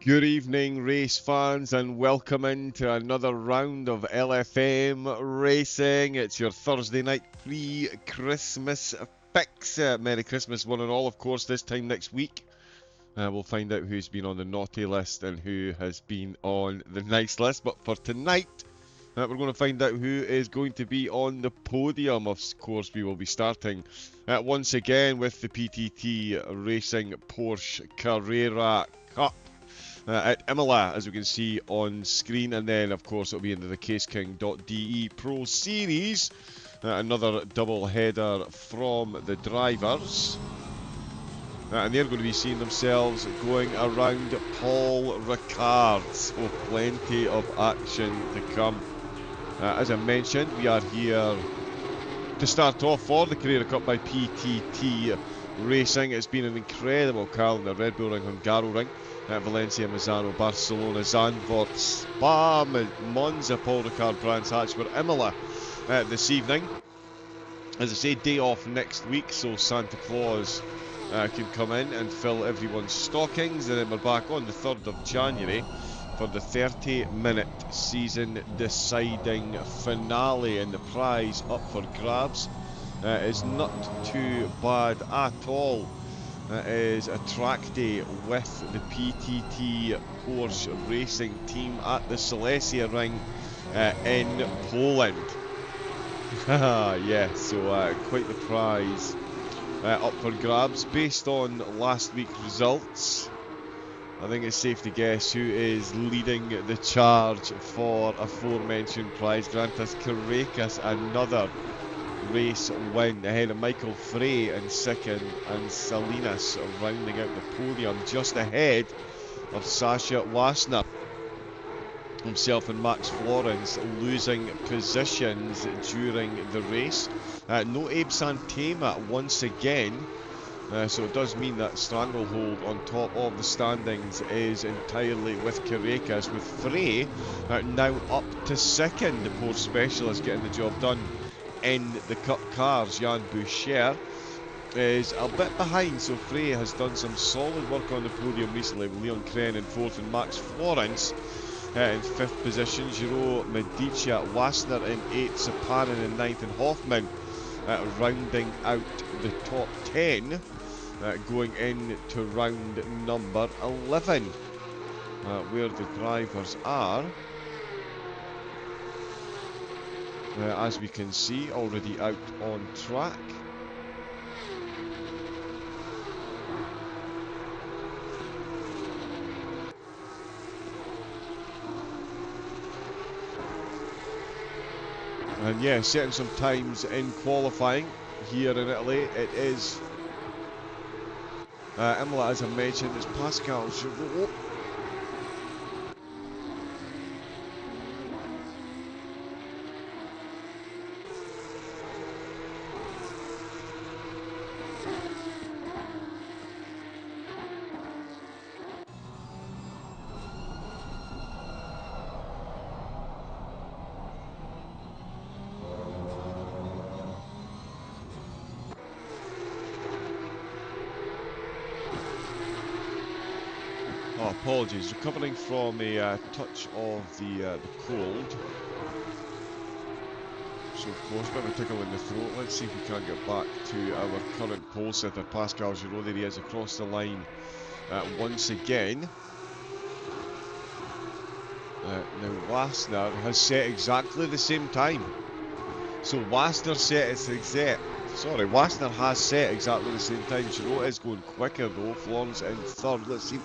Good evening, race fans, and welcome into another round of LFM racing. It's your Thursday night pre-Christmas fix. Merry Christmas, one and all, of course, this time next week. We'll find out who's been on the naughty list and who has been on the nice list. But for tonight, we're going to find out who is going to be on the podium. Of course, we will be starting once again with the PTT Racing Porsche Carrera Cup. At Imola, as we can see on screen, and then of course it'll be into the CaseKing.de Pro Series. Another double header from the drivers. And they're going to be seeing themselves going around Paul Ricard. So plenty of action to come. As I mentioned, we are here to start off for the Carrera Cup by PTT Racing. It's been an incredible calendar. Red Bull Ring, Hungaroring, Valencia, Misano, Barcelona, Zandvoort, Spa, Monza, Paul Ricard, Brands Hatch. We're Imola this evening. As I say, day off next week, so Santa Claus can come in and fill everyone's stockings. And then we're back on the 3rd of January for the 30-minute season deciding finale. And the prize up for grabs is not too bad at all. Is a track day with the PTT Porsche racing team at the Silesia Ring in Poland. Yeah, so quite the prize up for grabs. Based on last week's results, I think it's safe to guess who is leading the charge for aforementioned prize. Grantas Carrera, another race win ahead of Michael Frey in second, and Salinas rounding out the podium just ahead of Sasha Wasner. Himself and Max Florence losing positions during the race. No Abe Santema once again, so it does mean that stranglehold on top of the standings is entirely with Carrera, with Frey now up to second. The Porsche specialist getting the job done in the Cup cars. Jan Boucher is a bit behind, so Frey has done some solid work on the podium recently, with Leon Kren in 4th and Max Florence in 5th position. Giro, Medici, Wasner in 8th, Sapanen in 9th, and Hoffman rounding out the top 10 going into round number 11, where the drivers are. As we can see, already out on track. And yeah, setting some times in qualifying here in Italy. It is Imola, as I mentioned, it's Pascal Giraud. Oh, apologies, recovering from a touch of the cold. So of course, bit of a tickle in the throat. Let's see if we can get back to our current pole sitter, Pascal Giraud. There he is across the line once again. Now Wasner has set exactly the same time. So Wasner Wasner has set exactly the same time. Giraud is going quicker though. Florence in 3rd. Let's see.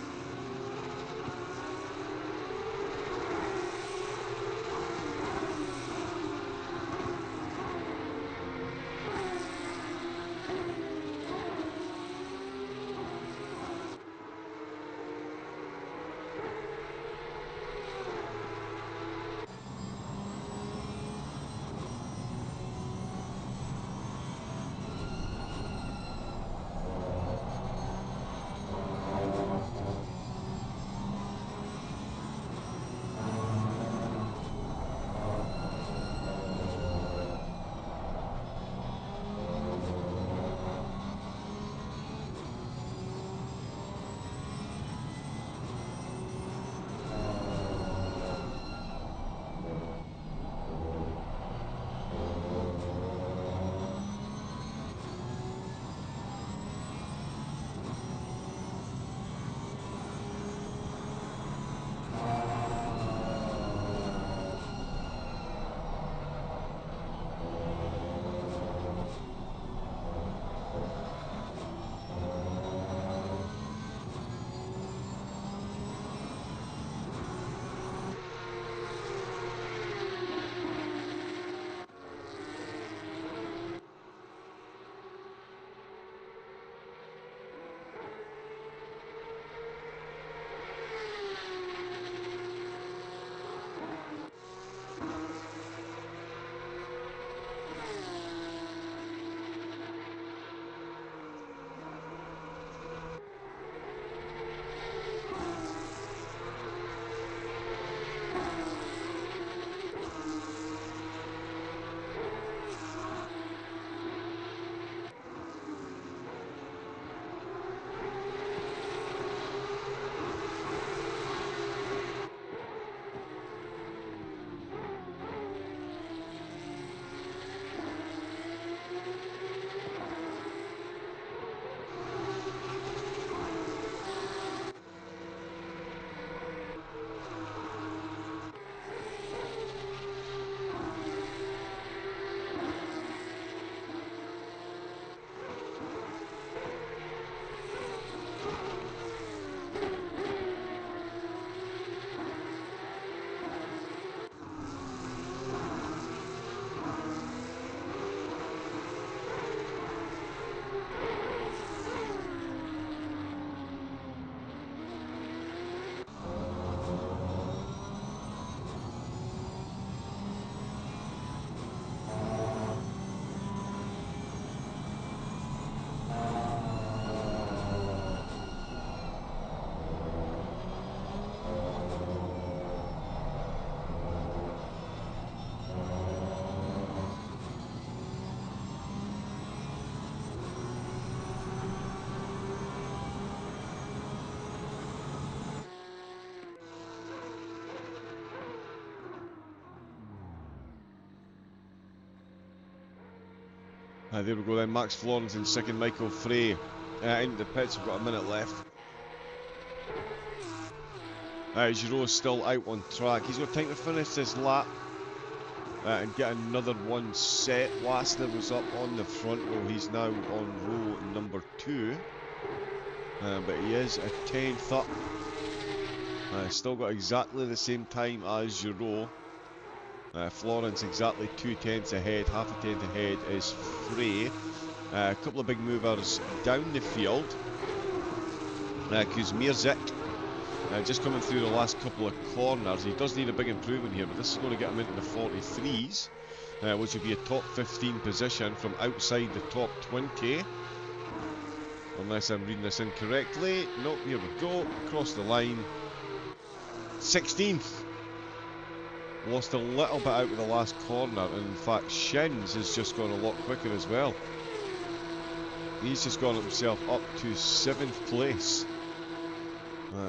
There we go then, Max Florence in second, Michael Frey into the pits. We've got a minute left. Giroux still out on track. He's got time to finish this lap and get another one set. Wassner was up on the front row. He's now on row number 2. But he is a 10th up. Still got exactly the same time as Giroux. Florence exactly 2 tenths ahead. Half a tenth ahead is Frey. A couple of big movers down the field. Kuzmierzik just coming through the last couple of corners. He does need a big improvement here, but this is going to get him into the 43s, which would be a top 15 position from outside the top 20. Unless I'm reading this incorrectly. Nope, here we go. Across the line. 16th. Lost a little bit out of the last corner, and in fact Shins has just gone a lot quicker as well. He's just gone himself up to 7th place.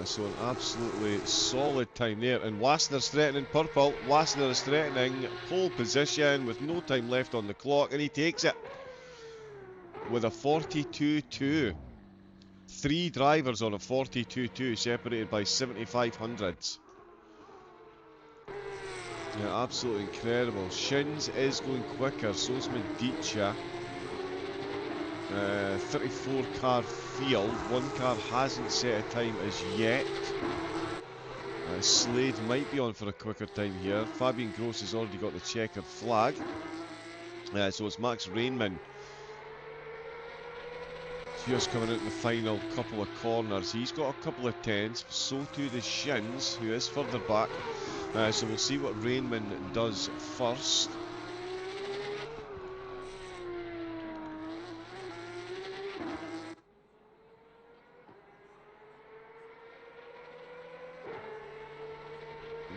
So an absolutely solid time there. And Wassner's threatening purple. Wassner is threatening pole position with no time left on the clock, and he takes it with a 42.2. 3 drivers on a 42.2, separated by 75 hundredths. Yeah, absolutely incredible. Shins is going quicker, so is Medici. 34 car field. One car hasn't set a time as yet. Slade might be on for a quicker time here. Fabian Gross has already got the checkered flag. So it's Max Rainman just coming out in the final couple of corners. He's got a couple of tenths, so too the Shins, who is further back. So we'll see what Rainman does first.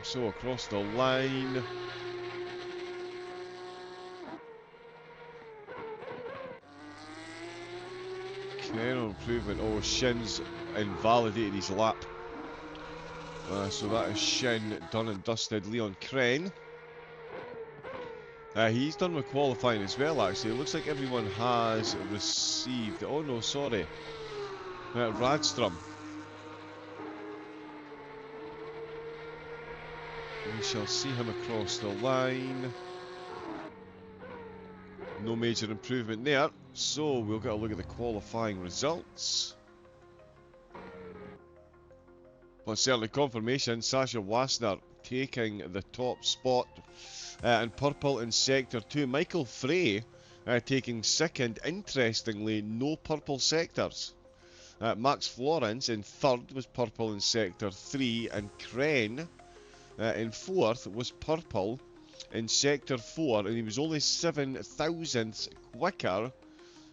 So across the line. Carrera improvement. Oh, Shin's invalidated his lap. So that is Shin done and dusted. Leon Kren. He's done with qualifying as well, actually. It looks like everyone has received... Oh no, sorry. Radstrom. We shall see him across the line. No major improvement there. So we'll get a look at the qualifying results. But certainly confirmation, Sasha Wassner taking the top spot in purple in sector 2. Michael Frey taking second. Interestingly, no purple sectors. Max Florence in third was purple in sector 3, and Kren in fourth was purple in sector 4, and he was only 7 thousandths quicker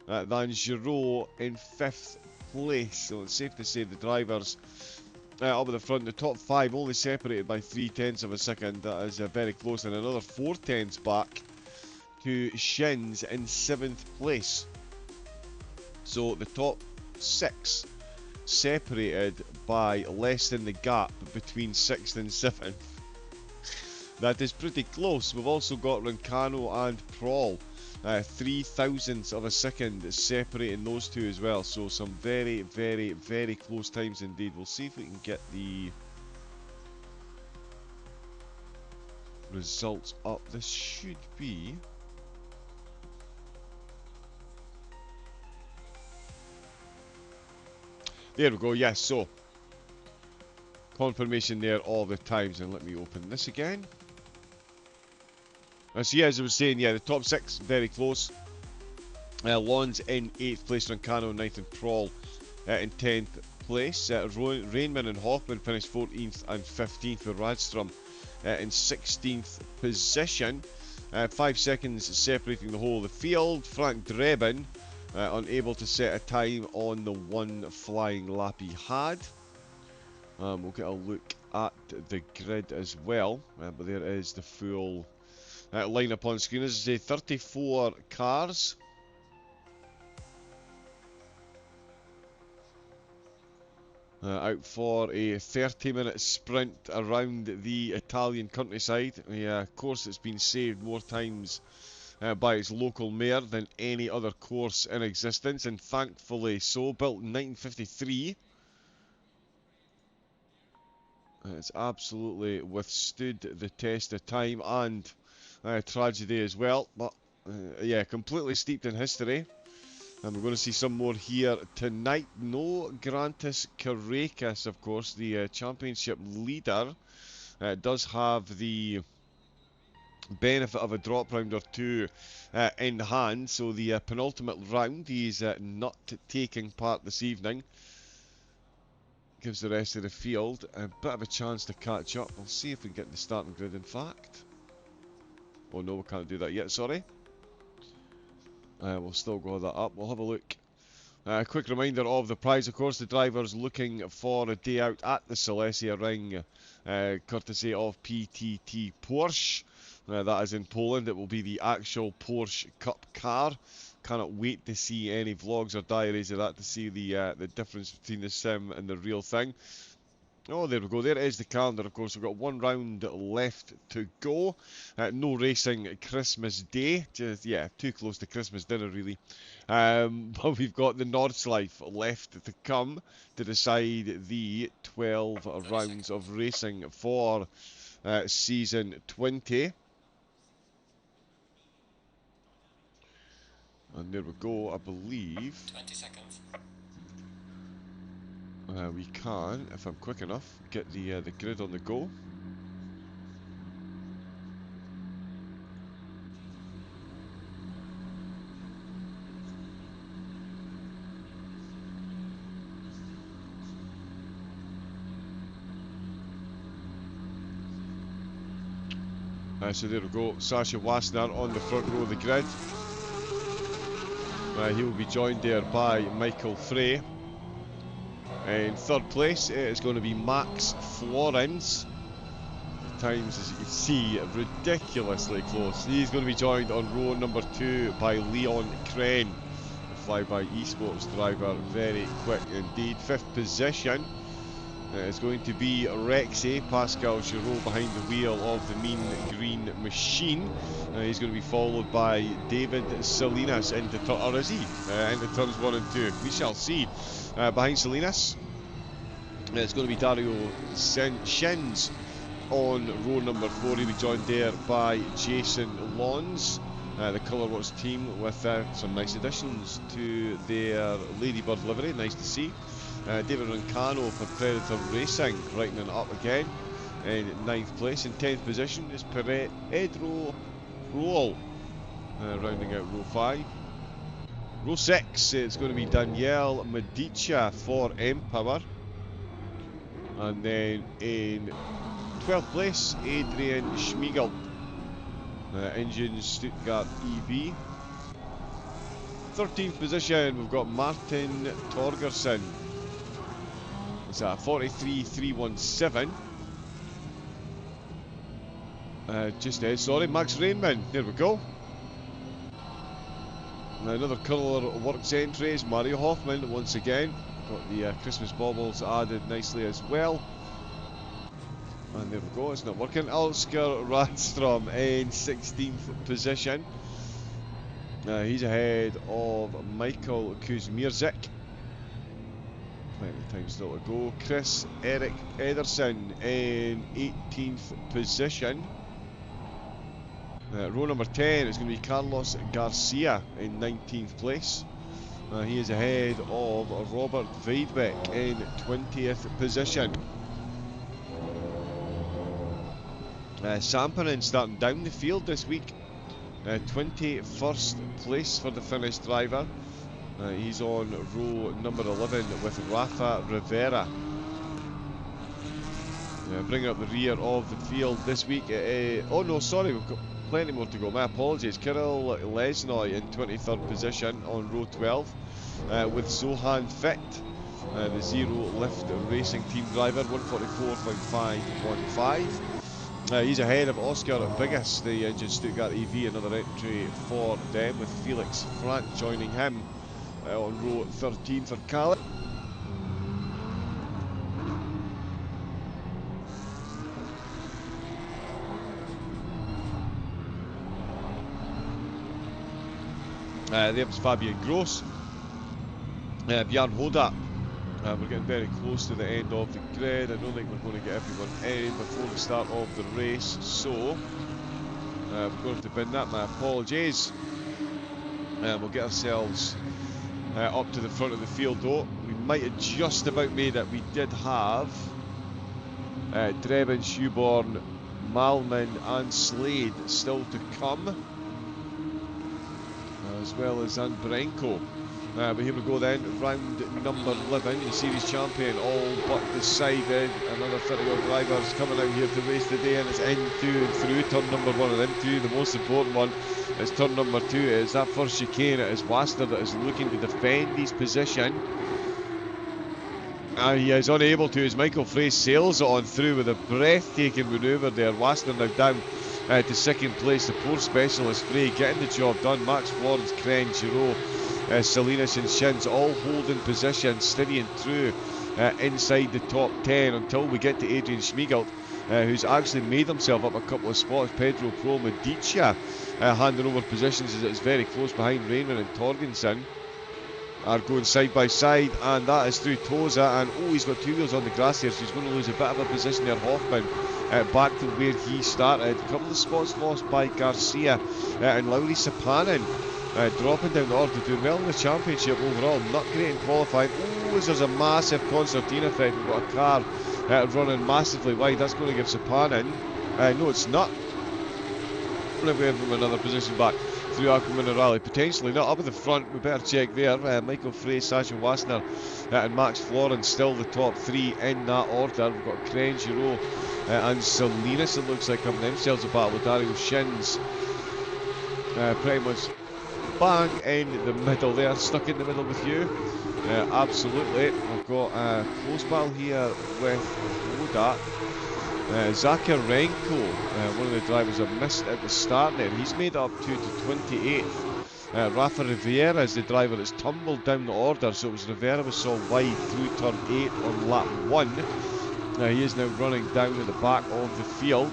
than Giroux in 5th place. So it's safe to say the drivers up at the front, the top 5 only separated by 3 tenths of a second. That is very close, and another 4 tenths back to Shins in 7th place. So the top 6 separated by less than the gap between 6th and 7th. That is pretty close. We've also got Rancano and Proll, 3 thousandths of a second separating those two as well. So some very, very, very close times indeed. We'll see if we can get the results up. This should be... There we go, yes, so confirmation there all the times, and let me open this again. So yeah, as I was saying, yeah, the top 6 very close. Lons in 8th place, Rancano 9th, and Proll in 10th place. Rainman and Hoffman finished 14th and 15th, with Radstrom in 16th position. 5 seconds separating the whole of the field. Frank Drebin unable to set a time on the one flying lap he had. We'll get a look at the grid as well, but there is the full lineup on screen. As I say, 34 cars. Out for a 30-minute sprint around the Italian countryside. Yeah, of course it's been saved more times by its local mayor than any other course in existence, and thankfully so. Built in 1953, it's absolutely withstood the test of time and tragedy as well. But yeah, completely steeped in history. And we're going to see some more here tonight. No Grantis Carrera, of course, the championship leader, does have the benefit of a drop round or two in hand. So the penultimate round, he's not taking part this evening. Gives the rest of the field a bit of a chance to catch up. We'll see if we can get the starting grid, in fact. Oh no, we can't do that yet, sorry. We'll still go that up. We'll have a look. A quick reminder of the prize, of course. The driver's looking for a day out at the Silesia Ring, courtesy of PTT Porsche. That is in Poland. It will be the actual Porsche Cup car. Cannot wait to see any vlogs or diaries of that to see the difference between the sim and the real thing. Oh, there we go. There is the calendar, of course. We've got one round left to go. No racing Christmas Day. Just, yeah, too close to Christmas dinner, really. But we've got the Nordslife left to come to decide the 12 rounds of racing for season 20. And there we go, I believe. 20 seconds. We can, if I'm quick enough, get the grid on the go. So there we go, Sasha Wasner on the front row of the grid. He will be joined there by Michael Frey. In third place, it is going to be Max Florence. The times, as you can see, ridiculously close. He's going to be joined on row number 2 by Leon Crane, the flyby esports driver. Very quick indeed. Fifth position is going to be Rexy, Pascal Giraud behind the wheel of the Mean Green Machine. He's going to be followed by David Salinas into into turns 1 and 2. We shall see. Behind Salinas, it's going to be Dario Shins on row number 4. He'll be joined there by Jason Lons, the Colourworks team, with some nice additions to their Ladybird livery. Nice to see. David Rancano for Predator Racing, brightening up again in 9th place. In 10th position is Pedro Roll, rounding out row 5. Row 6, it's going to be Danielle Medicia for Empower. And then in 12th place, Adrian Schmiegel, Engine Stuttgart EV. 13th position, we've got Martin Torgerson. It's at 43.317. Just there, sorry, Max Rainman, there we go. Another colour works entries, Mario Hoffman once again. Got the Christmas baubles added nicely as well. And there we go, it's not working. Oscar Radstrom in 16th position. He's ahead of Michael Kuzmierzik. Plenty of time still to go. Chris Eric Ederson in 18th position. Row number 10 is going to be Carlos Garcia in 19th place. He is ahead of Robert Weidbeck in 20th position. Sampanen starting down the field this week. 21st place for the Finnish driver. He's on row number 11 with Rafa Rivera. Bringing up the rear of the field this week. Oh no, sorry, we've got plenty more to go. My apologies. Kirill Lesnoy in 23rd position on row 12 with Zohan Fit, the Zero Lift Racing Team driver, 144.515. He's ahead of Oscar Biggis, the Engine Stuttgart EV, another entry for them, with Felix Frank joining him on row 13 for Calais. There was Fabian Gross. Björn Hoda. We're getting very close to the end of the grid. I don't think we're going to get everyone in before the start of the race, so we're going to have to bin that. My apologies. We'll get ourselves up to the front of the field though. We might have just about made it. We did have Drebin, Shoeborn, Malmin and Slade still to come, as well as Anbrenko. But here we go then, round number 11, the series champion all but decided. Another 30-year-old drivers coming out here to race today, and it's into and through turn number 1 and into the most important one. It's turn number 2. It's that first chicane. It is Wassner that is looking to defend his position. He is unable to, as Michael Frey sails it on through with a breathtaking manoeuvre there. Wassner now down to second place. The poor specialist Frey getting the job done. Max Florence, Kren, Giraud, Salinas and Shins all holding position, steady and true inside the top 10 until we get to Adrian Schmiegelt, who's actually made himself up a couple of spots. Pedro Pro Medicia handing over positions as it's very close behind. Rainman and Torgensen are going side by side, and that is through Toza, and he's got 2 wheels on the grass here, so he's going to lose a bit of a position there. Hoffman back to where he started. A couple of spots lost by Garcia and Lauri Sapanen dropping down the order, doing well in the championship overall, not great in qualifying. There's a massive concertina effect. We've got a car running massively wide. That's going to give Sapanen, no it's not, going to give him another position back through Aquaman Rally. Potentially not up at the front, we better check there. Michael Frey, Sasha Wassner and Max Florence still the top 3 in that order. We've got Kren, Giraud and Salinas, it looks like, having themselves a battle with Dario Shins. Pretty much bang in the middle there, stuck in the middle with you. Absolutely. We've got a close battle here with Oda. Zakharenko, one of the drivers I've missed at the start there, he's made up to 28th. Rafa Rivera is the driver that's tumbled down the order, so it was Rivera we saw wide through turn 8 on lap 1. He is now running down at the back of the field.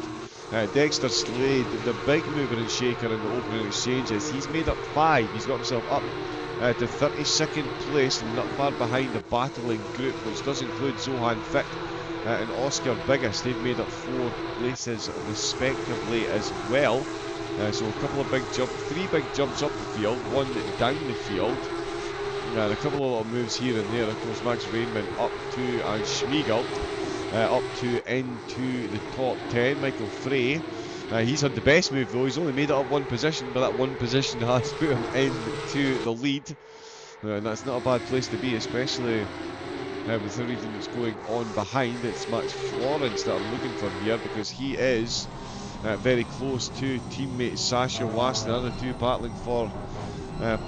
Dexter Slade, the big mover and shaker in the opening exchanges, he's made up 5. He's got himself up to 32nd place, and not far behind the battling group, which does include Zohan Fick and Oscar Biggest. They've made up 4 places respectively as well. So a couple of big jumps, 3 big jumps up the field, 1 down the field. And a couple of little moves here and there. Of course, Max Rainman up to, and Schmiegelt up to into the top 10. Michael Frey, he's had the best move though. He's only made it up 1 position, but that 1 position has put him into the lead. And that's not a bad place to be, especially with everything that's going on behind. It's Max Florence that I'm looking for here, because he is very close to teammate Sasha Wassner, the 2 battling for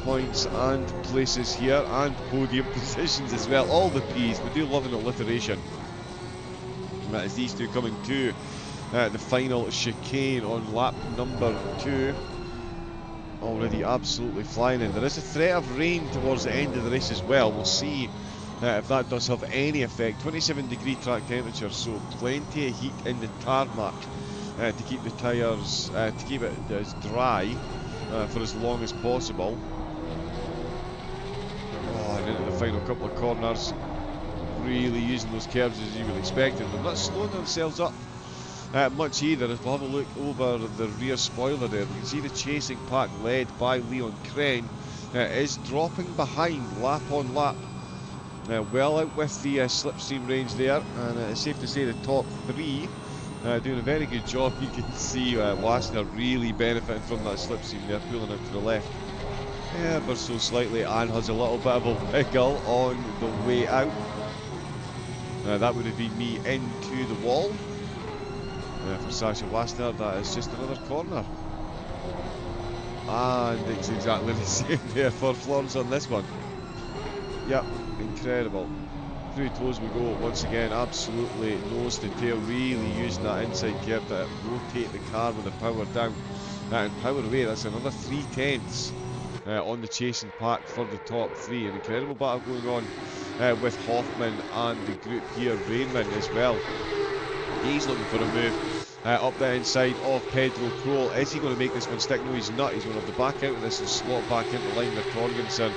points and places here, and podium positions as well. All the P's, we do love an alliteration. And that is these 2 coming to the final chicane on lap number 2. Already absolutely flying in. There is a threat of rain towards the end of the race as well. We'll see if that does have any effect. 27-degree track temperature, so plenty of heat in the tarmac to keep the tyres, to keep it as dry for as long as possible. And into the final couple of corners, really using those curves as you would expect. They're not slowing themselves up much either. If we'll have a look over the rear spoiler there, we can see the chasing pack led by Leon Kren is dropping behind lap on lap. Well out with the slipstream range there, and it's safe to say the top 3 doing a very good job. You can see Wassner really benefiting from that slipstream there, pulling out to the left ever so slightly, and has a little bit of a wiggle on the way out. That would have been me into the wall. For Sasha Wassner, that is just another corner. And it's exactly the same there for Florence on this one. Yep, incredible. Through toes we go once again, absolutely nose to tail, really using that inside gear to rotate the car with the power down and power away. That's another 3/10 on the chasing pack for the top 3. An incredible battle going on with Hoffman and the group here. Rainman as well, he's looking for a move up the inside of Pedro Kroll. Is he going to make this one stick? No, he's not. He's going to have to back out of this and slot back into line with Torgensen.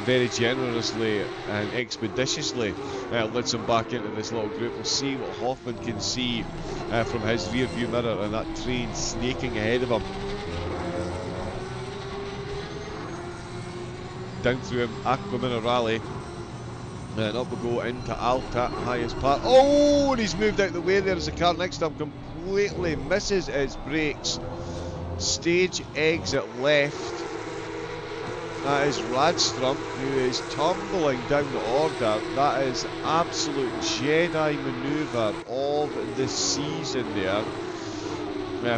Very generously and expeditiously lets him back into this little group. We'll see what Hoffman can see from his rear view mirror, and that train snaking ahead of him. Down through him, Aqua Minerale. And up we go into Alta, highest part. Oh, and he's moved out the way. There's a car next to him, completely misses his brakes. Stage exit left. That is Radstrom, who is tumbling down the order. That is absolute Jedi manoeuvre of the season there.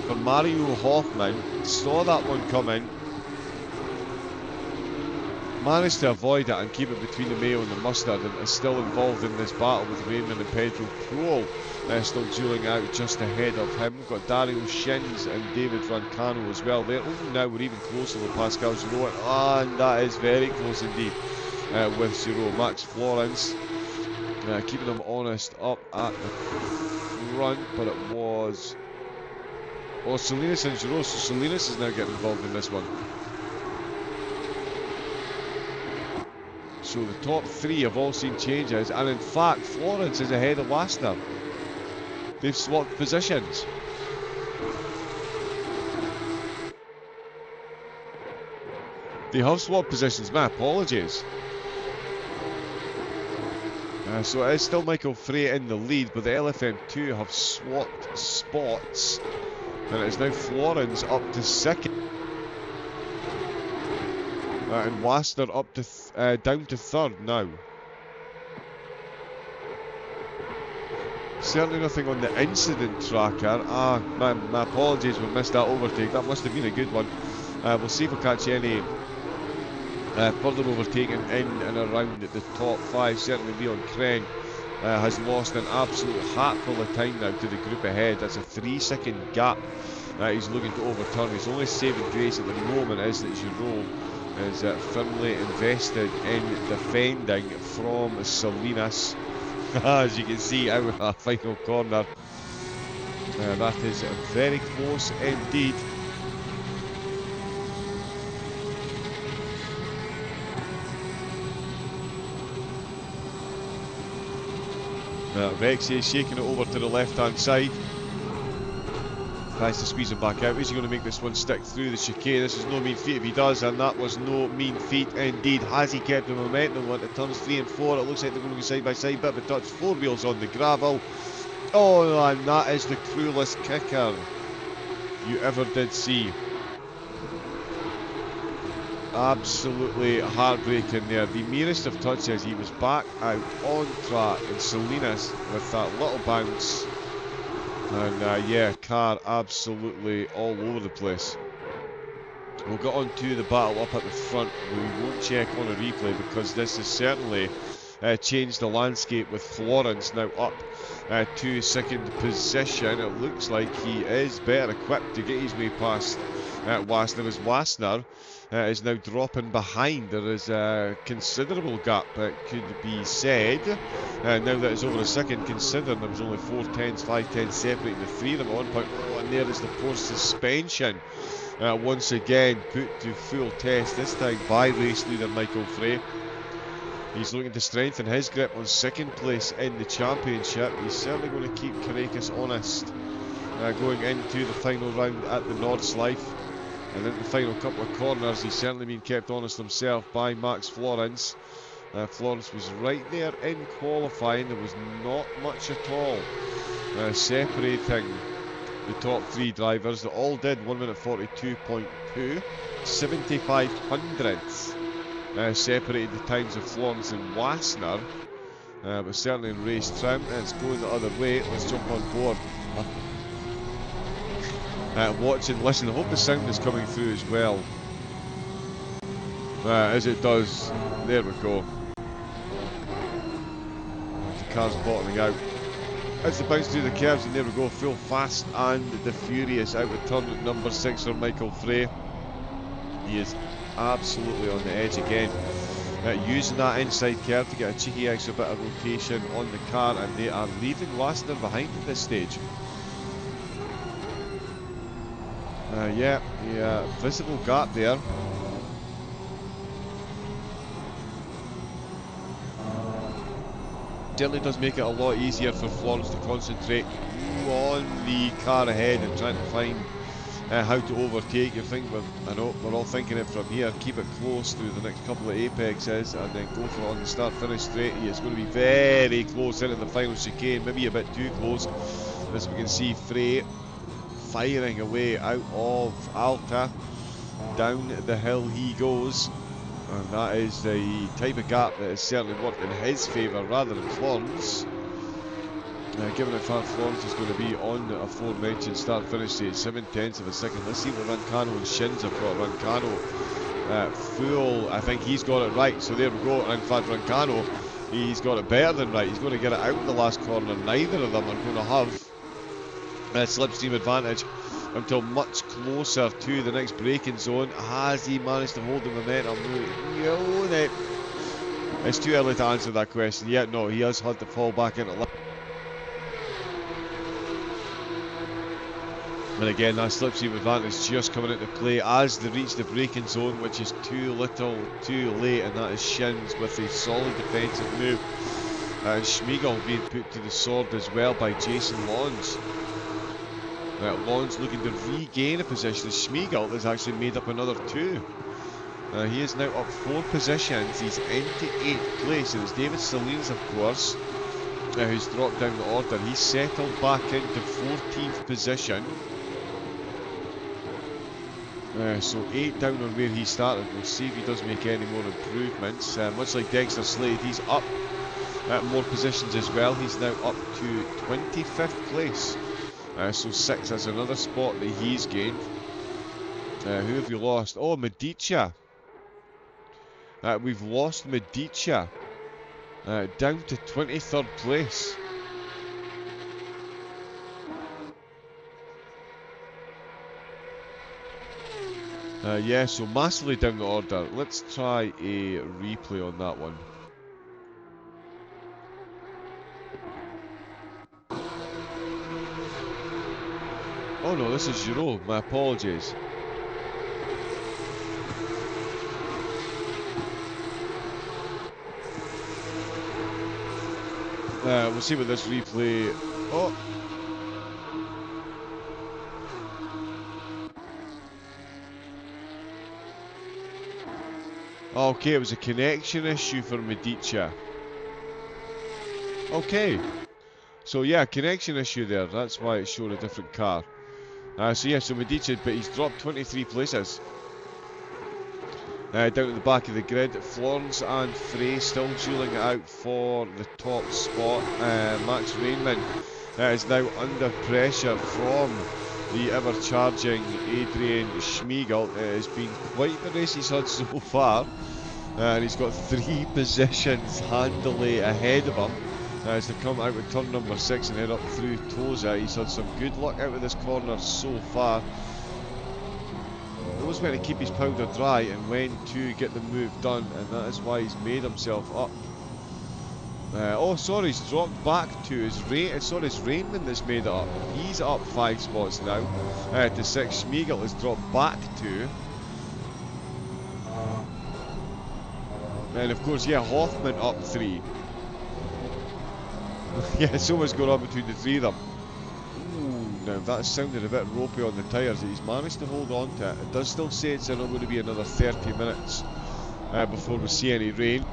For Mario Hoffman. Saw that one coming. Managed to avoid it and keep it between the Mayo and the Mustard, and is still involved in this battle with Raymond and Pedro Kroll still dueling out just ahead of him. We've got Dario Shins and David Rancano as well there. Oh, now we're even closer with Pascal Giraud, and that is very close indeed with Giraud. Max Florence keeping them honest up at the front, but it was Salinas and Giraud, so Salinas is now getting involved in this one. So the top three have all seen changes, and in fact Florence is ahead of Wassner. They've swapped positions. They have swapped positions, my apologies. So it is still Michael Frey in the lead, but the LFM2 have swapped spots, and it is now Florence up to second. And Wassner up to down to third now. Certainly nothing on the incident tracker. My apologies, we missed that overtake. That must have been a good one. We'll see if we catch any further overtaking in and around the top five. Certainly Leon Kren has lost an absolute hatful of time now to the group ahead. That's a 3-second gap he's looking to overturn. His only saving grace at the moment is that Giraud is firmly invested in defending from Salinas. As you can see out of our final corner. That is very close indeed. Rexy is shaking it over to the left hand side. Tries to squeeze him back out. Is he going to make this one stick through the chicane? This is no mean feat if he does, and that was no mean feat indeed. Has he kept the momentum onto turns 3 and 4? It looks like they're going to go side by side, bit of a touch. 4 wheels on the gravel. Oh, and that is the cruelest kicker you ever did see. Absolutely heartbreaking there. The merest of touches, he was back out on track, and Salinas with that little bounce. And yeah, car absolutely all over the place. We'll get on to the battle up at the front. We won't check on a replay because this has certainly changed the landscape with Florence now up to second position. It looks like he is better equipped to get his way past Wassner, as Wassner is now dropping behind. There is a considerable gap, it could be said, now that it's over a second, considering there was only 4 tenths, 5 tenths separating the three of them at one point. Oh, and there is the post suspension once again put to full test, this time by race leader Michael Frey. He's looking to strengthen his grip on second place in the championship. He's certainly going to keep Caracas honest going into the final round at the Nordschleife. And in the final couple of corners, he's certainly been kept honest himself by Max Florence. Florence was right there in qualifying. There was not much at all separating the top 3 drivers. They all did 1 minute 42.2, 75 hundredths separated the times of Florence and Wassner. But certainly in race trim, it's going the other way. Let's jump on board. Watch and listen. I hope the sound is coming through as well. As it does. There we go. The car's bottoming out. As they bounce through the curves, and there we go. Full Fast and the Furious out of turn at number 6 for Michael Frey. He is absolutely on the edge again. Using that inside curve to get a cheeky extra bit of rotation on the car, and they are leaving Wassner behind at this stage. Yeah, visible gap there. Certainly does make it a lot easier for Florence to concentrate on the car ahead and trying to find how to overtake. I know we're all thinking it from here. Keep it close through the next couple of apexes and then go for it on the start-finish straight. It's going to be very close into the final chicane, maybe a bit too close, as we can see Frey firing away out of Alta. Down the hill he goes, and that is the type of gap that has certainly worked in his favour rather than Florence. Given how far Florence is going to be on the aforementioned start-finish stage, 7/10 of a second. Let's see what Rancano and Shins have got. Rancano, full, I think he's got it right, so there we go. And in fact, Rancano, he's got it better than right. He's going to get it out in the last corner. Neither of them are going to have a slipstream advantage until much closer to the next braking zone. Has he managed to hold the momentum? No, it's too early to answer that question. Yeah, no, he has had to fall back into lap. And again, that slipstream advantage just coming into play as they reach the braking zone, which is too little, too late, and that is Shins with a solid defensive move. And Schmiegel being put to the sword as well by Jason Lons. Lons looking to regain a position. Schmiegel has actually made up another 2. He is now up 4 positions. He's into 8th place. It was David Salinas, of course, who's dropped down the order. He's settled back into 14th position. So 8 down on where he started. We'll see if he does make any more improvements. Much like Dexter Slade, he's up more positions as well. He's now up to 25th place. So 6, that's another spot that he's gained. Who have we lost? Oh, Medicia. We've lost Medicia down to 23rd place. Yeah, so massively down the order. Let's try a replay on that one. Oh no, this is Giro. My apologies. We'll see what this replay... Oh! Okay, it was a connection issue for Medicia. Okay. So yeah, connection issue there. That's why it showed a different car. So yeah, so Medicia, but he's dropped 23 places. Down at the back of the grid, Florence and Frey still dueling it out for the top spot. Max Rainman is now under pressure from the ever-charging Adrian Schmiegel. It has been quite the race he's had so far, and he's got 3 positions handily ahead of him as they come out with turn number 6 and head up through Toza. He's had some good luck out of this corner so far. He knows when to keep his powder dry and when to get the move done, and that is why he's made himself up. Oh, sorry, he's dropped back to his it's Rainman that's made it up. He's up 5 spots now to 6. Schmiegel has dropped back to. And of course, yeah, Hoffman up 3. Yeah, so much going on between the 3 of them. Ooh, now that sounded a bit ropey on the tyres. He's managed to hold on to it. It does still say it's only going to be another 30 minutes before we see any rain.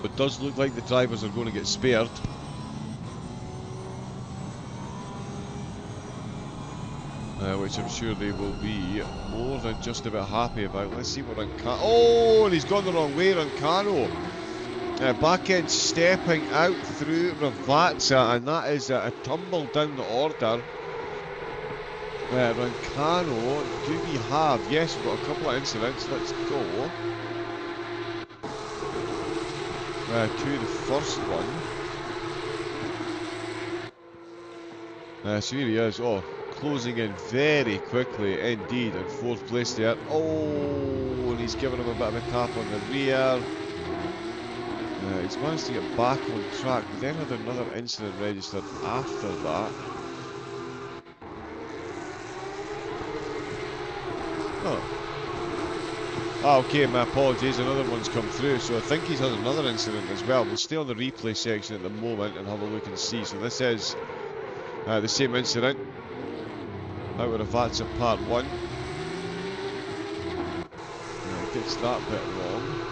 It does look like the drivers are going to get spared. Which I'm sure they will be more than just about happy about. Let's see what Rancano... Oh, and he's gone the wrong way, Rancano. Back end stepping out through Ravazza, and that is a tumble down the order. Rancano, do we have... Yes, we've got a couple of incidents. Let's go to the first one. So here he is. Oh, closing in very quickly indeed in 4th place there. Oh, and he's given him a bit of a tap on the rear. He's managed to get back on track, but then had another incident registered after that. Ah, okay, my apologies, another one's come through, so I think he's had another incident as well. We'll stay on the replay section at the moment and have a look and see. So this is the same incident out of Vatsa Part 1. Gets that bit wrong.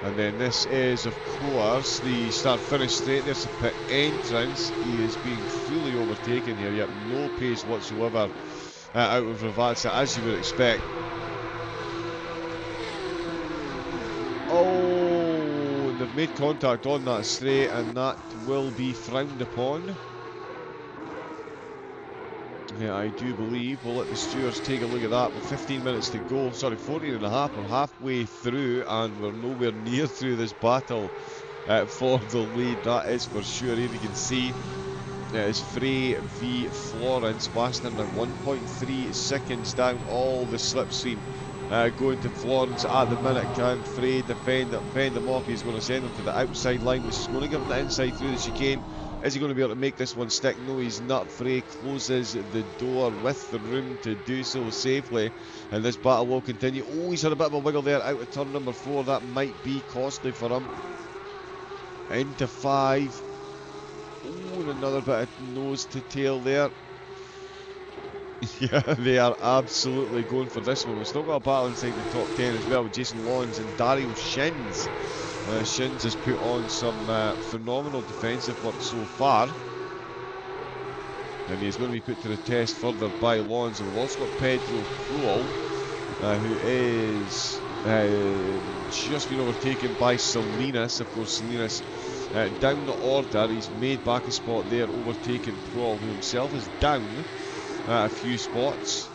And then this is, of course, the start-finish straight. There's the pit entrance. He is being fully overtaken here, yet no pace whatsoever out of Ravazza, as you would expect. Oh, they've made contact on that straight, and that will be frowned upon. Yeah, I do believe. We'll let the stewards take a look at that. With 15 minutes to go, sorry, 14 and a half. We're halfway through, and we're nowhere near through this battle for the lead. That is for sure. Here you can see it is Frey v Florence. Wasner now 1.3 seconds down. All the slipstream going to Florence at the minute. Can Frey fend them off? He's going to send them to the outside line, which is going to give him the inside through the chicane. Is he going to be able to make this one stick? No, he's not. Frey closes the door with the room to do so safely, and this battle will continue. Oh, he's had a bit of a wiggle there out of turn number 4. That might be costly for him. Into 5. Oh, and another bit of nose to tail there. Yeah, they are absolutely going for this one. We've still got a battle inside the top 10 as well with Jason Lawrence and Dario Shins. Shins has put on some phenomenal defensive work so far, and he's going to be put to the test further by Lawrence. And we've also got Pedro Prohl, who is just been overtaken by Salinas. Of course, Salinas down the order. He's made back a spot there, overtaken Prohl, who himself is down a few spots.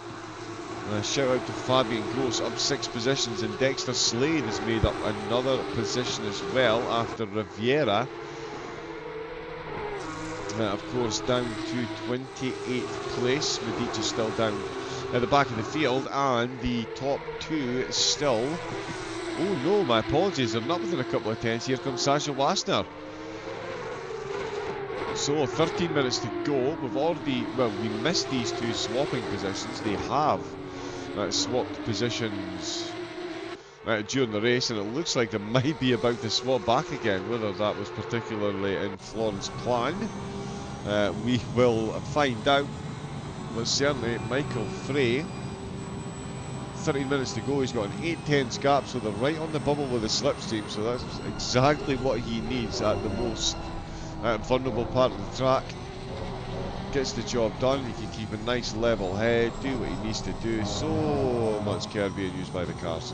Shout out to Fabian Gross, up 6 positions, and Dexter Slade has made up another position as well after Riviera. Of course, down to 28th place. Medici is still down at the back of the field, and the top 2 still. Oh no, my apologies, they're not within a couple of tenths. Here comes Sasha Wasner. So 13 minutes to go. We've already, well, we missed these 2 swapping positions. They have swapped positions during the race, and it looks like they might be about to swap back again. Whether that was particularly in Florence's plan, we will find out. But certainly Michael Frey, 13 minutes to go, he's got an 8/10 gap, so they're right on the bubble with the slipstream, so that's exactly what he needs at the most vulnerable part of the track. Gets the job done. He can keep a nice level head, do what he needs to do. So much care being used by the cars.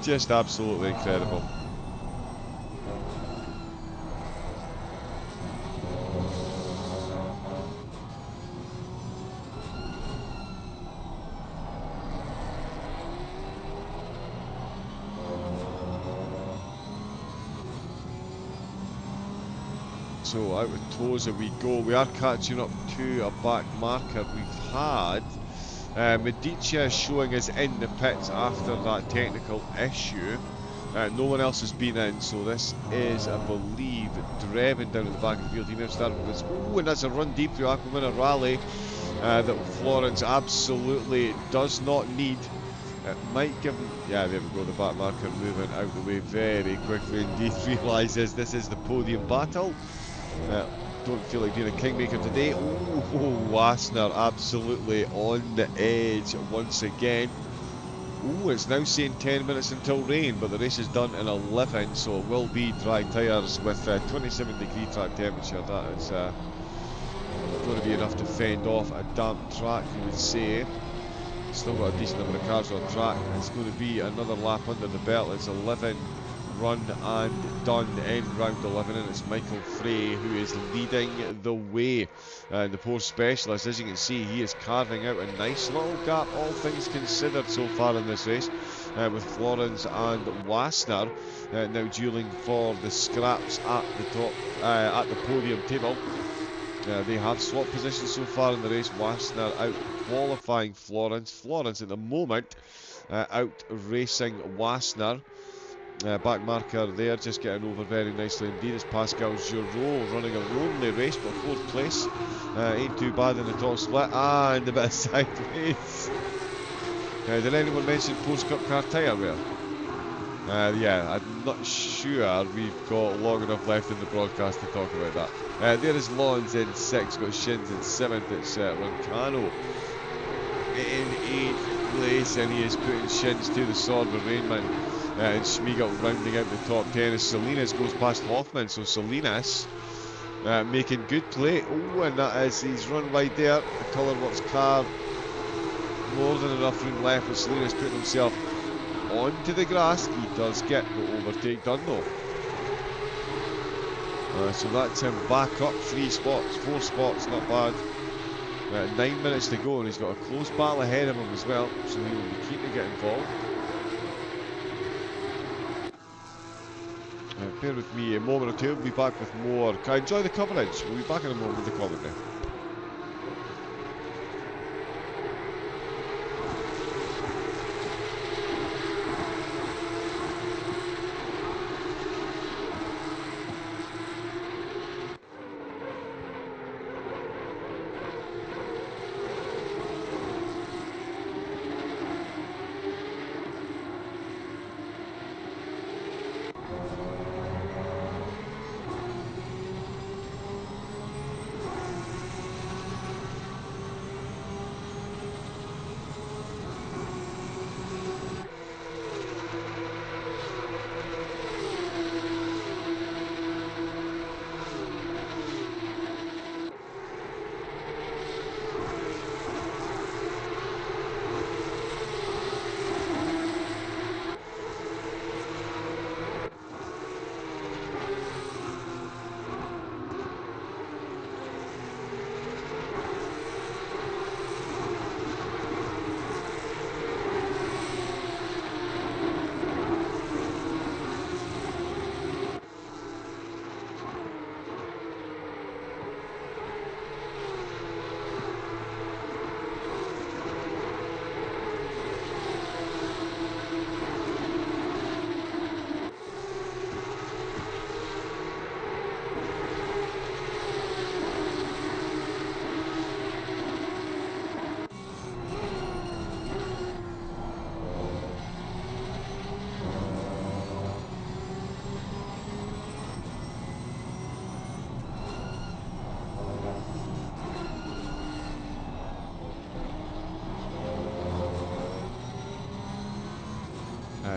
Just absolutely incredible. So out with Toza we go. We are catching up to a back marker. We've had Medici showing us in the pits after that technical issue. No one else has been in, so this is, I believe, Drebin down at the back of the field. He may have started with this. Oh, and that's a run deep through Aquamina Rally that Florence absolutely does not need. It might give him, yeah, there we go, the back marker moving out the way very quickly indeed. Realises this is the podium battle. Don't feel like being a kingmaker today. Oh, Wasner absolutely on the edge once again. Oh, it's now saying 10 minutes until rain, but the race is done in 11, so it will be dry tyres with 27-degree track temperature. That is going to be enough to fend off a damp track, you would say. Still got a decent number of cars on track. It's going to be another lap under the belt. It's 11 run and done in round 11, and it's Michael Frey who is leading the way. The poor specialist, as you can see, he is carving out a nice little gap, all things considered, so far in this race, with Florence and Wasner now dueling for the scraps at the top, at the podium table. They have swapped positions so far in the race. Wasner out qualifying Florence. Florence at the moment out racing Wasner. Back marker there, just getting over very nicely indeed. It's Pascal Giraud running a lonely race, but 4th place. Ain't too bad in the top split. And a bit of sideways. Did anyone mention post-cup car tyre wear? Yeah, I'm not sure we've got long enough left in the broadcast to talk about that. There is Lawns in 6th, got Shins in 7th. It's Rancano in 8th place, and he is putting Shins to the sword with Rainman. And Schmiegel rounding out the top 10 as Salinas goes past Hoffman. So Salinas making good play. Oh, and that is, he's run wide there. The Colourworks car, more than enough room left, but Salinas putting himself onto the grass. He does get the overtake done though. So that's him back up 3 spots, 4 spots, not bad. 9 minutes to go, and he's got a close battle ahead of him as well, so he will be keen to get involved. Bear with me a moment or two, we'll be back with more. Can I enjoy the coverage? We'll be back in a moment with the commentary.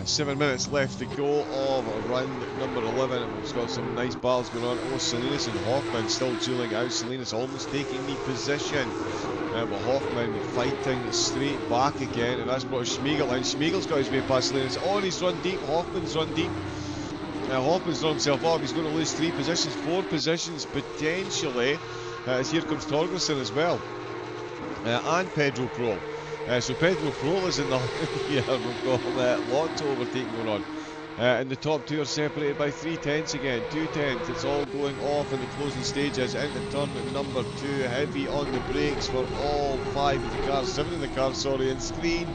7 minutes left to go of round number 11, and we've got some nice battles going on. Oh, Salinas and Hoffman still dueling out. Salinas almost taking the position, but Hoffman fighting straight back again, and that's brought Schmiegel in. Schmiegel's got his way past Salinas. Oh, and he's run deep. Hoffman's run deep. Hoffman's run himself off. He's going to lose 3 positions, 4 positions potentially, as here comes Torgerson as well, and Pedro Pro. So Pedro Pro is in the here. We've got lots of overtaking going on. And the top 2 are separated by 3 tenths again, 2 tenths. It's all going off in the closing stages. Into turn number 2, heavy on the brakes for all 5 of the cars, 7 of the cars, sorry, and screen.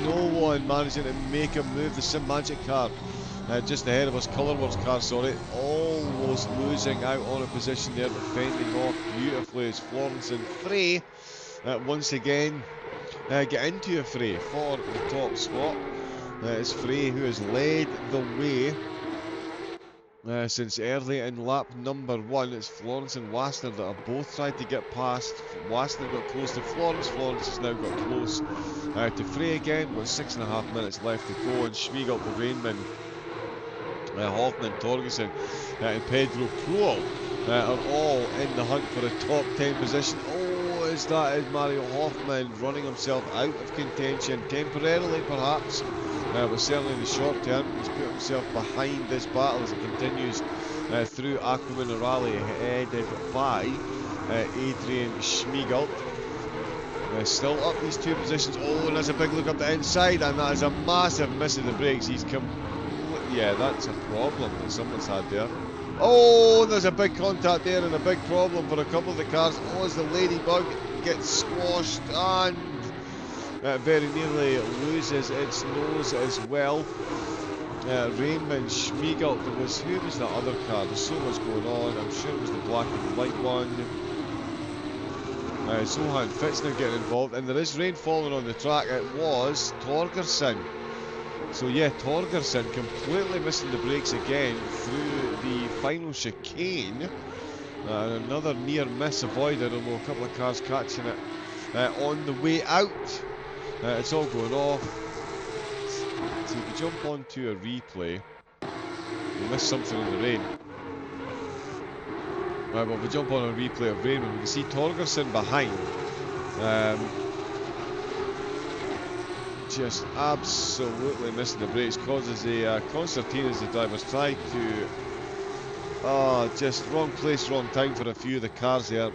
No one managing to make a move. The Sim Magic car just ahead of us, Colourworks car, sorry, almost losing out on a position there, but fending off beautifully is Florence and Frey once again. Get into a fray for the top spot. It's Frey who has led the way since early in lap number 1. It's Florence and Wassner that have both tried to get past. Wassner got close to Florence. Florence has now got close to Frey again. With 6.5 minutes left to go, and Schmiegel, the Rainman, Hoffman, Torgerson, and Pedro Proul are all in the hunt for a top 10 position. That is Mario Hoffman running himself out of contention, temporarily perhaps, but certainly in the short term. He's put himself behind this battle as it continues through Aqua Rally, headed by Adrian Schmiegel. Still up these 2 positions. Oh, and there's a big look up the inside, and that is a massive miss of the brakes. He's yeah, that's a problem that someone's had there. Oh, there's a big contact there and a big problem for a couple of the cars. Oh, as the Ladybug gets squashed and very nearly loses its nose as well. Rainman Schmiegel. Who was that other car? There's so much going on. I'm sure it was the black and white one. Zohan Fitz now getting involved, and there is rain falling on the track. It was Torgerson. So yeah, Torgerson completely missing the brakes again through the final chicane. And another near miss avoided, although a couple of cars catching it on the way out. It's all going off. So if you jump onto a replay, you miss something in the rain. Right, well, if we jump on a replay of rain, we can see Torgerson behind. Just absolutely missing the brakes, causes a concertina as the drivers try to just wrong place, wrong time for a few of the cars there.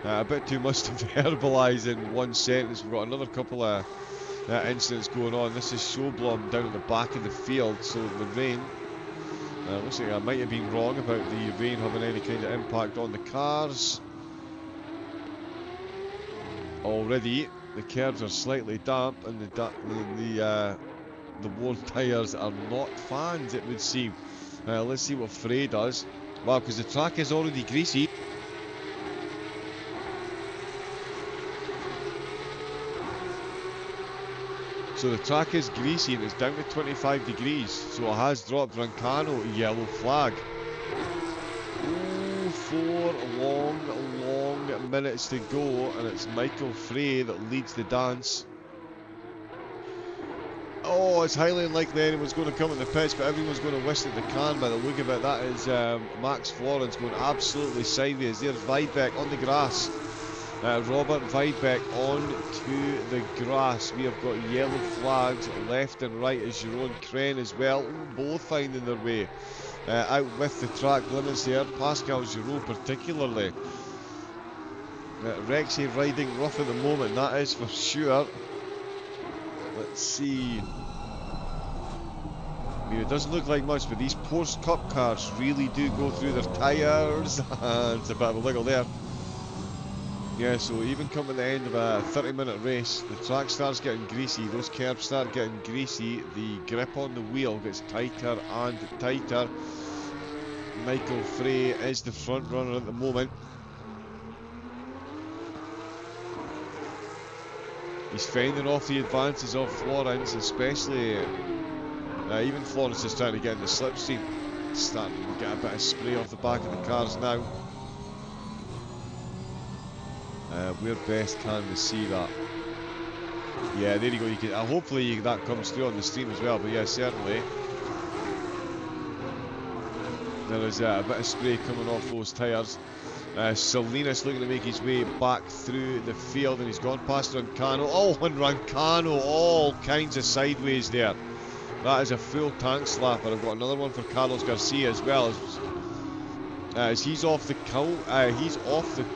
A bit too much to verbalise in one sentence. We've got another couple of incidents going on. This is Showblom down at the back of the field, so the rain looks like I might have been wrong about the rain having any kind of impact on the cars. Already the curbs are slightly damp, and the worn tyres are not fans, it would seem. Let's see what Frey does. Wow, because the track is already greasy. So the track is greasy and it's down to 25 degrees. So it has dropped Rancano a yellow flag. Oh, 4 long minutes to go, and it's Michael Frey that leads the dance. Oh, it's highly unlikely anyone's going to come in the pits, but everyone's going to wish that they can by the look of it. That is Max Florence going absolutely sideways. There's Weidbeck on the grass. Robert Weidbeck on to the grass. We have got yellow flags left and right as Jeroen Kren as well. Both finding their way out with the track limits there. Pascal Giraud particularly. Rexy riding rough at the moment, that is for sure. Let's see. I mean, it doesn't look like much, but these Porsche Cup cars really do go through their tyres. It's a bit of a wiggle there. Yeah, so even coming at the end of a 30-minute race, the track starts getting greasy, those curbs start getting greasy, the grip on the wheel gets tighter and tighter. Michael Frey is the front runner at the moment. He's fending off the advances of Florence, especially even Florence is trying to get in the slipstream. Starting to get a bit of spray off the back of the cars now. Where best can we see that? Yeah, there you go. You can, hopefully that comes through on the stream as well. But yeah, certainly there is a bit of spray coming off those tyres. Salinas looking to make his way back through the field, and he's gone past Rancano. Oh, and Rancano all kinds of sideways there. That is a full tank slapper. I've got another one for Carlos Garcia as well. As he's off the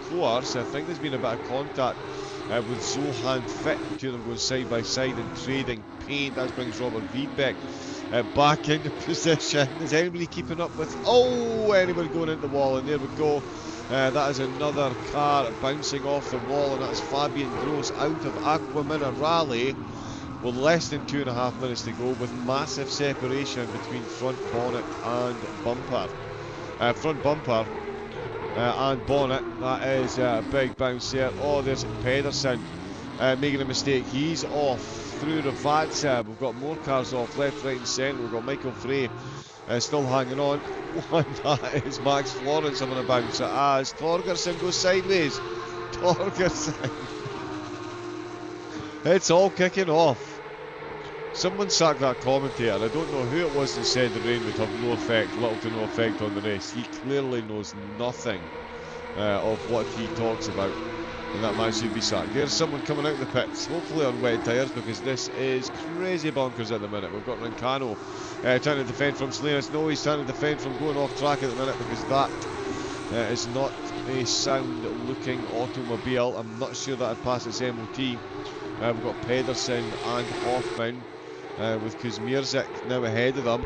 course. I think there's been a bit of contact with Zohan Fit. Two of them going side by side and trading paint. That brings Robert Weidbeck back into position. Is anybody keeping up with? Oh, anybody going into the wall? And there we go. That is another car bouncing off the wall, and that's Fabian Gross out of Aqua Minerale with less than 2.5 minutes to go, with massive separation between front bonnet and bumper. Front bumper and bonnet. That is a big bounce there. Oh, there's Pedersen making a mistake. He's off through Ravazza. We've got more cars off left, right and centre. We've got Michael Frey still hanging on. And that is Max Florence having a bounce as Torgerson goes sideways. Torgerson. It's all kicking off. Someone sacked that commentator. I don't know who it was that said the rain would have no effect, little to no effect on the race. He clearly knows nothing of what he talks about, and that man should be sacked. There's someone coming out of the pits, hopefully on wet tyres, because this is crazy bonkers at the minute. We've got Rancano trying to defend from Salinas. No, he's trying to defend from going off track at the minute, because that is not a sound looking automobile. I'm not sure that I'd pass its MOT. We've got Pedersen and Hoffman with Kuzmierzik now ahead of them.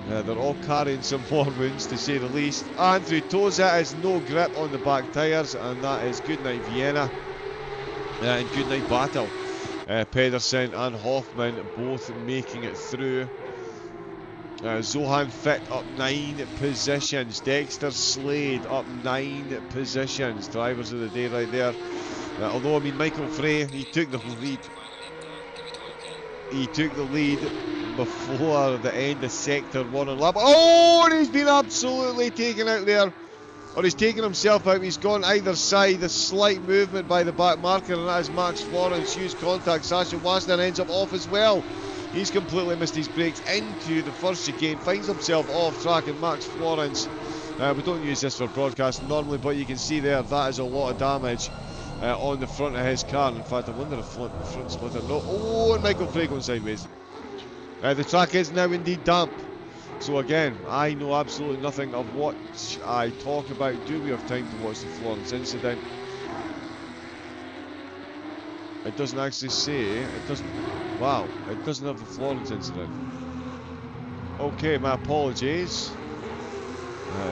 They're all carrying some more wounds, to say the least. Andrew Toza has no grip on the back tyres, and that is Goodnight Vienna and Goodnight Battle Pedersen and Hoffman both making it through. Zohan Fit up 9 positions. Dexter Slade up 9 positions. Drivers of the day right there. Although, I mean, Michael Frey, he took the lead. He took the lead before the end of Sector 1 on lap. Oh, and he's been absolutely taken out there. Or he's taken himself out. He's gone either side. A slight movement by the back marker, and that is Max Florence. Huge contact. Sasha Wasner ends up off as well. He's completely missed his brakes into the first chicane. Finds himself off track, and Max Florence. We don't use this for broadcast normally, but you can see there that is a lot of damage on the front of his car. In fact, I wonder if front splitter. No. Oh, and Michael Frey going sideways. The track is now indeed damp. So again, I know absolutely nothing of what I talk about. Do we have time to watch the Florence incident? It doesn't actually say. It doesn't. Wow, it doesn't have the Florence incident. Okay, my apologies.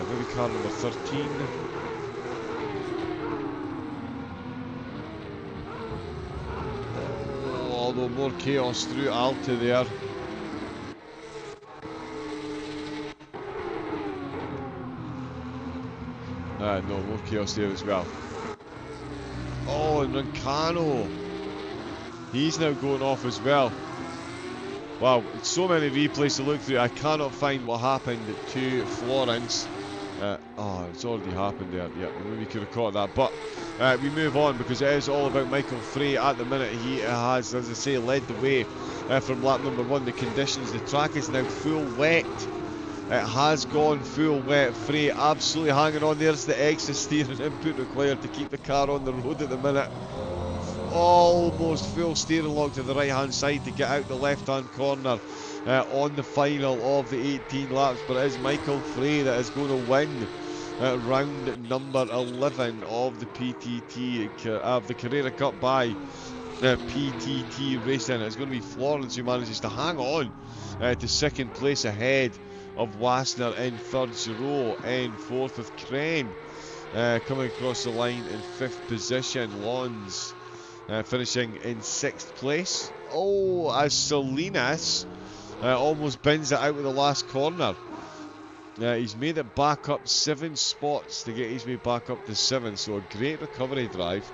Maybe car number 13. Oh, although more chaos through Alta there. No, more chaos there as well. Oh, and Rancano. He's now going off as well. Wow, so many replays to look through. I cannot find what happened to Florence. Oh, it's already happened there. Yeah, maybe we could have caught that. But we move on because it is all about Michael Frey at the minute. He has, as I say, led the way from lap number 1. The conditions, the track is now full wet. It has gone full wet. Frey absolutely hanging on. There's the extra steering input required to keep the car on the road at the minute. Almost full steering lock to the right hand side to get out the left hand corner on the final of the 18 laps. But it is Michael Frey that is going to win round number 11 of the PTT, of the Carrera Cup by PTT Racing. It's going to be Florence who manages to hang on to second place ahead of Wasner in third, Giro in fourth, with Crane coming across the line in fifth position. Lons finishing in sixth place. Oh, as Salinas almost bends it out with the last corner. He's made it back up 7 spots to get his way back up to 7, so a great recovery drive.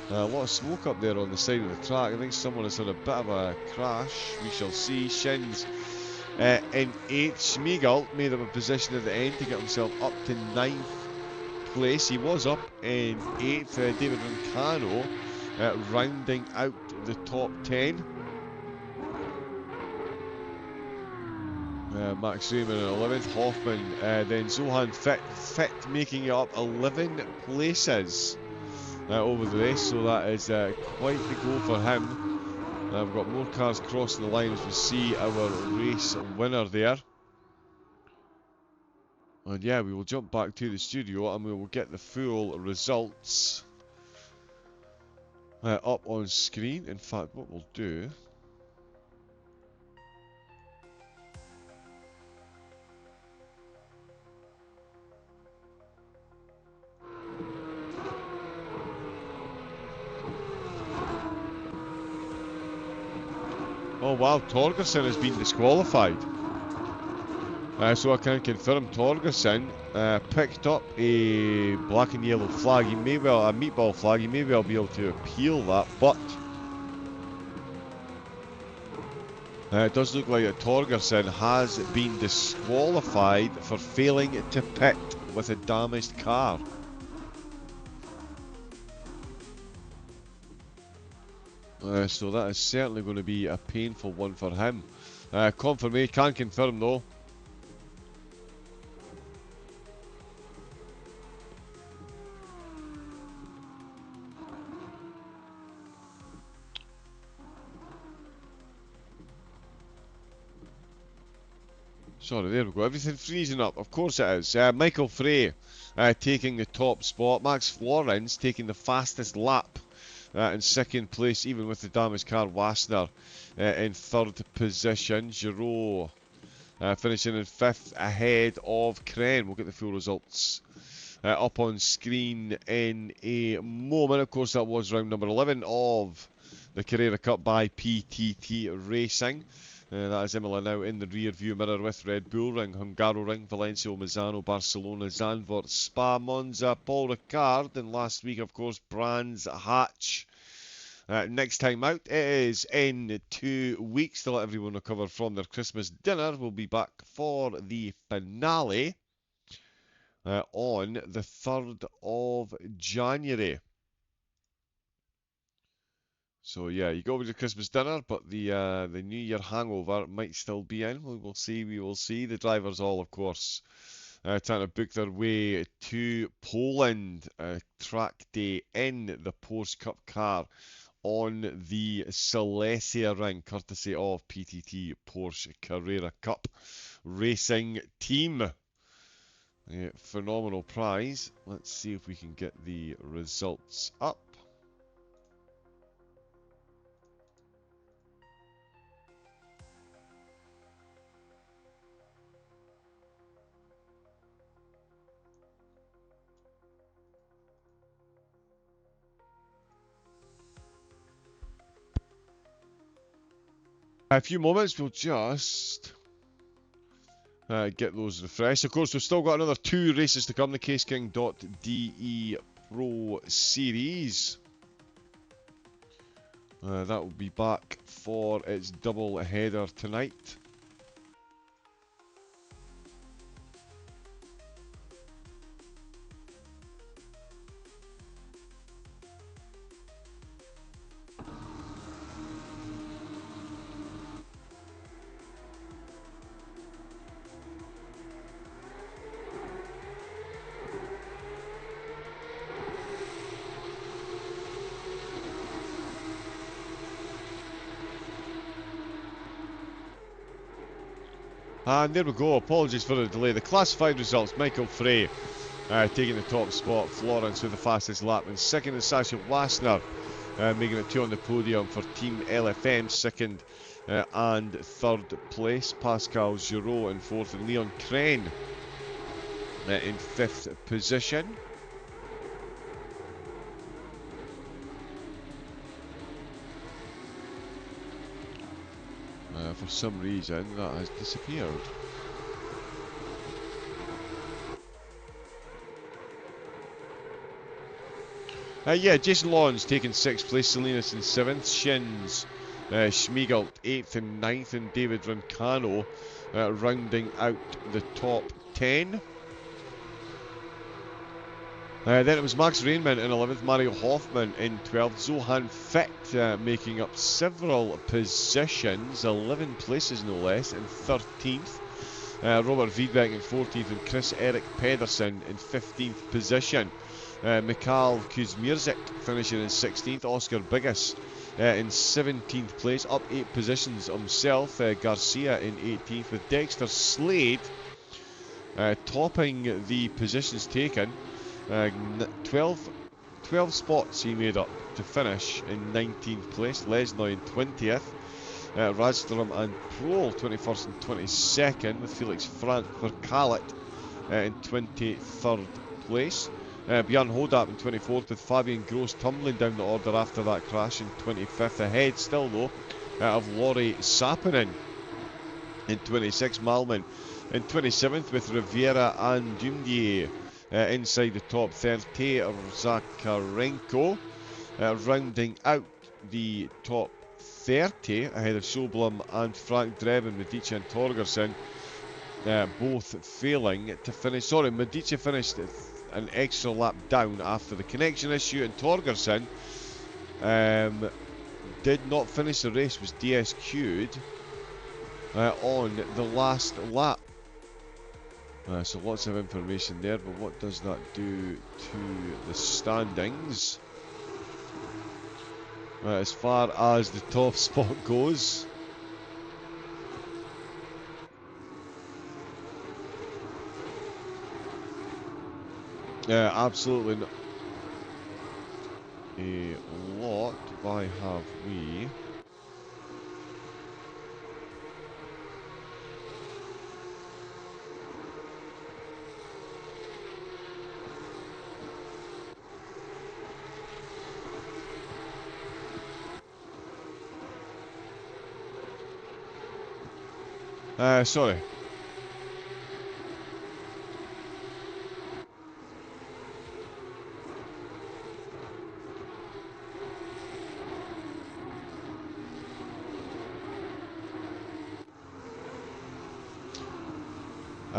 A lot of smoke up there on the side of the track. I think someone has had a bit of a crash. We shall see. Shins in 8th. Schmiegel made up a position at the end to get himself up to 9th place. He was up in 8th. David Rancano rounding out the top 10. Max Raymond in 11th. Hoffman, then Zohan Fit making it up 11 places over the race, so that is quite the goal for him. We've got more cars crossing the line as we see our race winner there. And yeah, we will jump back to the studio and we will get the full results up on screen. In fact, what we'll do... Oh wow, Torgerson has been disqualified. So I can confirm Torgerson picked up a black and yellow flag. He may well, a meatball flag, he may well be able to appeal that, but it does look like that Torgerson has been disqualified for failing to pit with a damaged car. So that is certainly going to be a painful one for him. Confirmation, can confirm though. Sorry, there we go. Everything freezing up. Of course it is. Michael Frey taking the top spot. Max Florence taking the fastest lap. In second place, even with the damaged car. Wasner in third position. Giro finishing in fifth ahead of Crane. We'll get the full results up on screen in a moment. Of course, that was round number 11 of the Carrera Cup by PTT Racing. That is Imola now in the rear view mirror with Red Bull Ring, Hungaroring, Valencia, Misano, Barcelona, Zandvoort, Spa, Monza, Paul Ricard, and last week, of course, Brands Hatch. Next time out is in 2 weeks to let everyone recover from their Christmas dinner. We'll be back for the finale on the 3rd of January. So yeah, you go with your Christmas dinner, but the New Year hangover might still be in. We will see. We will see. The drivers all, of course, trying to book their way to Poland. Track day in the Porsche Cup car on the Silesia ring, courtesy of PTT Porsche Carrera Cup Racing Team. Phenomenal prize. Let's see if we can get the results up. A few moments, we'll just get those refreshed. Of course, we've still got another 2 races to come. The CaseKing.de Pro Series. That will be back for its double header tonight. And there we go. Apologies for the delay. The classified results: Michael Frey taking the top spot, Florence with the fastest lap, and second is Sasha Wassner making it 2 on the podium for Team LFM, second and third place. Pascal Giraud in fourth, and Leon Crane in 5th position. For some reason that has disappeared. Yeah, Jason Lawns taking 6th place, Salinas in 7th, Shins, Schmiegelt 8th and 9th, and David Rancano rounding out the top 10. Then it was Max Rainman in 11th, Mario Hoffman in 12th, Zohan Ficht making up several positions, 11 places no less, in 13th. Robert Wiedbeck in 14th, and Chris Eric Pedersen in 15th position. Mikhail Kuzmirzik finishing in 16th, Oscar Biggis in 17th place, up 8 positions himself. Garcia in 18th, with Dexter Slade topping the positions taken. 12 spots he made up to finish in 19th place. Lesnoy in 20th. Radstrom and Prohl 21st and 22nd, with Felix Frank Verkalet in 23rd place. Björn Hodap in 24th, with Fabian Gross tumbling down the order after that crash in 25th. Ahead still though of Laurie Sappinen in 26th. Malman in 27th, with Riviera and Dumdier inside the top 30. Zakarenko rounding out the top 30 ahead of Soblum and Frank Drebin. Medici and Torgerson both failing to finish. Sorry, Medici finished an extra lap down after the connection issue, and Torgerson did not finish the race, was DSQ'd on the last lap. So lots of information there, but what does that do to the standings? As far as the top spot goes, absolutely not. A lot. Why have we? Sorry.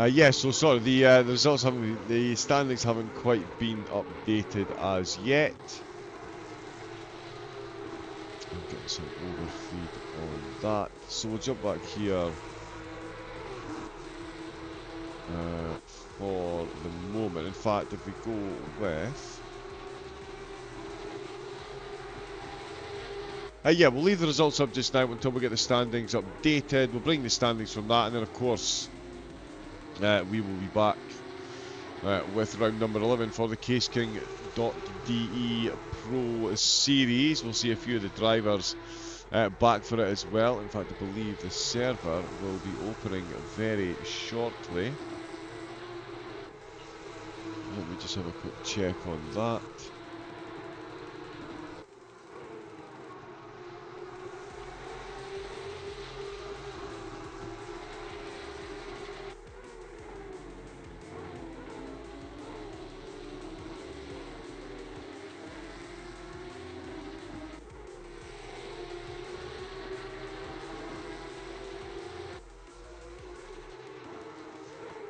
Yeah, so sorry, the results haven't, the standings haven't quite been updated as yet. I'm getting some overfeed on that. So we'll jump back here for the moment. In fact, if we go with... yeah, we'll leave the results up just now until we get the standings updated. We'll bring the standings from that, and then of course we will be back with round number 11 for the CaseKing.de Pro Series. We'll see a few of the drivers back for it as well. In fact, I believe the server will be opening very shortly. Let me just have a quick check on that.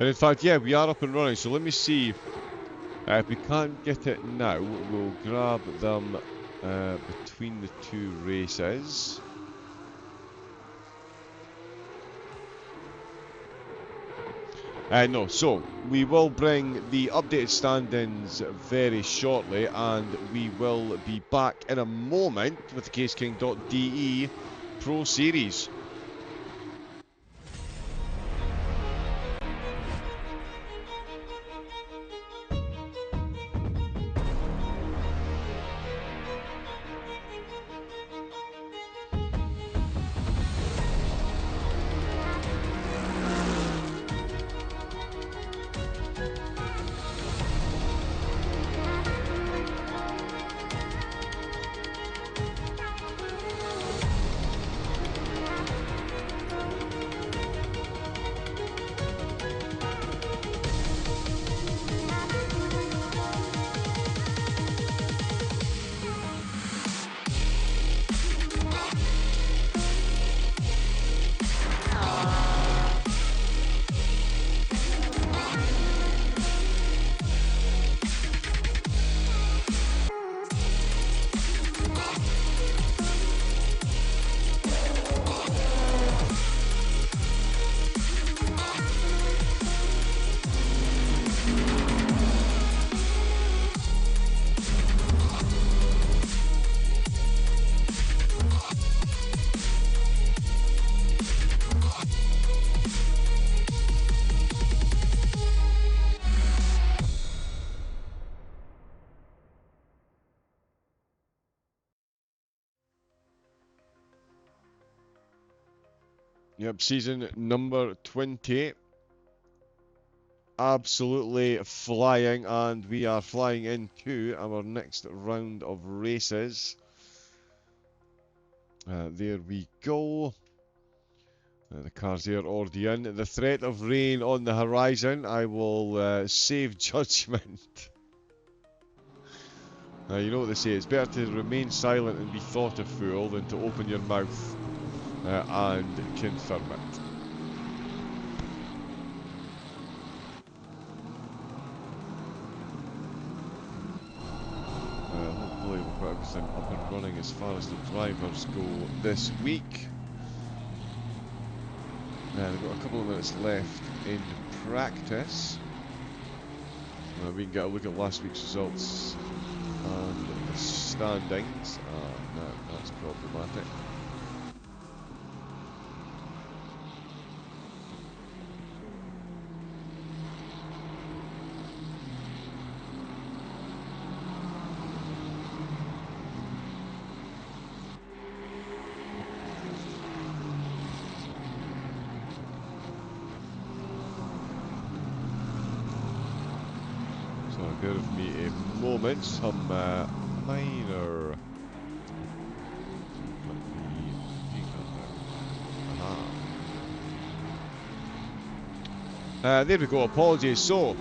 And in fact, yeah, we are up and running, so let me see. If we can't get it now, we'll grab them between the two races. No, so we will bring the updated standings very shortly, and we will be back in a moment with the CaseKing.de Pro Series. Yep, season number 20. Absolutely flying, and we are flying into our next round of races. There we go. The car's there already in. The threat of rain on the horizon. I will save judgment. You know what they say, it's better to remain silent and be thought a fool than to open your mouth and confirm it. Hopefully we've got everything up and running as far as the drivers go this week. They've got a couple of minutes left in practice. We can get a look at last week's results and the standings. No, that's problematic. Bear with me a moment, some minor... Aha. There we go, apologies. So,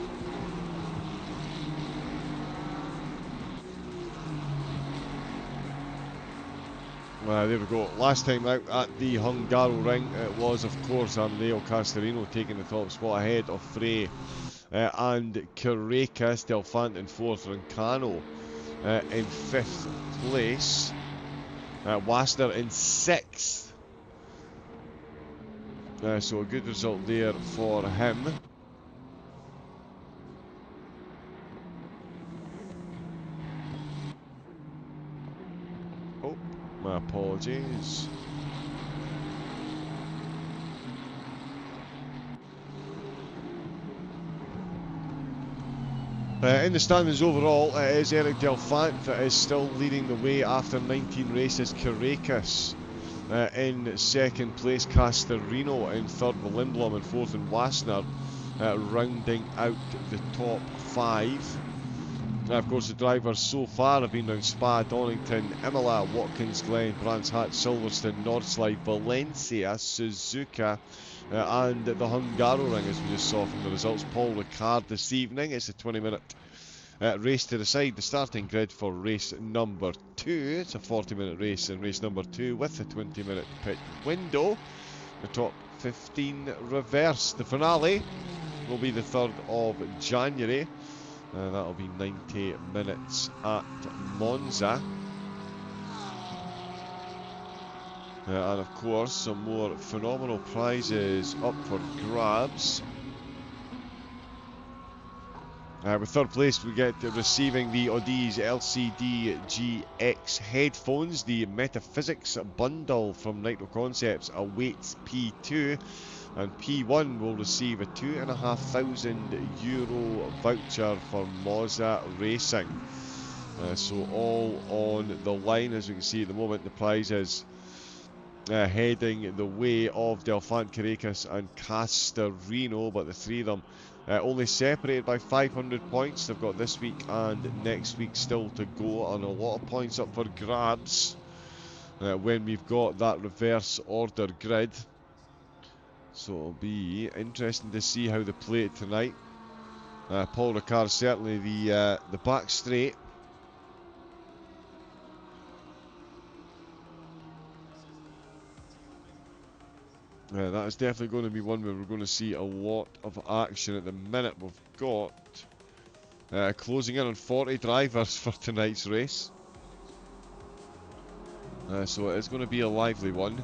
there we go. Last time out at the Hungaroring, it was, of course, Andrea Castorino taking the top spot ahead of Frey and Carrera, Stelfant in 4th, Rancano in 5th place. Wassner in 6th. So a good result there for him. Oh, my apologies. In the standings overall, it is Eric Delfant that is still leading the way after 19 races. Caracas in 2nd place, Castorino in 3rd, Lindblom in 4th, and Wassner rounding out the top 5. Of course, the drivers so far have been around Spa, Donington, Imola, Watkins Glen, Brands Hatch, Silverstone, Nordschleife, Valencia, Suzuka, and the Hungaroring, as we just saw from the results. Paul Ricard this evening. It's a 20-minute race to decide the starting grid for race number 2. It's a 40-minute race in race number 2 with a 20-minute pit window. The top 15 reverse. The finale will be the 3rd of January. That'll be 90 minutes at Monza. And of course, some more phenomenal prizes up for grabs. With 3rd place, we get receiving the Audi's LCD GX headphones. The Metaphysics bundle from Nitro Concepts awaits P2. And P1 will receive a €2,500 voucher for Moza Racing. So all on the line, as we can see at the moment. The prize is heading the way of Delfant, Caracas and Castorino, but the 3 of them only separated by 500 points. They've got this week and next week still to go, and a lot of points up for grabs when we've got that reverse order grid. So it'll be interesting to see how they play it tonight. Paul Ricard certainly the back straight. That is definitely going to be one where we're going to see a lot of action. At the minute, we've got closing in on 40 drivers for tonight's race. So it is going to be a lively one.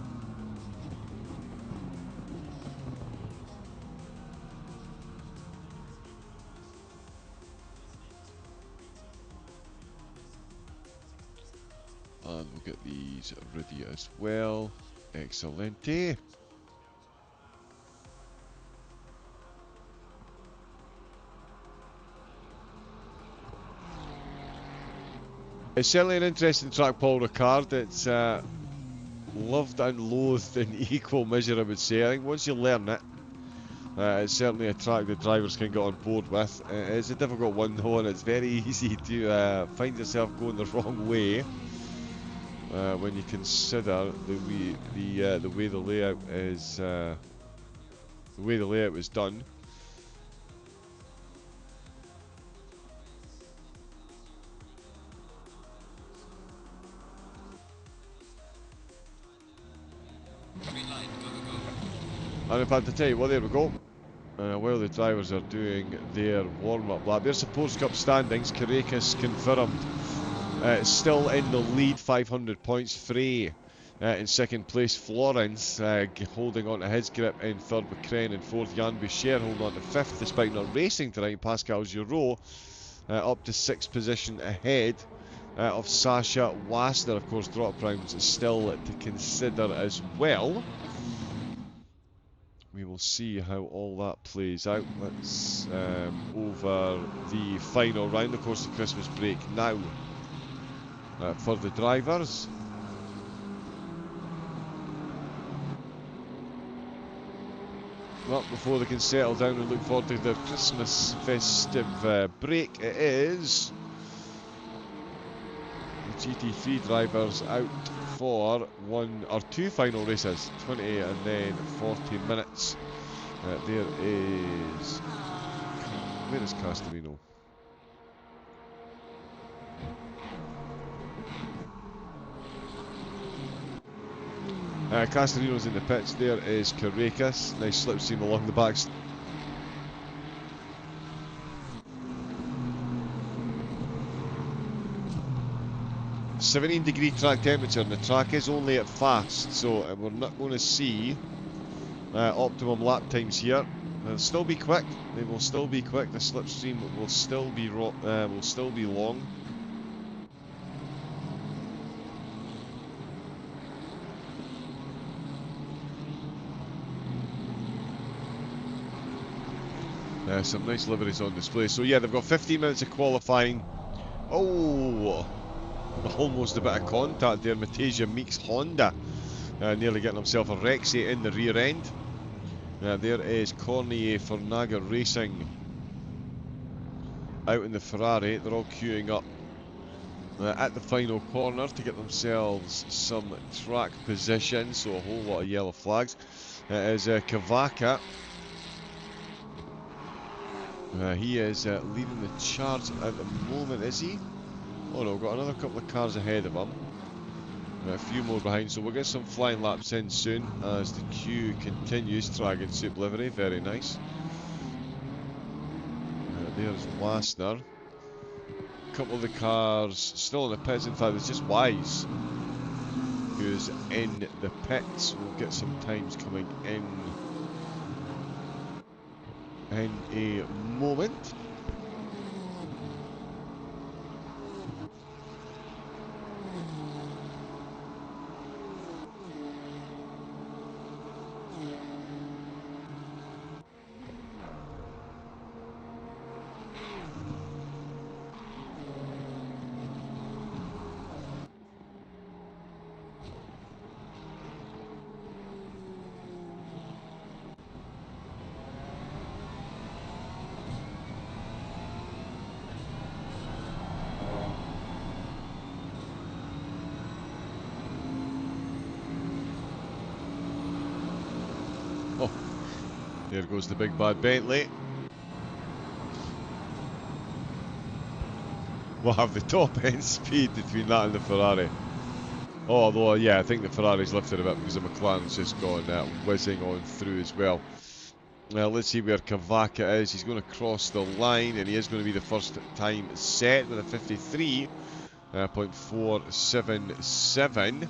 And we'll get these ready as well. Excellente. It's certainly an interesting track, Paul Ricard. It's loved and loathed in equal measure, I would say. I think once you learn it, it's certainly a track that drivers can get on board with. It's a difficult one though, and it's very easy to find yourself going the wrong way when you consider the way the layout is done. And in fact, to tell you, well, there we go. While the drivers are doing their warm-up lap, there's the Post Cup standings. Caracas confirmed. Still in the lead, 500 points. Frey in 2nd place. Florence holding on to his grip in 3rd with Kren in 4th. Jan Boucher holding on to 5th despite not racing tonight. Pascal Giraud up to 6th position ahead of Sasha Wassner. Of course, drop rounds is still to consider as well. We will see how all that plays out. Let's over the final round. Of course, the Christmas break now for the drivers. Well, before they can settle down and look forward to their Christmas festive break, it is the GT3 drivers out for 1 or 2 final races, 20 and then 40 minutes. There is... Where is Castellino? Castellino's in the pitch. There is Carrera. Nice slipstream along the back. 17-degree track temperature, and the track is only at fast, so we're not going to see optimum lap times here. They'll still be quick. They will still be quick. The slipstream will still be long. Some nice liveries on display. So yeah, they've got 15 minutes of qualifying. Oh, almost a bit of contact there. Mateusz Meeks Honda nearly getting himself a Rexy in the rear end. There is Cornier for Naga Racing out in the Ferrari. They're all queuing up at the final corner to get themselves some track position. So a whole lot of yellow flags. It is Kavaka. He is leading the charge at the moment, is he? Oh no, we've got another couple of cars ahead of him. A few more behind, so we'll get some flying laps in soon as the queue continues. Dragon Soup livery, very nice. There's Lassner. A couple of the cars still in the pits. In fact, it's just Wise who's in the pits. We'll get some times coming in a moment. Oh, there goes the big bad Bentley. We'll have the top end speed between that and the Ferrari. Oh, although, yeah, I think the Ferrari's lifted a bit because the McLaren's just gone whizzing on through as well. Let's see where Kavaka is. He's going to cross the line, and he is going to be the first time set with a 53.477.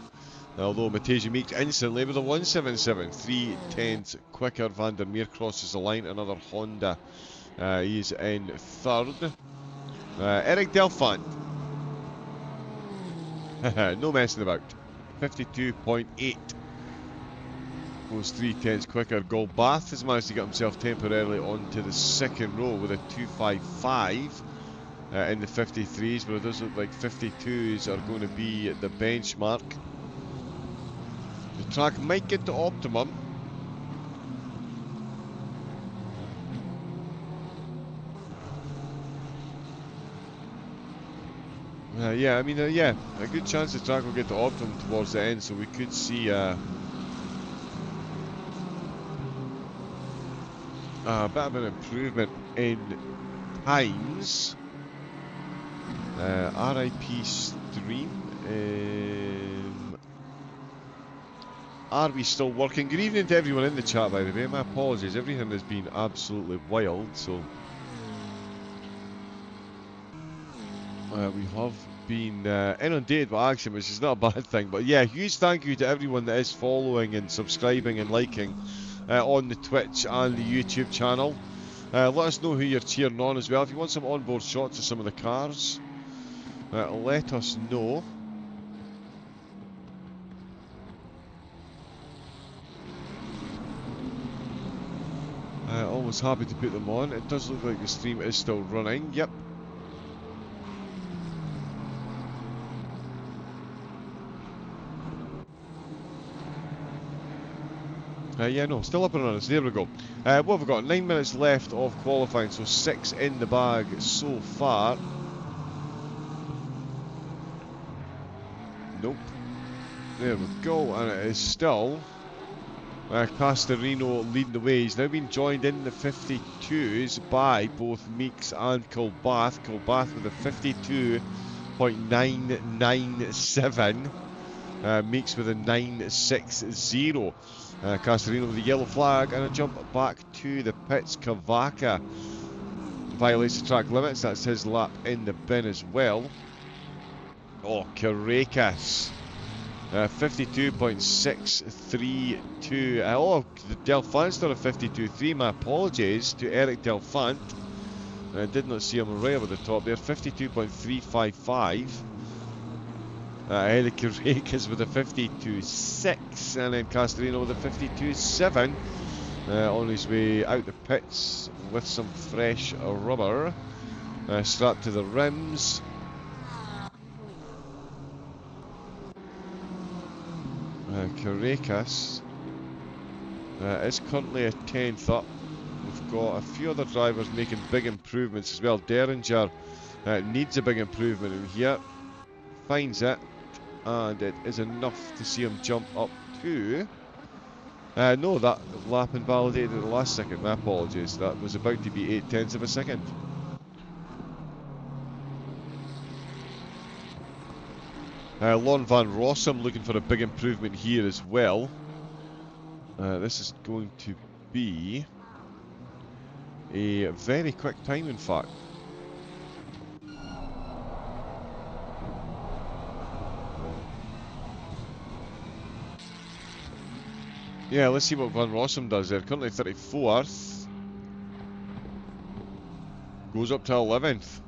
Although Mateusz Meeks instantly with a 177, 3/10 quicker. Van der Meer crosses the line, another Honda. He's in third. Eric Delphant. No messing about. 52.8. Goes 3/10 quicker. Golbath has managed to get himself temporarily onto the second row with a 255 in the 53s, but it does look like 52s are going to be the benchmark. The track might get to optimum. Yeah, I mean, yeah, a good chance the track will get to optimum towards the end, so we could see a bit of an improvement in times. RIP stream. Are we still working? Good evening to everyone in the chat, by the way. My apologies, everything has been absolutely wild, so we have been inundated with action, which is not a bad thing. But yeah, huge thank you to everyone that is following and subscribing and liking on the Twitch and the YouTube channel. Let us know who you're cheering on as well. If you want some onboard shots of some of the cars, let us know. Always happy to put them on. It does look like the stream is still running. Yep. Yeah, no, still up and running, so there we go. What have we got? 9 minutes left of qualifying, so 6 in the bag so far. Nope. There we go, and it is still Castorino leading the way. He's now been joined in the 52s by both Meeks and Kilbath. Kilbath with a 52.997. Meeks with a 960. Castorino with a yellow flag and a jump back to the pits. Kavaka violates the track limits. That's his lap in the bin as well. Oh, Carrera. 52.632. Oh, the Delphant's done a 52.3. My apologies to Eric Delphant. I did not see him right over the top there. 52.355. Ahead of Carreras with a 52.6. And then Castorino with a 52.7. On his way out the pits with some fresh rubber. Strapped to the rims. Carreras is currently a 10th up. We've got a few other drivers making big improvements as well. Derringer needs a big improvement in here. Finds it, and it is enough to see him jump up to... no, that lap invalidated at the last second. My apologies. That was about to be 0.8 of a second. Lon Van Rossum looking for a big improvement here as well. This is going to be a very quick time, in fact. Yeah, let's see what Van Rossum does there. Currently 34th. Goes up to 11th.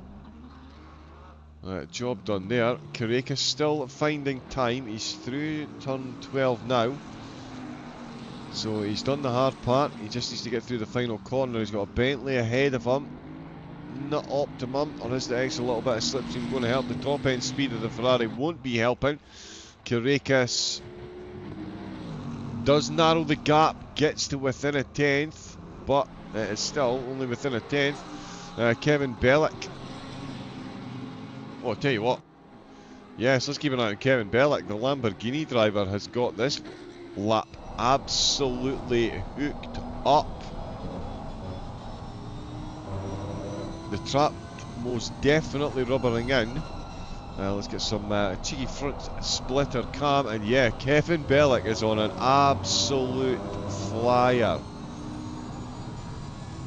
Job done there. Carreras still finding time. He's through turn 12 now. So he's done the hard part. He just needs to get through the final corner. He's got a Bentley ahead of him. Not optimum. Or is the extra little bit of slipstream going to help? The top end speed of the Ferrari won't be helping. Carreras does narrow the gap. Gets to within a 10th. But it is still only within a 10th. Kevin Bellick. Oh, I'll tell you what. Yes, let's keep an eye on Kevin Bellick. The Lamborghini driver has got this lap absolutely hooked up. The track most definitely rubbering in. Let's get some cheeky front splitter cam. And yeah, Kevin Bellick is on an absolute flyer.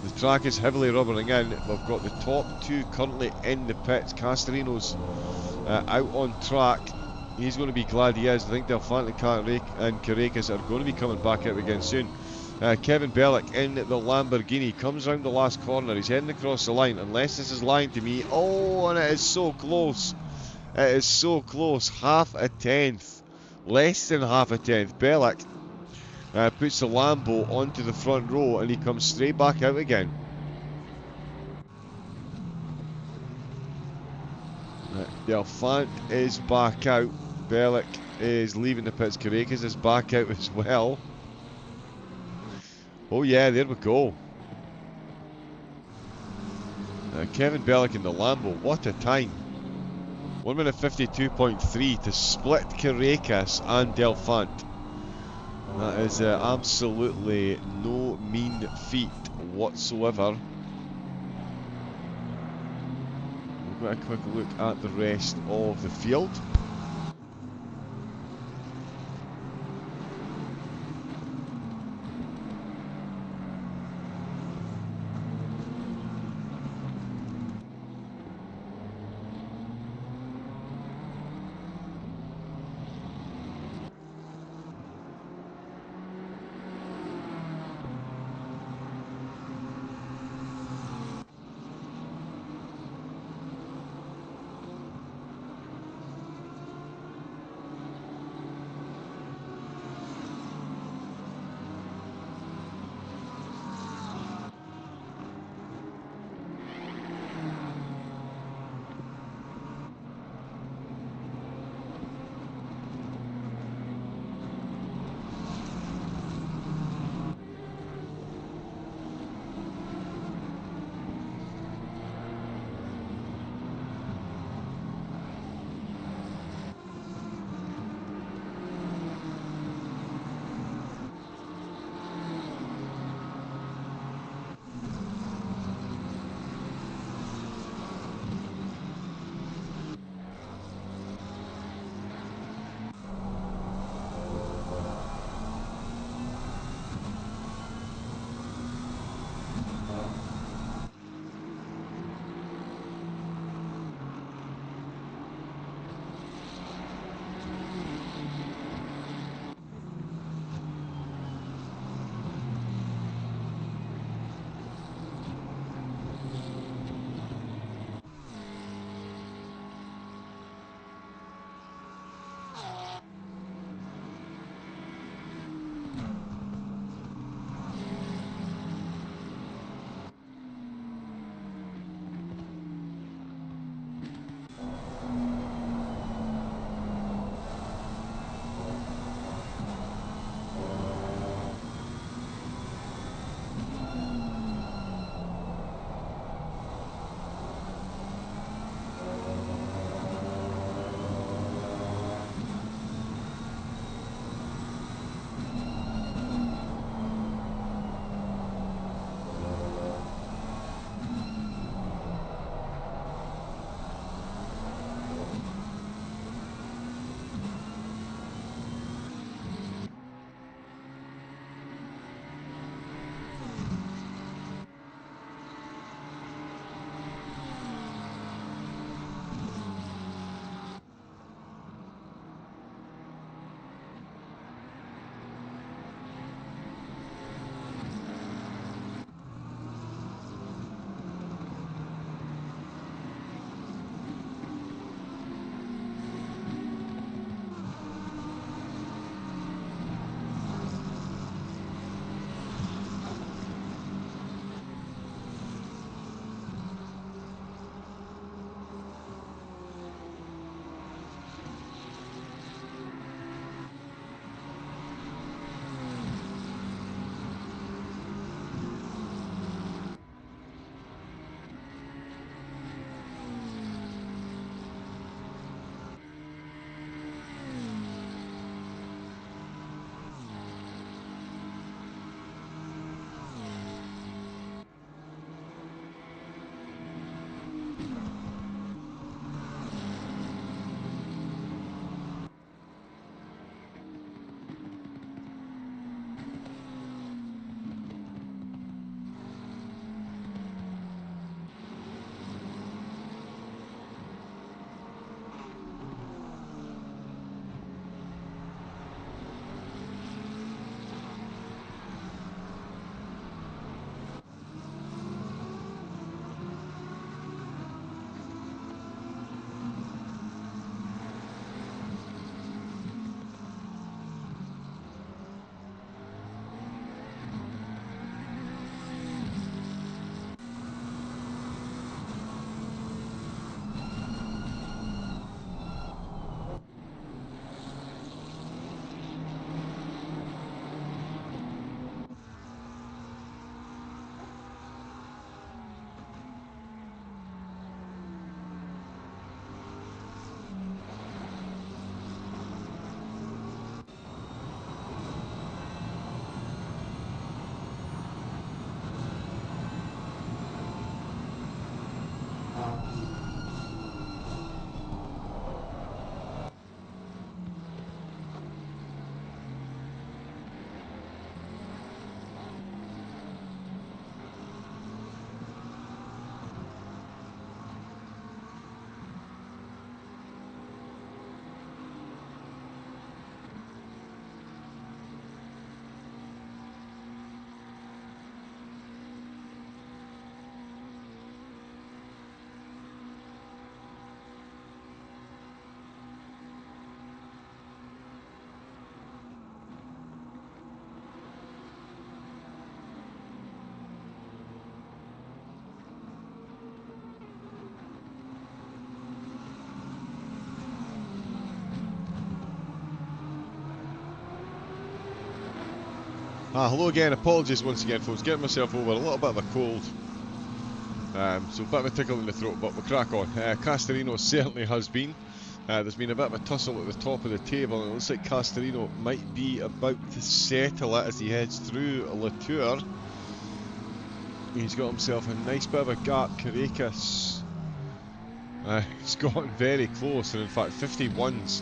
The track is heavily rubbering in. We've got the top two currently in the pits. Castorino's out on track. He's going to be glad he is. I think Delphant and Carreras are going to be coming back out again soon. Kevin Bellick in the Lamborghini comes round the last corner. He's heading across the line. Unless this is lying to me. Oh, and it is so close. It is so close. Half a 10th. Less than half a 10th. Bellick puts the Lambo onto the front row and he comes straight back out again. Delphant is back out. Bellick is leaving the pits. Carreras is back out as well. Oh yeah, there we go. Kevin Bellick in the Lambo. What a time. 1 minute 52.3 to split Carreras and Delphant. That is absolutely no mean feat whatsoever. We've got a quick look at the rest of the field. Hello again, apologies once again folks, getting myself over a little bit of a cold, so a bit of a tickle in the throat, but we'll crack on. Castorino certainly has been. There's been a bit of a tussle at the top of the table, and it looks like Castorino might be about to settle it as he heads through Latour. He's got himself a nice bit of a gap. Carrera's he's gotten very close, and in fact 51s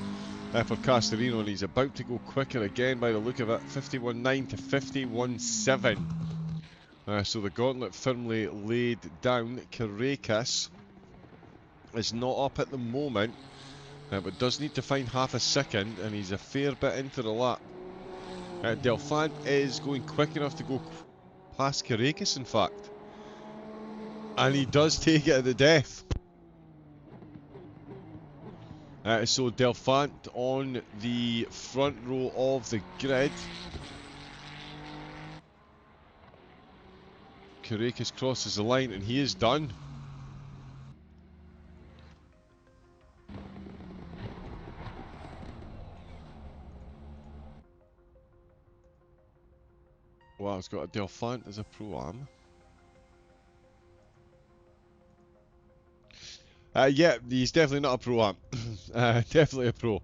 for Castorino, and he's about to go quicker again by the look of it. 51.9 to 51.7. So the gauntlet firmly laid down. Carrera is not up at the moment, but does need to find half a second, and he's a fair bit into the lap. Delphant is going quick enough to go past Carrera, in fact. And he does take it at the death. So Delphant on the front row of the grid. Carrera crosses the line, and he is done. Wow, it's got a Delphant as a Pro-Am. Yeah, he's definitely not a Pro-Am. Definitely a Pro.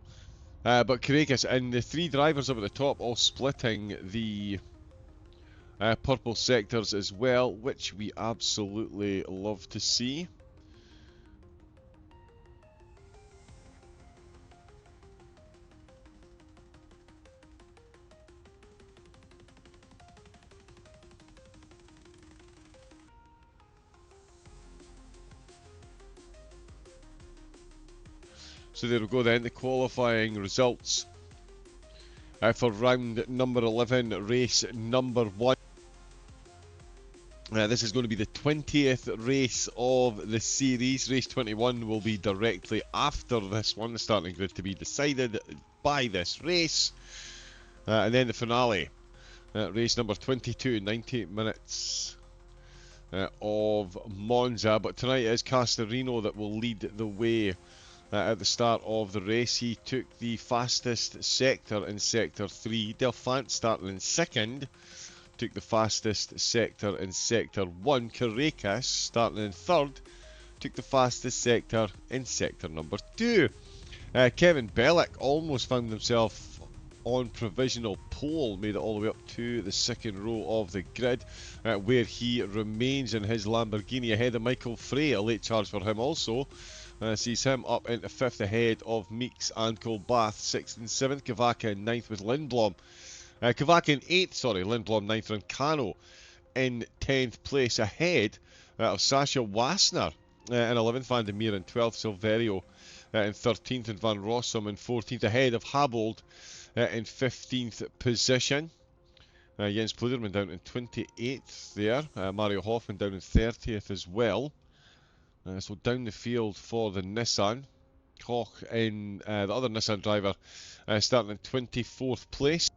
But Carrera, and the three drivers up at the top all splitting the purple sectors as well, which we absolutely love to see. So there we go then, the qualifying results for round number 11, race number 1. This is going to be the 20th race of the series. Race 21 will be directly after this one, the starting grid to be decided by this race. And then the finale, race number 22, 90 minutes of Monza. But tonight it is Castorino that will lead the way. At the start of the race, he took the fastest sector in Sector 3. Delphant starting in second, took the fastest sector in Sector 1. Carrera starting in third, took the fastest sector in Sector number 2. Kevin Bellick almost found himself on provisional pole, made it all the way up to the second row of the grid, where he remains in his Lamborghini ahead of Michael Frey. A late charge for him also. Sees him up into 5th ahead of Meeks and Colbath, 6th and 7th. Kavaka in 9th with Lindblom. Kavaka in 8th, sorry, Lindblom 9th, and Cano in 10th place ahead of Sasha Wassner in 11th, Van der Meer in 12th, Silverio in 13th, and Van Rossum in 14th, ahead of Habold in 15th position. Jens Pluderman down in 28th there. Mario Hoffman down in 30th as well. So down the field for the Nissan. Koch in the other Nissan driver starting in 24th place.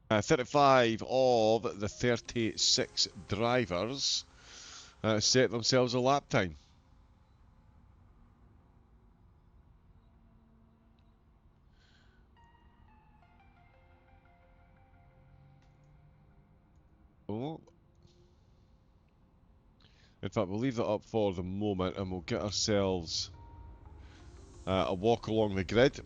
Uh, 35 of the 36 drivers set themselves a lap time. Oh. In fact, we'll leave that up for the moment, and we'll get ourselves a walk along the grid.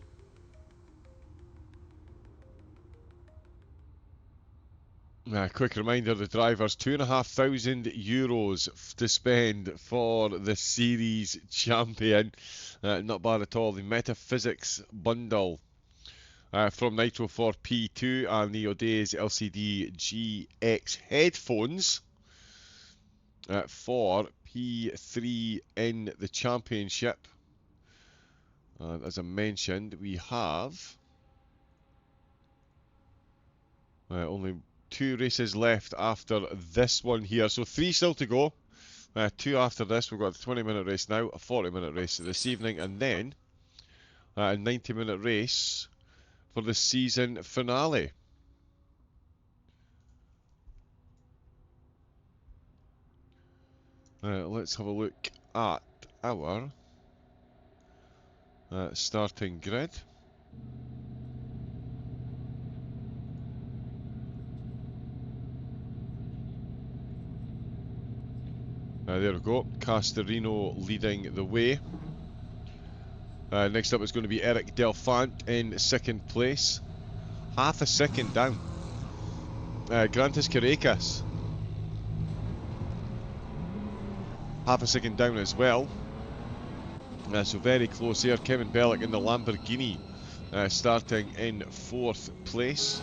Quick reminder, the drivers, €2,500 to spend for the series champion. Not bad at all. The Metaphysics bundle from Nitro for P2 and the Odays LCD GX headphones for P3 in the championship. And as I mentioned, we have only 2 races left after this one here. So 3 still to go. 2 after this. We've got a 20-minute race now, a 40-minute race this evening, and then a 90-minute race for the season finale. Let's have a look at our Starting grid. There we go, Castorino leading the way. Next up is going to be Eric Delfant in second place. Half a second down. Grantis Carracas. Half a second down as well. So very close here. Kevin Bellick in the Lamborghini starting in fourth place.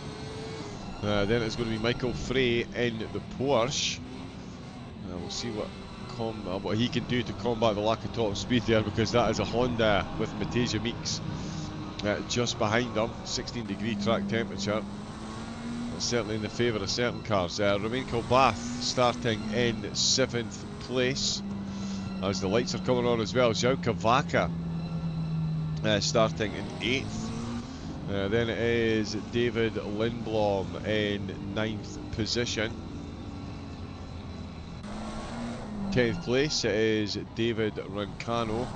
Then it's going to be Michael Frey in the Porsche. We'll see what he can do to combat the lack of top speed there, because that is a Honda with Matej Meeks just behind them. 16-degree track temperature. That's certainly in the favour of certain cars. Romain Kilbath starting in 7th place as the lights are coming on as well. João Cavaca starting in 8th. Then it is David Lindblom in 9th position. 10th place it is David Rancano.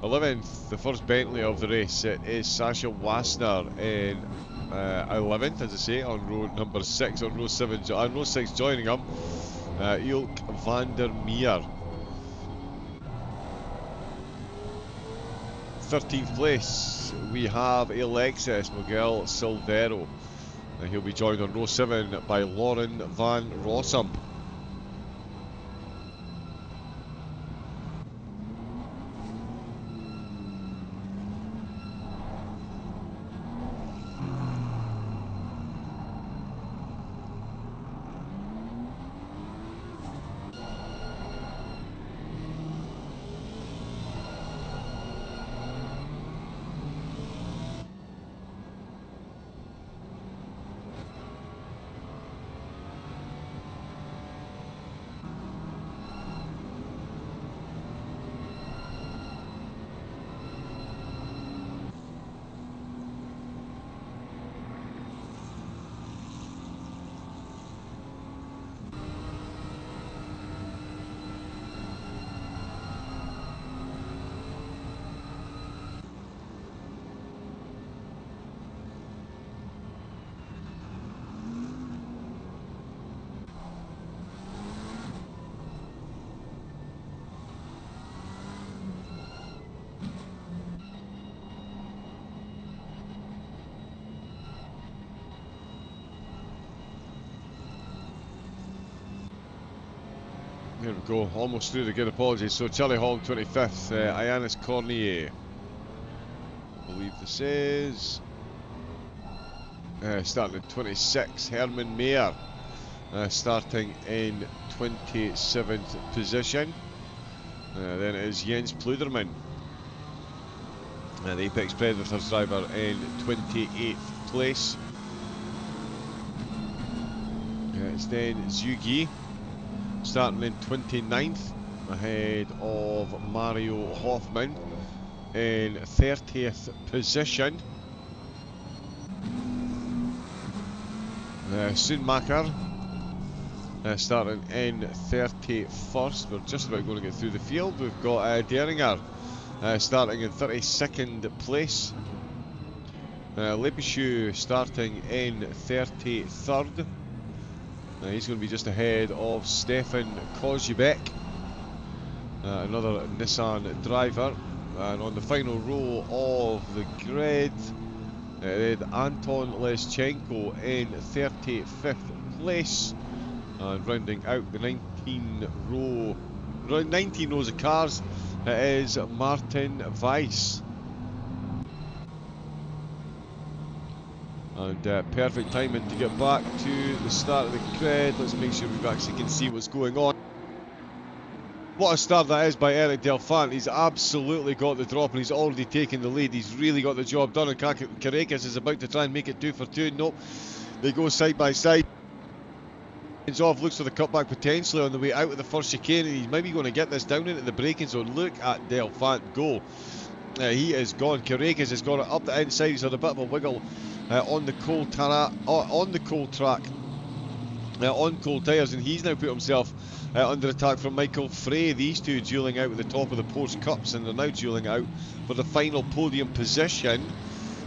11th, the first Bentley of the race, it is Sasha Wassner in 11th, as I say, on row number 6, on row 7, on row 6 joining him, Ilk van der Meer. 13th place, we have Alexis Miguel Silvero. He'll be joined on row 7 by Lauren van Rossum. There we go, almost through the good, apologies. So Charlie Hall 25th, Ianis Cornier, I believe this is. Starting in 26th, Herman Mayer, starting in 27th position. Then it is Jens Pluderman, the Apex Predators driver, in 28th place. It's then Zhugi, starting in 29th, ahead of Mario Hoffman in 30th position. Schoenmaker starting in 31st. We're just about going to get through the field. We've got Deringer starting in 32nd place. Lepishu starting in 33rd. He's going to be just ahead of Stefan Kozubek, another Nissan driver. And on the final row of the grid, Anton Leschenko in 35th place. And rounding out the 19 rows of cars, it is Martin Weiss. And perfect timing to get back to the start of the grid. Let's make sure we actually can see what's going on. What a start that is by Eric Delfant. He's absolutely got the drop and he's already taken the lead. He's really got the job done. And Carracas is about to try and make it 2 for 2. Nope. They go side by side. Off, looks for the cutback potentially on the way out of the first chicane, and he's maybe going to get this down into the braking zone. Look at Delfant go. He is gone. Carracas has got it up the inside. He's had a bit of a wiggle on the cold track. on cold tyres, and he's now put himself under attack from Michael Frey. These two duelling out at the top of the Porsche Cups, and they're now duelling out for the final podium position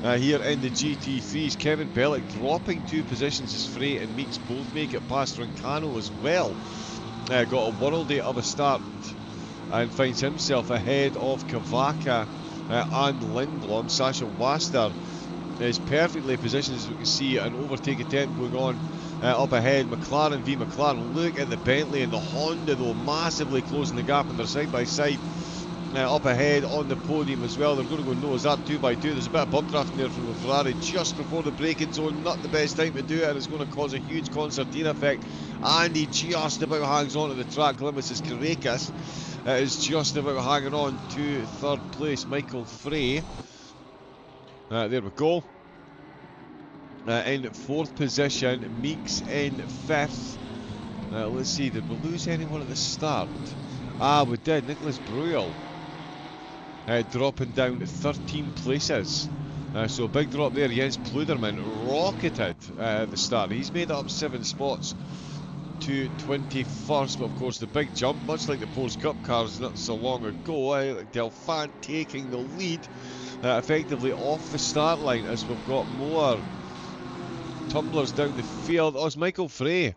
here in the GT3s. Kevin Bellick dropping 2 positions as Frey and Meeks both make it past Rancano as well. Got a worldie of a start and finds himself ahead of Kavaka and Lindblom. Sasha Waster is perfectly positioned, as we can see, an overtake attempt going on up ahead. McLaren v McLaren. Look at the Bentley and the Honda though, massively closing the gap, and they're side by side up ahead on the podium as well. They're going to go nose up 2x2. There's a bit of bump drafting there from the Ferrari just before the braking zone. Not the best time to do it, and it's going to cause a huge concertina effect. And he just about hangs on to the track limits as Carrera is just about hanging on to 3rd place. Michael Frey, there we go, in 4th position. Meeks in 5th. Let's see, did we lose anyone at the start? We did. Nicholas Breuel dropping down 13 places. So a big drop there. Jens Pluderman rocketed at the start. He's made up 7 spots to 21st, but of course the big jump, much like the Porsche Cup cars not so long ago, Delphine taking the lead effectively off the start line as we've got more tumblers down the field. Oh, it's Michael Frey.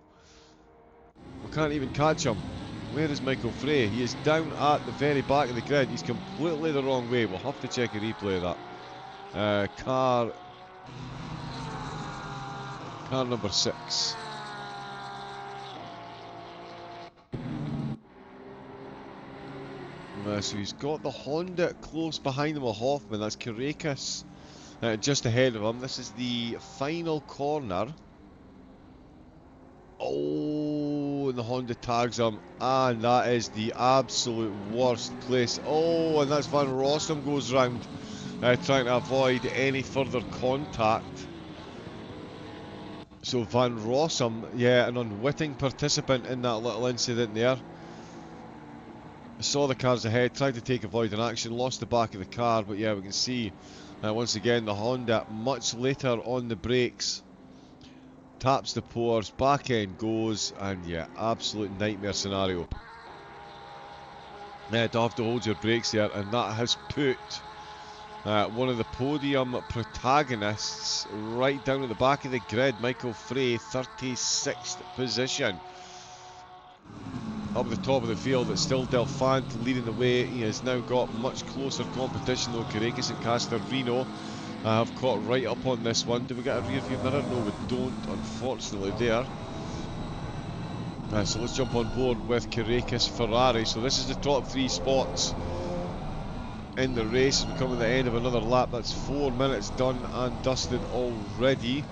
We can't even catch him. Where is Michael Frey? He is down at the very back of the grid. He's completely the wrong way. We'll have to check a replay of that. Car number 6. So he's got the Honda close behind him with Hoffman. That's Karakas just ahead of him. This is the final corner. Oh, and the Honda tags him, and that is the absolute worst place. Oh, and that's Van Rossum goes round trying to avoid any further contact. So Van Rossum, yeah, an unwitting participant in that little incident there. Saw the cars ahead, tried to take avoiding action, lost the back of the car, but yeah, we can see once again the Honda much later on the brakes. Taps the Porsche, back end goes, and yeah, absolute nightmare scenario. To have to hold your brakes there, and that has put one of the podium protagonists right down at the back of the grid. Michael Frey, 36th position. Up the top of the field, it's still Delphine leading the way. He has now got much closer competition though. Karakas and Castorino have caught right up on this one. Do we get a rear view mirror? No, we don't, unfortunately, there. So let's jump on board with Karakas Ferrari. So this is the top 3 spots in the race. We're coming to the end of another lap. That's 4 minutes done and dusted already.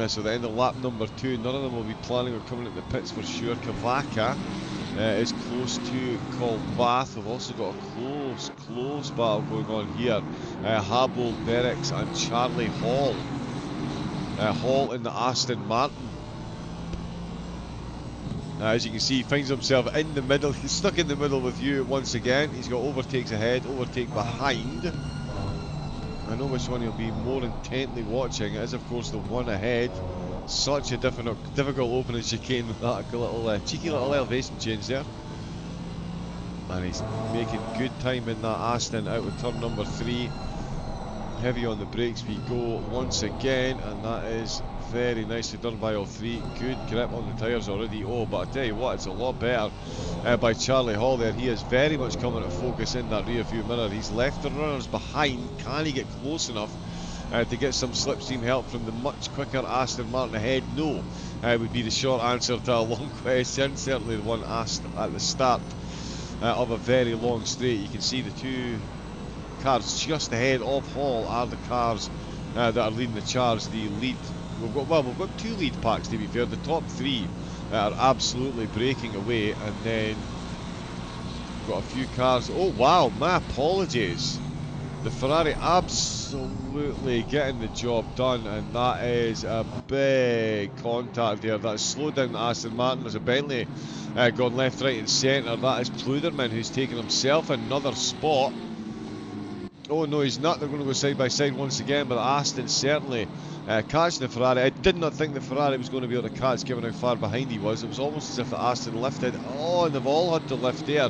So the end of lap number 2. None of them will be planning on coming into the pits for sure. Kavaka is close to Colbath. We've also got a close battle going on here. Habel, Berix and Charlie Hall. Hall in the Aston Martin. As you can see, he finds himself in the middle. He's stuck in the middle with you once again. He's got overtakes ahead, overtake behind. I know which one you'll be more intently watching. It is, of course, the one ahead. Such a difficult opening chicane with that little cheeky little elevation change there. And he's making good time in that Aston out with turn number 3. Heavy on the brakes we go once again, and that is very nicely done by all 3. Good grip on the tyres already. Oh, but I tell you what, it's a lot better by Charlie Hall there. He is very much coming to focus in that rear view mirror. He's left the runners behind. Can he get close enough to get some slipstream help from the much quicker Aston Martin ahead? No, would be the short answer to a long question. Certainly the one asked at the start of a very long straight. You can see the 2 cars just ahead of Hall are the cars that are leading the charge. The lead, we've got 2 lead packs to be fair. The top 3 are absolutely breaking away, and then we've got a few cars. Oh wow, my apologies. The Ferrari absolutely getting the job done, and that is a big contact there. That's slowed down the Aston Martin. There's a Bentley gone left, right and centre. That is Pluderman, who's taken himself another spot. Oh no, he's not. They're going to go side by side once again, but Aston certainly catching the Ferrari. I did not think the Ferrari was going to be able to catch, given how far behind he was. It was almost as if the Aston lifted. Oh, and they've all had to lift there.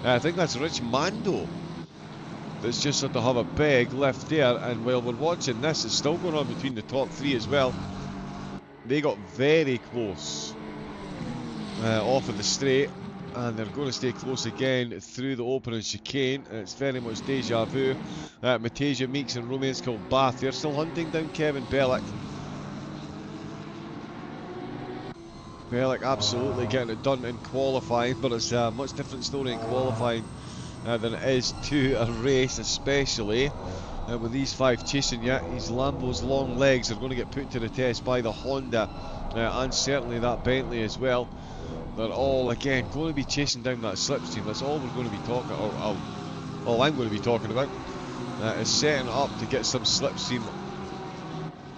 I think that's Rich Mando that's just had to have a big lift there. And while we're watching this, it's still going on between the top three as well. They got very close off of the straight, and they're going to stay close again through the opening chicane. It's very much deja vu. Matej Meeks and Romain Kilbath, they're still hunting down Kevin Bellick. Bellick absolutely getting it done in qualifying, but it's a much different story in qualifying than it is to a race, especially with these five chasing you. His Lambo's long legs are going to get put to the test by the Honda and certainly that Bentley as well. They're all, again, going to be chasing down that slipstream. That's all we're going to be talking about. All I'm going to be talking about is setting up to get some slipstream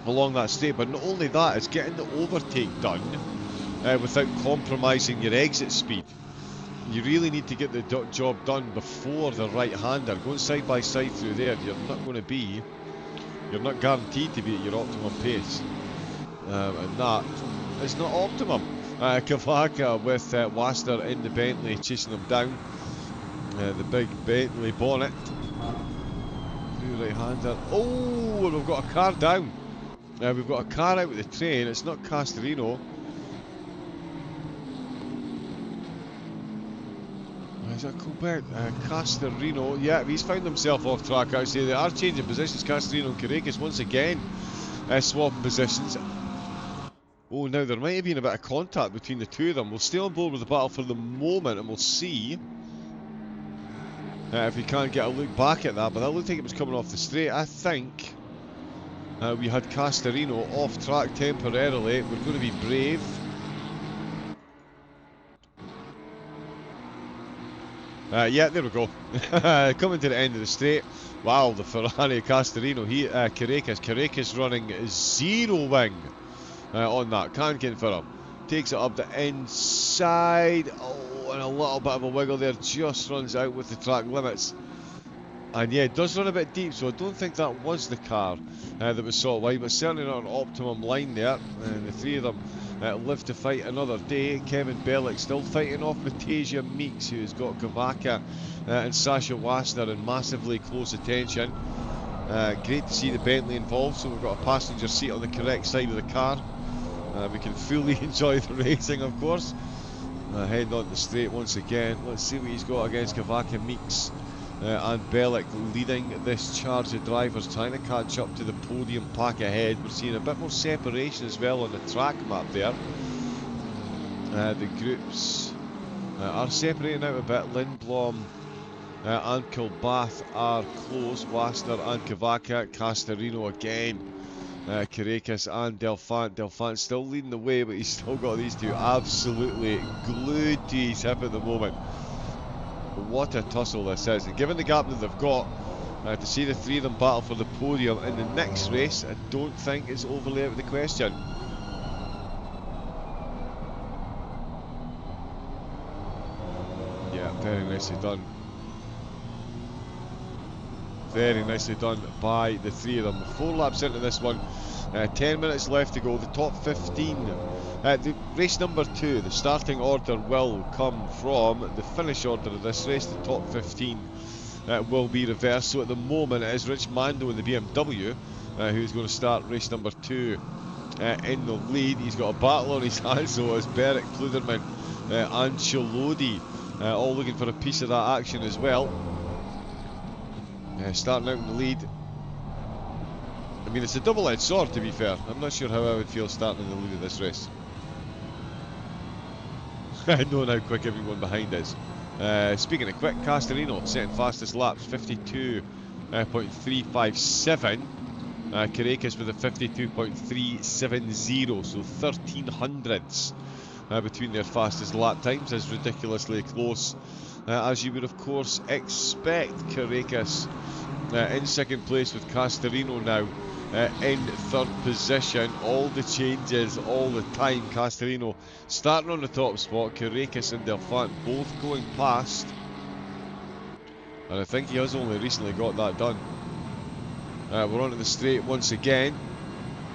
along that straight. But not only that, it's getting the overtake done without compromising your exit speed. You really need to get the job done before the right-hander. Going side by side through there, you're not guaranteed to be at your optimum pace. And that is not optimum. Kavaka with Waster in the Bentley chasing them down. The big Bentley bonnet. New right-hander. Oh, we've got a car down. We've got a car out with the train. It's not Castorino. Is that Colbert? Castorino. Yeah, he's found himself off track actually. They are changing positions. Castorino and Carrera once again swapping positions. Oh, now there might have been a bit of contact between the two of them. We'll stay on board with the battle for the moment and we'll see if we can't get a look back at that. But that looked like it was coming off the straight. I think we had Castorino off track temporarily. We're going to be brave. Yeah, there we go. Coming to the end of the straight. Wow, the Ferrari Castorino. Carrera's running zero wing. On that, can't get for him. Takes it up the inside. Oh, and a little bit of a wiggle there. Just runs out with the track limits. And yeah, it does run a bit deep, so I don't think that was the car that was salt wide, but certainly not an optimum line there. And the three of them live to fight another day. Kevin Bellick still fighting off Matej Meeks, who's got Kavaka and Sasha Wassner in massively close attention. Great to see the Bentley involved, so we've got a passenger seat on the correct side of the car. We can fully enjoy the racing, of course. Heading on the straight once again. Let's see what he's got against Kavaka, Meeks and Bellick leading this charge of drivers, trying to catch up to the podium pack ahead. We're seeing a bit more separation as well on the track map there. The groups are separating out a bit. Lindblom and Kilbath are close. Wassner and Kavaka. Castorino again. Carrera and Delphant still leading the way, but he's still got these two absolutely glued to his hip at the moment. What a tussle this is, and given the gap that they've got, to see the three of them battle for the podium in the next race, I don't think it's overly out of the question. Yeah, very nicely done. Very nicely done by the three of them. 4 laps into this one, 10 minutes left to go. The top 15, the race number 2, the starting order will come from the finish order of this race. The top 15 will be reversed. So at the moment it is Rich Mando in the BMW who's going to start race number 2 in the lead. He's got a battle on his hands, so is Beric Pluderman and Chilodi, all looking for a piece of that action as well. Starting out in the lead. I mean, it's a double-edged sword, to be fair. I'm not sure how I would feel starting in the lead of this race. Knowing how quick everyone behind is. Speaking of quick, Castorino setting fastest laps, 52.357. Carrera with a 52.370, so 13 hundredths between their fastest lap times. Is ridiculously close, as you would of course expect. Carrera in second place with Castorino now in third position. All the changes all the time. Castorino starting on the top spot, Carrera and Delphant both going past, and I think he has only recently got that done. We're onto the straight once again,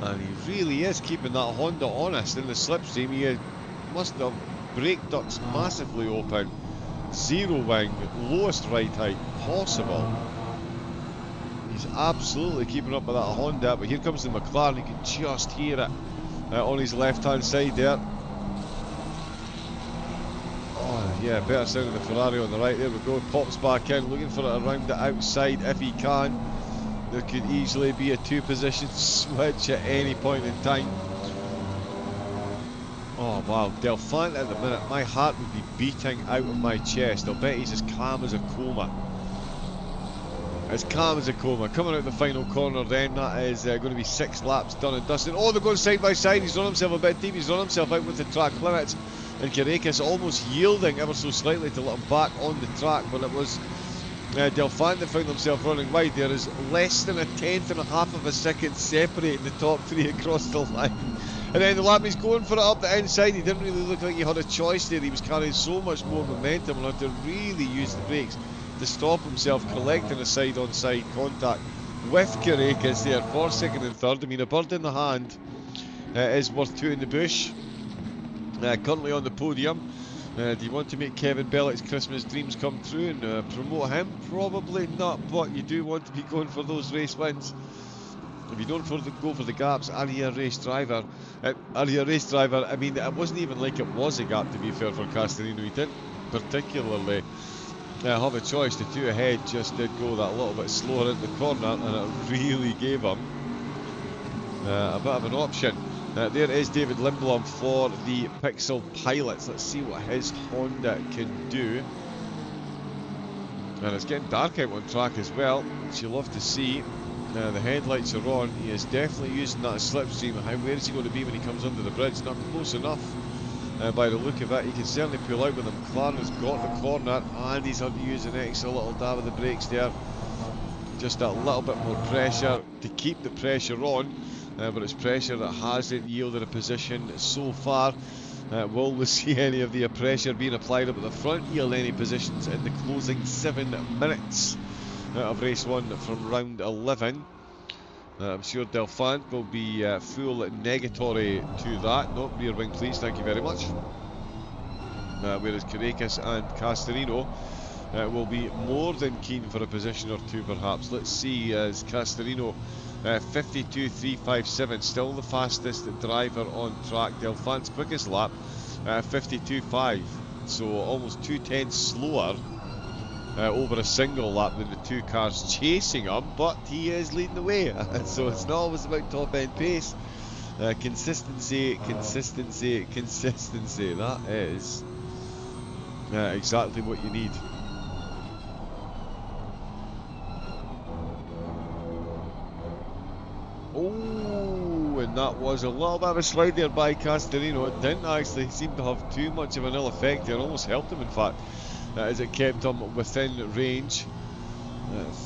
and he really is keeping that Honda honest in the slipstream. He must have brake ducts massively open. Zero wing, lowest right height possible. He's absolutely keeping up with that Honda, but here comes the McLaren. You can just hear it on his left-hand side there. Oh, yeah, better sound of the Ferrari on the right. There we go. Pops back in, looking for it around the outside if he can. There could easily be a two-position switch at any point in time. Oh, wow. Delphant at the minute, my heart would be beating out of my chest. I'll bet he's as calm as a coma. As calm as a coma. Coming out the final corner then, that is going to be 6 laps done and dusted. Oh, they're going side by side. He's run himself a bit deep. He's run himself out with the track limits. And Carrera almost yielding ever so slightly to let him back on the track. But it was Delphant that found himself running wide. There is less than a tenth and a half of a second separating the top 3 across the line. And then the lap, he's going for it up the inside. He didn't really look like he had a choice there. He was carrying so much more momentum and had to really use the brakes to stop himself collecting a side-on-side contact with Carrera there for second and third. I mean, a bird in the hand is worth 2 in the bush. Currently on the podium. Do you want to make Kevin Bellett's Christmas dreams come true and promote him? Probably not, but you do want to be going for those race wins. If you don't go for the gaps, are you a race driver? I mean, it wasn't even like it was a gap, to be fair, for Castellino. He didn't particularly have a choice. The 2 ahead just did go that little bit slower in the corner, and it really gave him a bit of an option. There is David Lindblom for the Pixel Pilots. Let's see what his Honda can do. And it's getting dark out on track as well, which you love to see. The headlights are on. He is definitely using that slipstream. Where is he going to be when he comes under the bridge? Not close enough. By the look of it, he can certainly pull out with him. McLaren has got the corner, and he's had to use an extra little dab of the brakes there. Just that little bit more pressure to keep the pressure on, but it's pressure that hasn't yielded a position so far. Will we see any of the pressure being applied up at the front? Yield any positions in the closing 7 minutes of race 1 from round 11. I'm sure Delphant will be full negatory to that. No, rear wing please, thank you very much. Whereas Carrera and Castellino will be more than keen for a position or 2 perhaps. Let's see, as Castellino 52.357, still the fastest driver on track. Delphant's quickest lap 52.5, so almost 2 tenths slower over a single lap than the 2 cars chasing him, but he is leading the way. So it's not always about top end pace. Consistency. That is exactly what you need. Oh, and that was a little bit of a slide there by Castellino. It didn't actually seem to have too much of an ill effect. It almost helped him, in fact, as it kept him within range.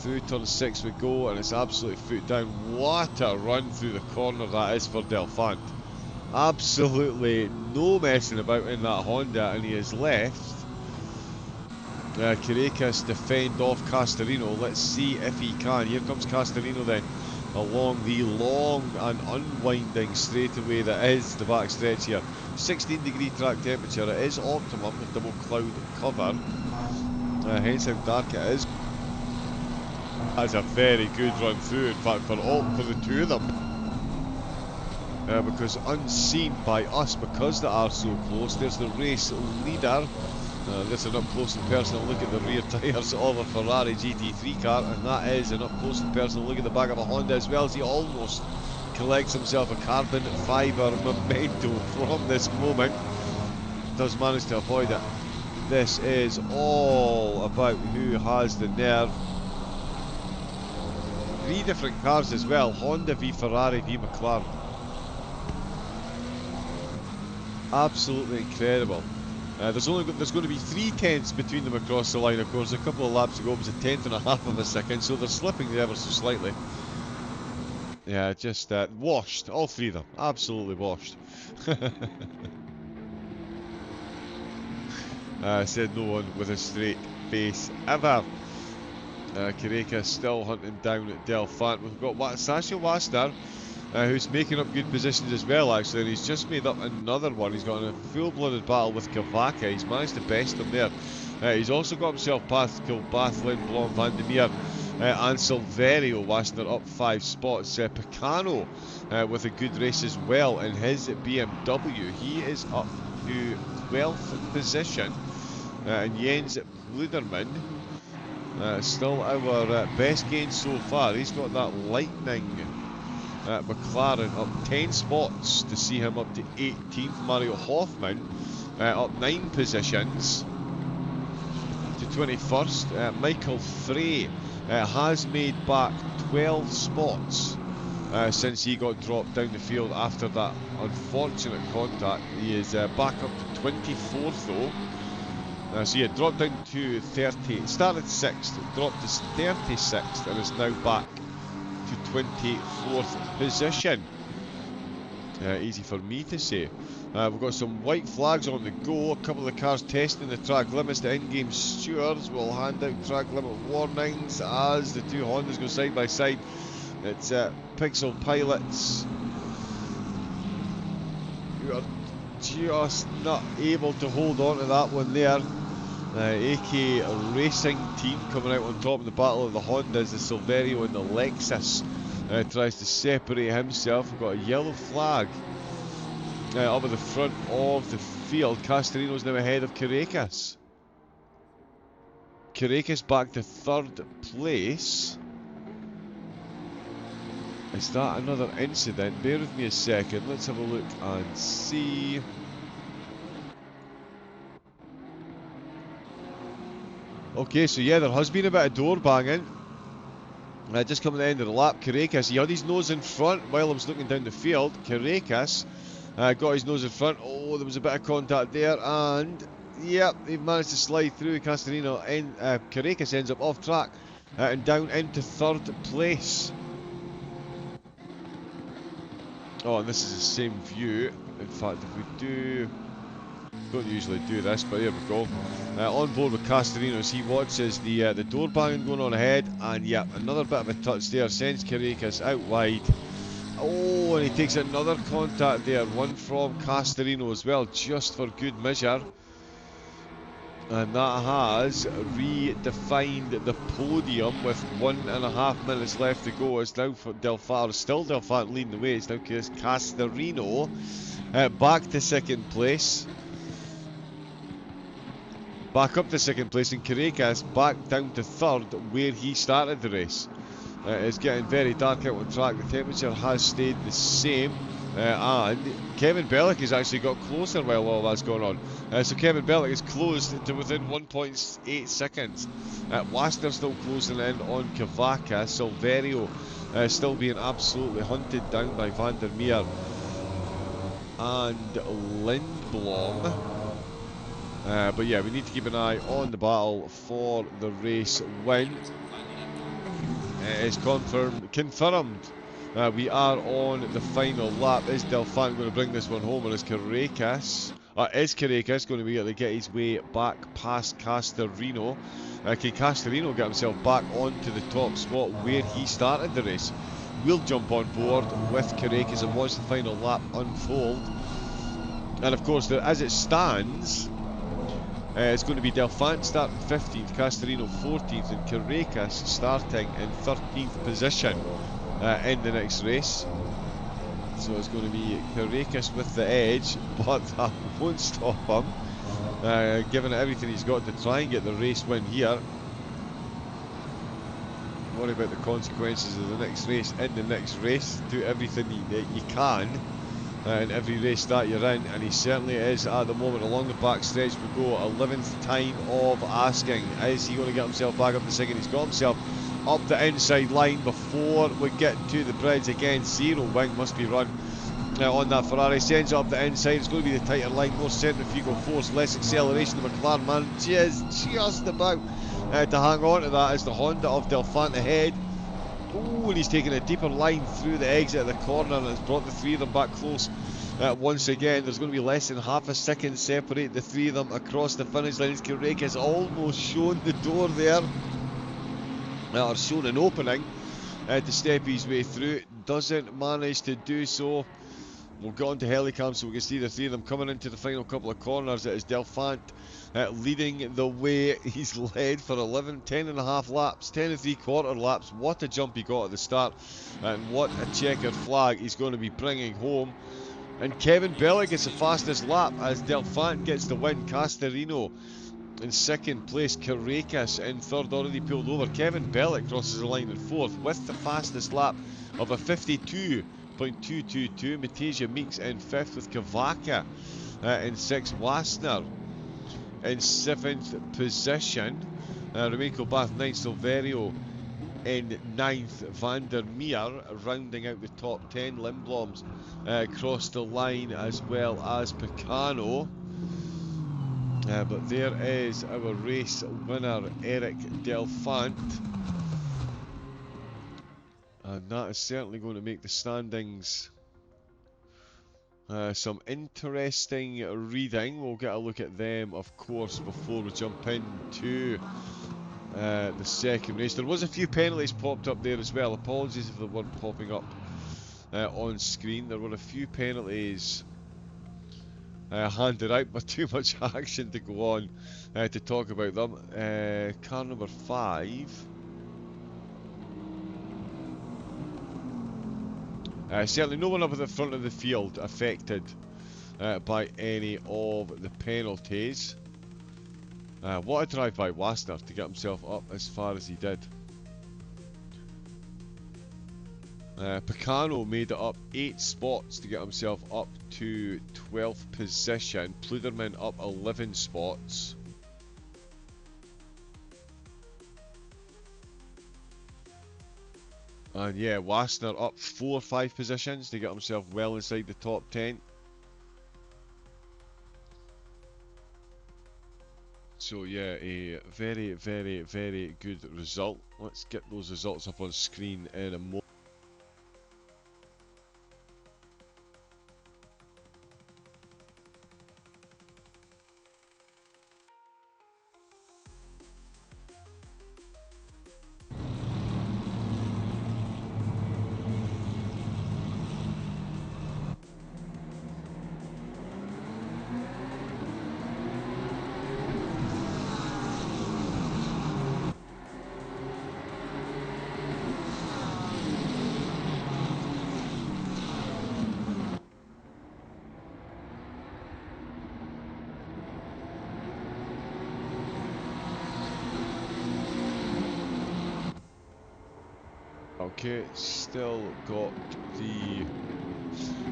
Through turn 6 we go, and it's absolutely foot down. What a run through the corner that is for Delphant. Absolutely no messing about in that Honda, and he has left Carrera to fend off Castellino. Let's see if he can. Here comes Castellino then, along the long and unwinding straightaway that is the back stretch here. 16-degree track temperature. It is optimum with double cloud cover, hence how dark it is. That's a very good run through, in fact, for the 2 of them. Because unseen by us, because they are so close. There's the race leader. There's an up close and personal look at the rear tyres of a Ferrari GT3 car, and that is an up close and personal look at the back of a Honda as well, as he almost collects himself a carbon fibre memento from this moment. Does manage to avoid it. This is all about who has the nerve. 3 different cars as well, Honda v Ferrari v McLaren. Absolutely incredible. There's going to be 3 tenths between them across the line, of course. A couple of laps ago it was a tenth and a half of a second, so they're slipping there ever so slightly. Yeah, just washed, all 3 of them, absolutely washed. Said no one with a straight face ever. Carrera still hunting down at Delphant. We've got Sasha Waster, who's making up good positions as well, actually, and he's just made up another one. He's got in a full-blooded battle with Kavaka. He's managed to best him there. He's also got himself past Kilbath, Lindblom, Van der Meer, and Silverio. Wassner up 5 spots. Picano with a good race as well in his BMW. He is up to 12th position. And Jens Luderman, still our best gain so far. He's got that lightning McLaren up 10 spots to see him up to 18th. Mario Hoffman up 9 positions to 21st. Michael Frey has made back 12 spots since he got dropped down the field after that unfortunate contact. He is back up to 24th though. So yeah, dropped down to 30, started 6th, dropped to 36th and is now back to 24th position. Easy for me to say. We've got some white flags on the go. A couple of the cars testing the track limits. The in-game stewards will hand out track limit warnings as the two Hondas go side by side. It's Pixel Pilots who are just not able to hold on to that one there. AK Racing Team coming out on top in the battle of the Hondas. The Silverio and the Lexus tries to separate himself. We've got a yellow flag up at the front of the field. Castorino's now ahead of Carracas. Carracas back to 3rd place. Is that another incident? Bear with me a second. Let's have a look and see. Okay, so yeah, there has been a bit of door banging. Just coming to the end of the lap, Carracas, he had his nose in front while I was looking down the field. Carracas got his nose in front. Oh, there was a bit of contact there, and yep, he managed to slide through. Castorino and Carracas ends up off track and down into 3rd place. Oh, and this is the same view. In fact, if we don't usually do this, but here we go. On board with Castorino as he watches the door banging going on ahead, and yeah, another bit of a touch there sends Carracas out wide. Oh, and he takes another contact there, one from Castorino as well, just for good measure. And that has redefined the podium with 1.5 minutes left to go. It's now for Delphant, still Delphant leading the way. It's now Castorino back to 2nd place. Back up to 2nd place, and Carracas back down to 3rd where he started the race. It's getting very dark out on track. The temperature has stayed the same. And Kevin Bellick has actually got closer while all that's going on. So Kevin Bellick is closed to within 1.8 seconds. Waster still closing in on Kavaka. Silverio still being absolutely hunted down by Van der Meer and Lindblom. But yeah, we need to keep an eye on the battle for the race win. It is confirmed. We are on the final lap. Is Delphant going to bring this one home, or is Carracas going to be able to get his way back past Castorino? Can Castorino get himself back onto the top spot where he started the race? We'll jump on board with Carracas and watch the final lap unfold. And of course, as it stands, it's going to be Delphant starting 15th, Castorino 14th, and Carracas starting in 13th position in the next race. So it's going to be Carracas with the edge, but that won't stop him, given everything he's got to try and get the race win here. Worry about the consequences of the next race in the next race. Do everything you can in every race that you're in, and he certainly is at the moment. Along the back stretch we go, 11th time of asking, is he going to get himself back up to 2nd? He's got himself up the inside line before we get to the bridge again. Zero wing must be run on that Ferrari, sends it up the inside. It's going to be the tighter line, more centrifugal force, less acceleration. The McLaren man just about to hang on to that as the Honda of Delphant ahead. Oh, and he's taken a deeper line through the exit of the corner, and it's brought the three of them back close once again. There's going to be less than half a second separate the three of them across the finish line. Carracas almost shown the door there. are shown an opening to step his way through. Doesn't manage to do so. We'll go on to Helicam so we can see the three of them coming into the final couple of corners. It is Delphant leading the way. He's led for 10 and a half laps, 10 and 3/4 laps. What a jump he got at the start, and what a checkered flag he's going to be bringing home. And Kevin Bellick gets the fastest lap as Delphant gets the win. Castorino in second place, Carrera in third, already pulled over. Kevin Bellick crosses the line in fourth with the fastest lap of a 52.222. Matasia Meeks in fifth with Kavaka in sixth. Wassner in seventh position. Remco Bath ninth. Silverio in ninth. Van der Meer rounding out the top 10. Lindblom's crossed the line as well as Picano. But there is our race winner, Eric Delphant. And that is certainly going to make the standings some interesting reading. We'll get a look at them, of course, before we jump into the second race. There was a few penalties popped up there as well. Apologies if they weren't popping up on screen. There were a few penalties handed out, but too much action to go on to talk about them. Car number 5. Certainly no one up at the front of the field affected by any of the penalties. What a drive by Wassner to get himself up as far as he did. Picano made it up 8 spots to get himself up to 12th position. Pluderman up 11 spots. And yeah, Wassner up 4 or 5 positions to get himself well inside the top 10. So yeah, a very, very, very good result. Let's get those results up on screen in a moment. Okay, still got the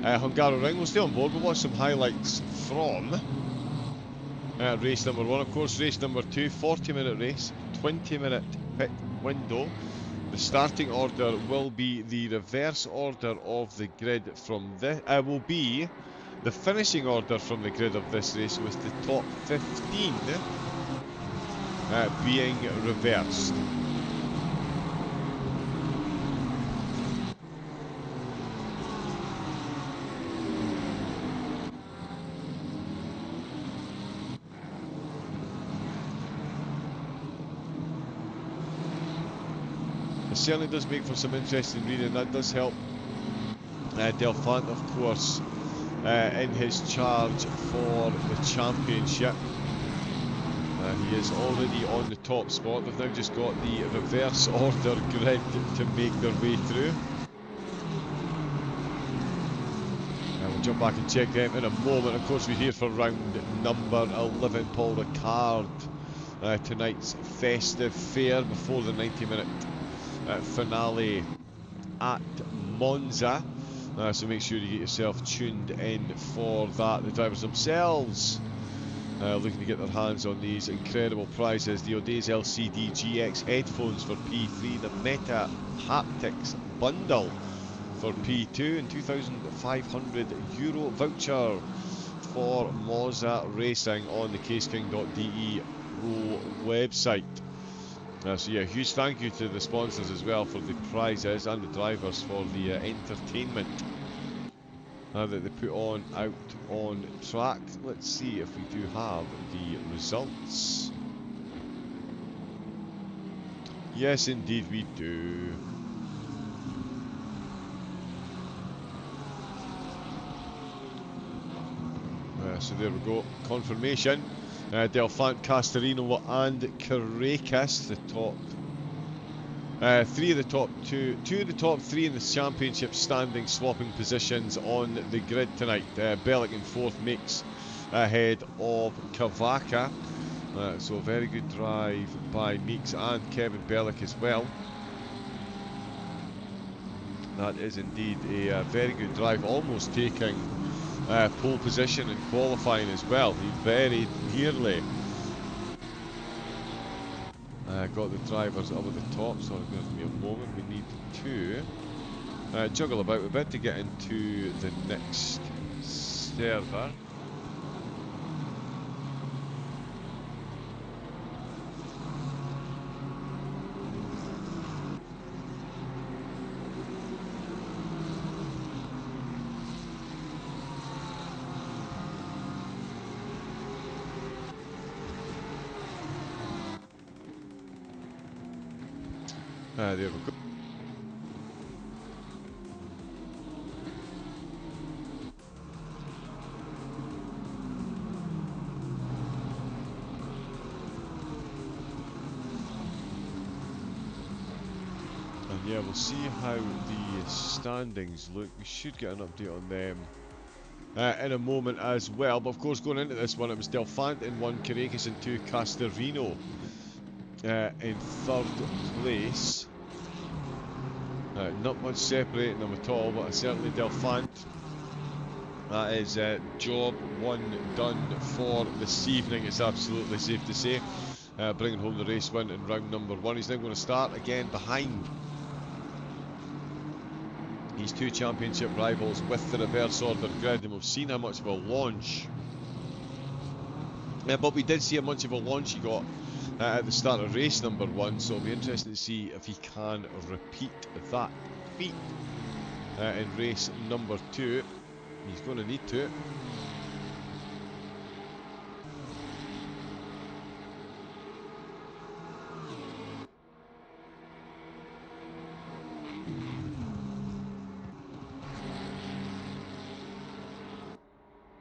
Hungaroring. We'll stay on board. We'll watch some highlights from race number 1. Of course, race number 2, 40-minute race, 20-minute pit window. The starting order will be the reverse order of the grid from this. Will be the finishing order from the grid of this race, with the top 15 being reversed. It certainly does make for some interesting reading. That does help Delphant, of course, in his charge for the championship. He is already on the top spot. They've now just got the reverse order grid to make their way through. We'll jump back and check them in a moment. Of course, we're here for round number 11. Paul Ricard, tonight's festive fare before the 90-minute finale at Monza. So make sure you get yourself tuned in for that. The drivers themselves looking to get their hands on these incredible prizes. The Odays LCD GX headphones for P3, the Meta Haptics bundle for P2, and €2,500 voucher for Monza Racing on the caseking.de Pro website. So yeah, huge thank you to the sponsors as well for the prizes, and the drivers for the entertainment that they put on out on track. Let's see if we do have the results. Yes, indeed we do. So there we go. Confirmation. Delfant, Castorino and Caracas, the top. Three of the top two of the top three in the championship standing swapping positions on the grid tonight. Bellick in fourth makes ahead of Cavaca. So a very good drive by Meeks and Kevin Bellick as well. That is indeed a very good drive, almost taking pole position in qualifying as well. He very nearly got the drivers up at the top, so give me a moment. We need to juggle about a bit to get into the next server. There we go. And yeah, we'll see how the standings look. We should get an update on them in a moment as well. But of course, going into this one, it was Delfant in one, Caracas in two, Castorino in third place. Not much separating them at all, but certainly Delfant. That is job one done for this evening, it's absolutely safe to say. Bringing home the race win in round number one. He's now going to start again behind his two championship rivals with the reverse order grid, and we've seen how much of a launch. But we did see how much of a launch he got at the start of race number one, so it'll be interesting to see if he can repeat that feat in race number two. He's going to need to.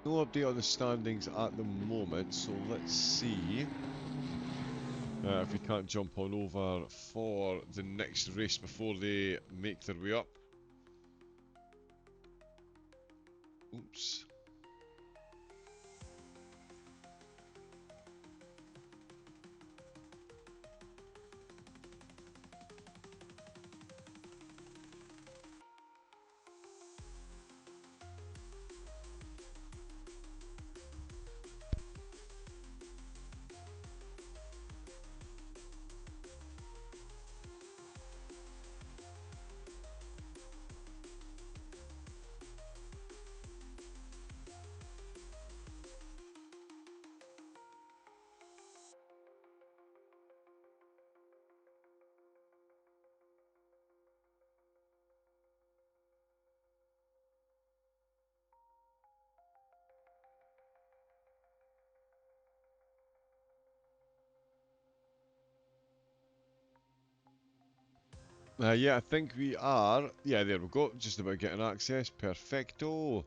No update on the standings at the moment, so let's see if we can't jump on over for the next race before they make their way up. Oops. Yeah, I think we are. Yeah, there we go. Just about getting access. Perfecto.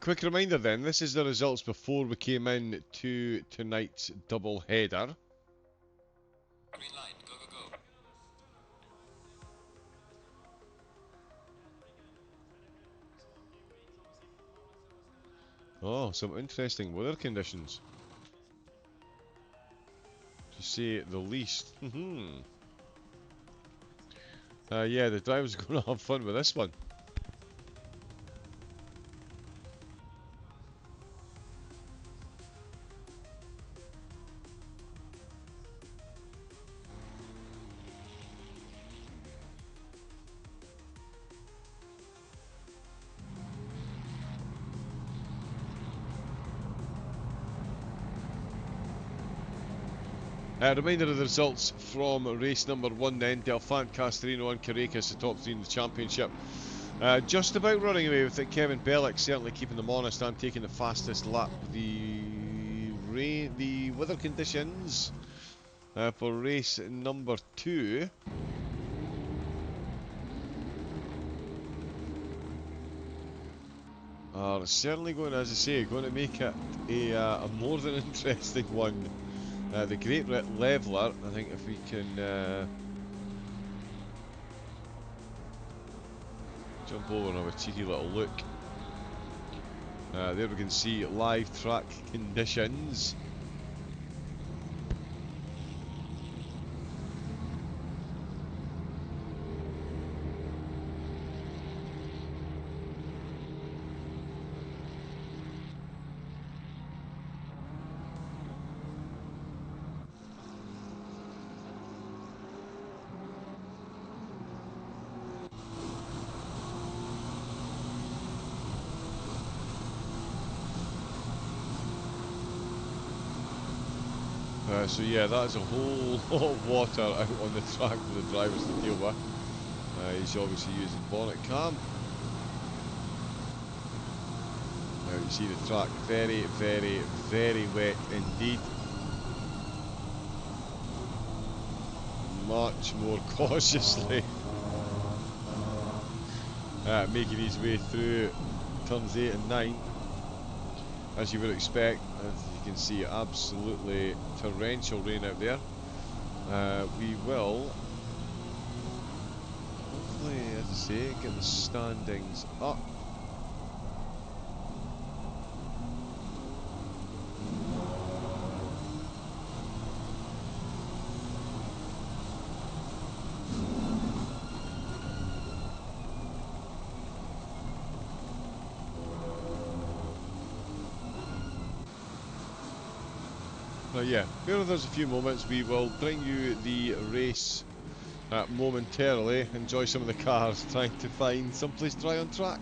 Quick reminder then, this is the results before we came in to tonight's double header. Green light, go, go, go. Oh, some interesting weather conditions, to say the least. Yeah, the drivers are going to have fun with this one. Reminder of the results from race number one then. Delfant, Castorino and Caracas, the top three in the championship. Just about running away with it. Kevin Bellick certainly keeping them honest and taking the fastest lap. The weather conditions for race number 2 are certainly going, as I say, going to make it a more than interesting one. The Great Leveler, I think if we can jump over and have a cheeky little look. There we can see live track conditions. So yeah, that's a whole lot of water out on the track for the drivers to deal with. He's obviously using bonnet cam. Now you see the track very, very, very wet indeed. Much more cautiously making his way through turns 8 and 9. As you would expect, as you can see, absolutely torrential rain out there. We will, hopefully, as I say, get the standings up. Yeah, bear with us a few moments. We will bring you the race momentarily. Enjoy some of the cars trying to find someplace dry on track.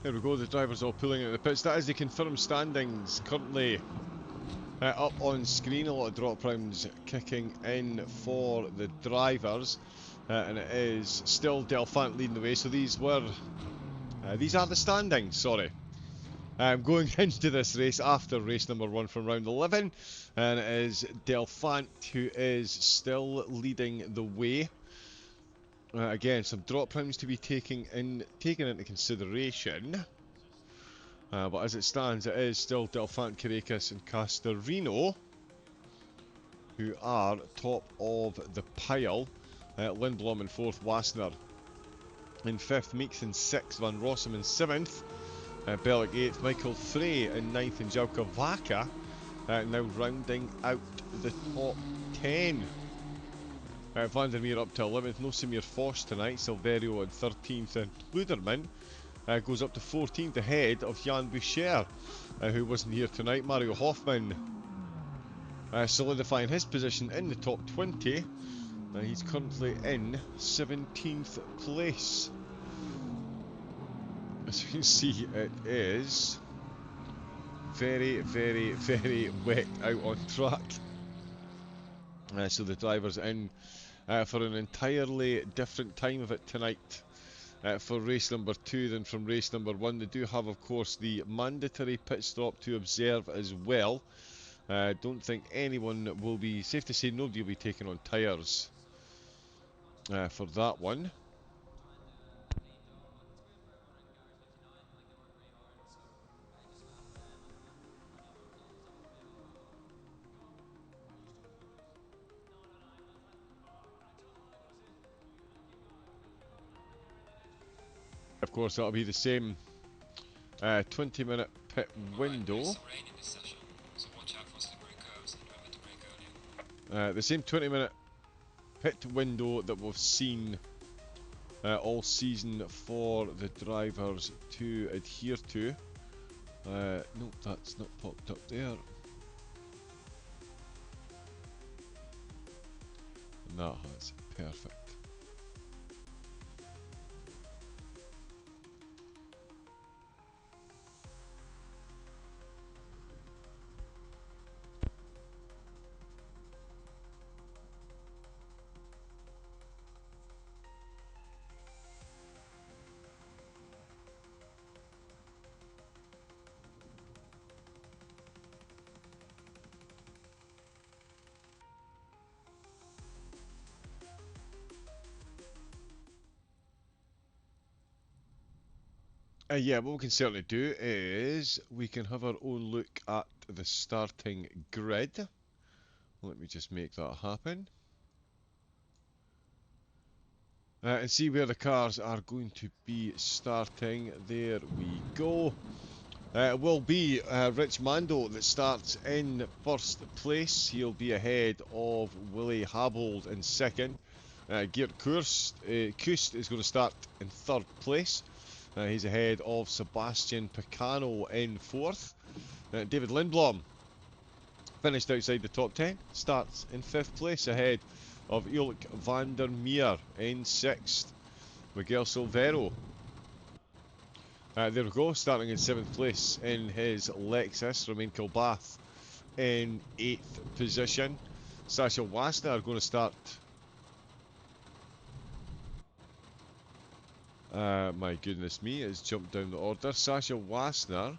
There we go, the drivers all pulling out of the pits. That is the confirmed standings currently up on screen. A lot of drop rounds kicking in for the drivers, and it is still Delphant leading the way. So these are the standings, sorry. Going into this race after race number 1 from round 11, and it is Delphant who is still leading the way. Again, some drop rounds to be taken into consideration. But as it stands, it is still Delphant, Carrera and Castorino who are top of the pile. Lindblom in 4th, Wassner in 5th, Meeks in 6th, Van Rossum in 7th, Bellick 8th, Michael Frey in 9th, and Jelka Vaca now rounding out the top 10. Vandermeer up to 11th, no Samir Foss tonight, Silverio in 13th, and Pluderman goes up to 14th ahead of Jan Boucher, who wasn't here tonight. Mario Hoffman solidifying his position in the top 20. He's currently in 17th place. As you can see, it is very, very, very wet out on track. So the driver's in for an entirely different time of it tonight for race number 2 than from race number 1. They do have, of course, the mandatory pit stop to observe as well. Don't think anyone will be, safe to say nobody will be taking on tyres for that one. Of course, that'll be the same 20-minute pit window. The same 20-minute pit window that we've seen all season for the drivers to adhere to. No, that's not popped up there. And that has. Perfect. Yeah, what we can certainly do is we can have our own look at the starting grid. Let me just make that happen. And see where the cars are going to be starting. There we go. It will be Rich Mando that starts in 1st place. He'll be ahead of Willie Habold in 2nd. Geert Kust is going to start in 3rd place. He's ahead of Sebastian Picano in 4th. David Lindblom finished outside the top 10. Starts in 5th place ahead of Ulrich van der Meer in 6th. Miguel Silvero. There we go, starting in 7th place in his Lexus. Romain Kilbath in 8th position. Sasha Wassner going to start. My goodness me, it's jumped down the order. Sasha Wassner.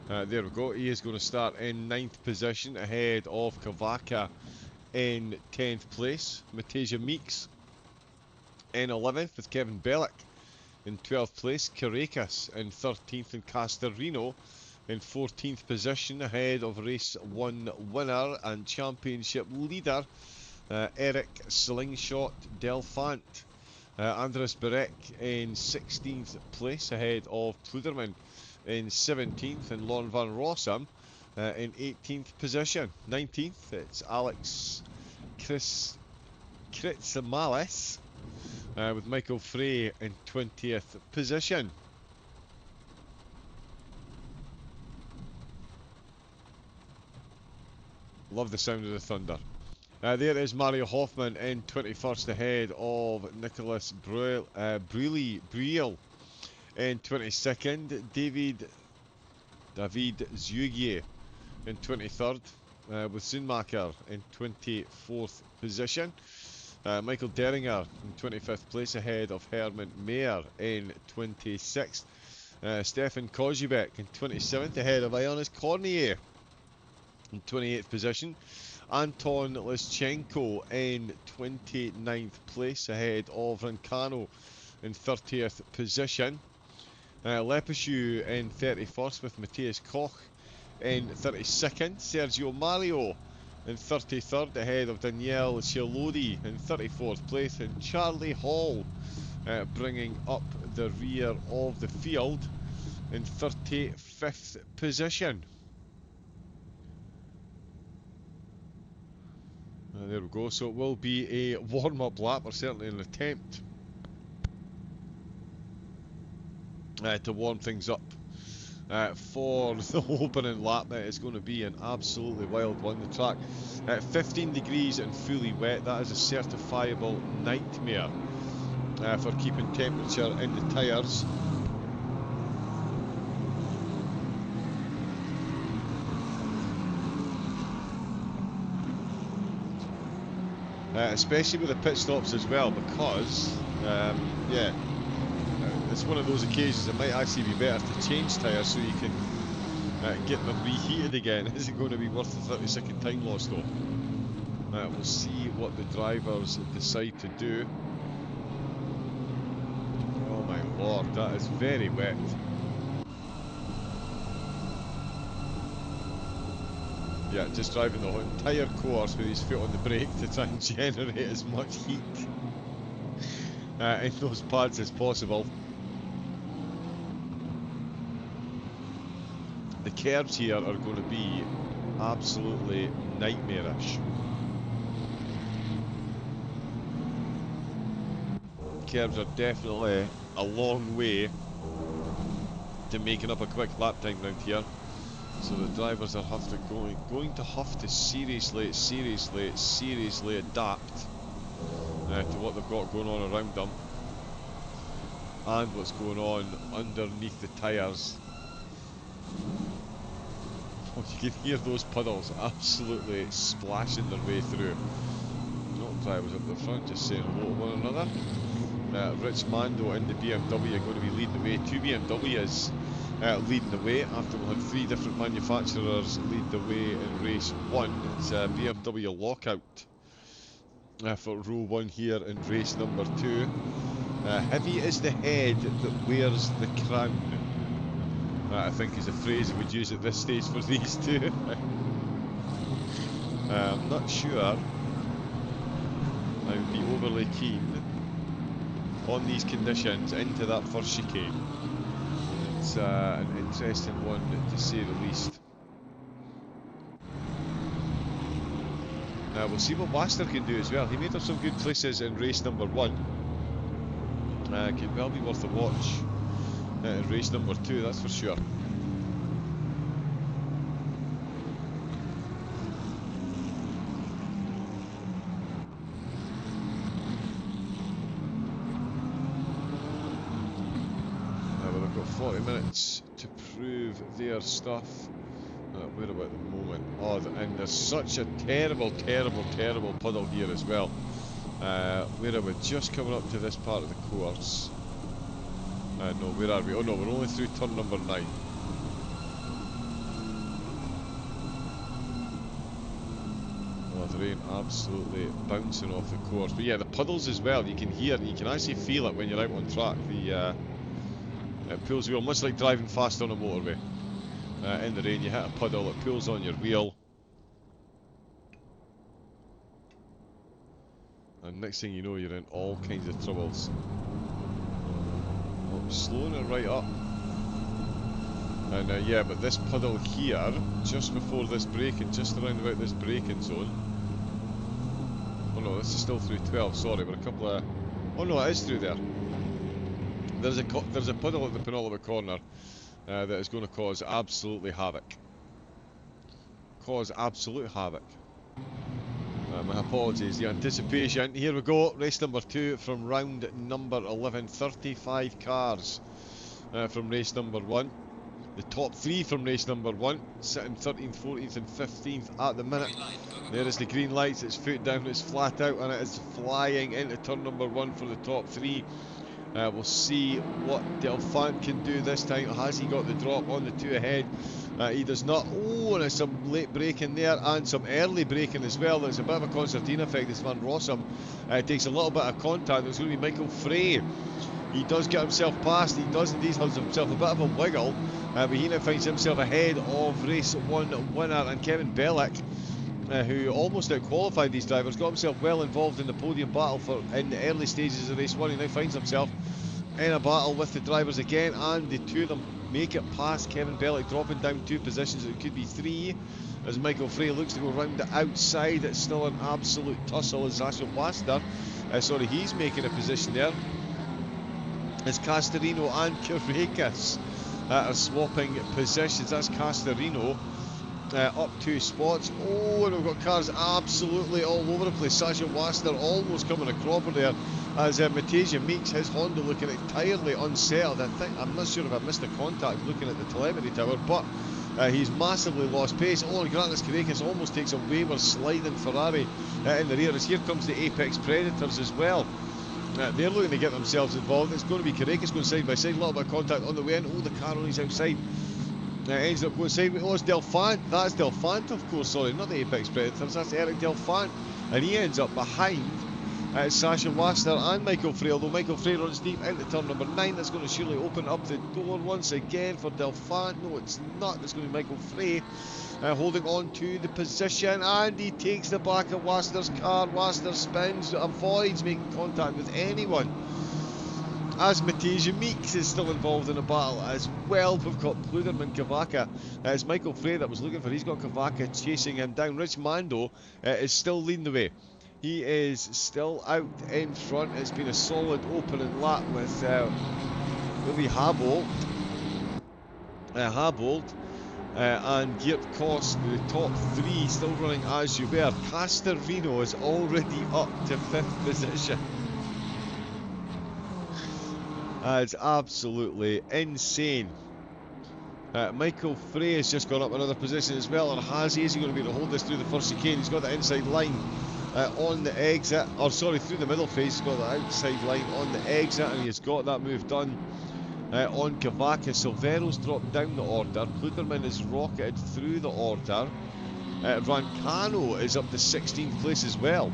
There we go, he is going to start in 9th position ahead of Kavaka in 10th place. Matejka Meeks in 11th with Kevin Bellick in 12th place. Caracas in 13th and Castorino in 14th position ahead of race 1 winner and championship leader Eric Slingshot Delphant. Andres Berek in 16th place ahead of Pluderman in 17th, and Lon van Rossum in 18th position. 19th, it's Alex Kritzamalis with Michael Frey in 20th position. Love the sound of the thunder. There is Mario Hoffman in 21st ahead of Nicholas Briel in 22nd. David Zugier in 23rd, with Schumacher in 24th position. Michael Deringer in 25th place ahead of Hermann Mayer in 26th. Stefan Kozubek in 27th ahead of Ioannis Cornier in 28th position. Anton Lischenko in 29th place ahead of Rancano in 30th position. Lepescu in 31st with Matthias Koch in 32nd. Sergio Mario in 33rd ahead of Daniel Cialodi in 34th place. And Charlie Hall bringing up the rear of the field in 35th position. There we go, so it will be a warm-up lap, or certainly an attempt to warm things up for the opening lap. It's going to be an absolutely wild one. The track 15 degrees and fully wet. That is a certifiable nightmare for keeping temperature in the tyres. Especially with the pit stops as well, because yeah, it's one of those occasions it might actually be better to change tyres so you can get them reheated again. Is it going to be worth the 30-second time loss though? We'll see what the drivers decide to do. Oh my lord, that is very wet. Yeah, just driving the whole entire course with his foot on the brake to try and generate as much heat in those pads as possible. The curves here are going to be absolutely nightmarish. Curves are definitely a long way to making up a quick lap time round here. So the drivers are going to have to seriously adapt to what they've got going on around them and what's going on underneath the tyres. Oh, you can hear those puddles absolutely splashing their way through. Not drivers up the front just saying hello to one another. Rich Mando in the BMW are going to be leading the way. Two BMWs leading the way after we had three different manufacturers lead the way in race 1. It's a BMW lockout for row 1 here in race number 2. Heavy is the head that wears the crown. I think is a phrase we would use at this stage for these two. I'm not sure I would be overly keen on these conditions into that first chicane. It's an interesting one to say the least. We'll see what Waster can do as well. He made up some good places in race number 1. Could well be worth a watch in race number 2, that's for sure. They've got 40 minutes to prove their stuff. Where about the moment? Oh, and there's such a terrible puddle here as well. Where are we? Just coming up to this part of the course. No, where are we? Oh no, we're only through turn number 9. Oh, the rain absolutely bouncing off the course. But yeah, the puddles as well, you can hear, you can actually feel it when you're out on track. It pulls your wheel, much like driving fast on a motorway. In the rain, you hit a puddle, it pulls on your wheel. And next thing you know, you're in all kinds of troubles. Oh, slowing it right up. And yeah, but this puddle here, just before this braking, just around about this braking zone. Oh no, this is still through 12, sorry, but a couple of... Oh no, it is through there. There's a puddle at the penultimate corner that is going to cause absolutely havoc. My apologies, the anticipation. Here we go, race number 2 from round number 11. 35 cars from race number 1. The top 3 from race number 1, sitting 13th, 14th and 15th at the minute. There is the green lights, it's foot down, it's flat out, and it is flying into turn number 1 for the top 3. We'll see what Delphant can do this time. Has he got the drop on the 2 ahead? He does not. Oh, and there's some late braking there and some early braking as well. There's a bit of a concertina effect as Van Rossum takes a little bit of contact. There's going to be Michael Frey. He does get himself past. He does indeed have himself a bit of a wiggle, but he now finds himself ahead of race 1 winner and Kevin Bellick, who almost out-qualified these drivers, got himself well involved in the podium battle in the early stages of race 1. He now finds himself in a battle with the drivers again, and the 2 of them make it past Kevin Bellick, dropping down 2 positions. It could be 3 as Michael Frey looks to go round the outside. It's still an absolute tussle as Sasha Waster, he's making a position there as Castorino and Carrera are swapping positions. That's Castorino up 2 spots. Oh, and we've got cars absolutely all over the place. Sasha Waster almost coming a cropper there as Matej makes his Honda looking entirely unsettled. I'm not sure if I missed a contact looking at the telemetry tower, but he's massively lost pace. Oh, and Grantis Carrera almost takes a wayward sliding Ferrari in the rear, as here comes the Apex Predators as well. They're looking to get themselves involved. It's going to be Carrera going side by side, a little bit of contact on the way in. Oh, the car on his outside ends up going sideways. Oh, it's Delphant. That's Delphant, of course, sorry, not the Apex Predators, that's Eric Delphant. And he ends up behind Sasha Waster and Michael Frey, although Michael Frey runs deep into turn number 9. That's going to surely open up the door once again for Delphant. No, it's not. It's going to be Michael Frey holding on to the position, and he takes the back of Waster's car. Waster spins, avoids making contact with anyone, as Matej Meeks is still involved in a battle as well. We've got Pluderman Kavaka. It's Michael Frey that was looking for. He's got Kavaka chasing him down. Rich Mando is still leading the way. He is still out in front. It's been a solid opening lap with Willie Habold. And Geert Kost, the top 3 still running as you were. Castorino is already up to 5th position. It's absolutely insane. Michael Frey has just gone up another position as well, and is he going to be able to hold this through the first chicane? He's got the inside line on the exit, or sorry, through the middle phase. He's got the outside line on the exit, and he's got that move done on Kavaka. Silvero's dropped down the order. Pluderman is rocketed through the order. Rancano is up to 16th place as well.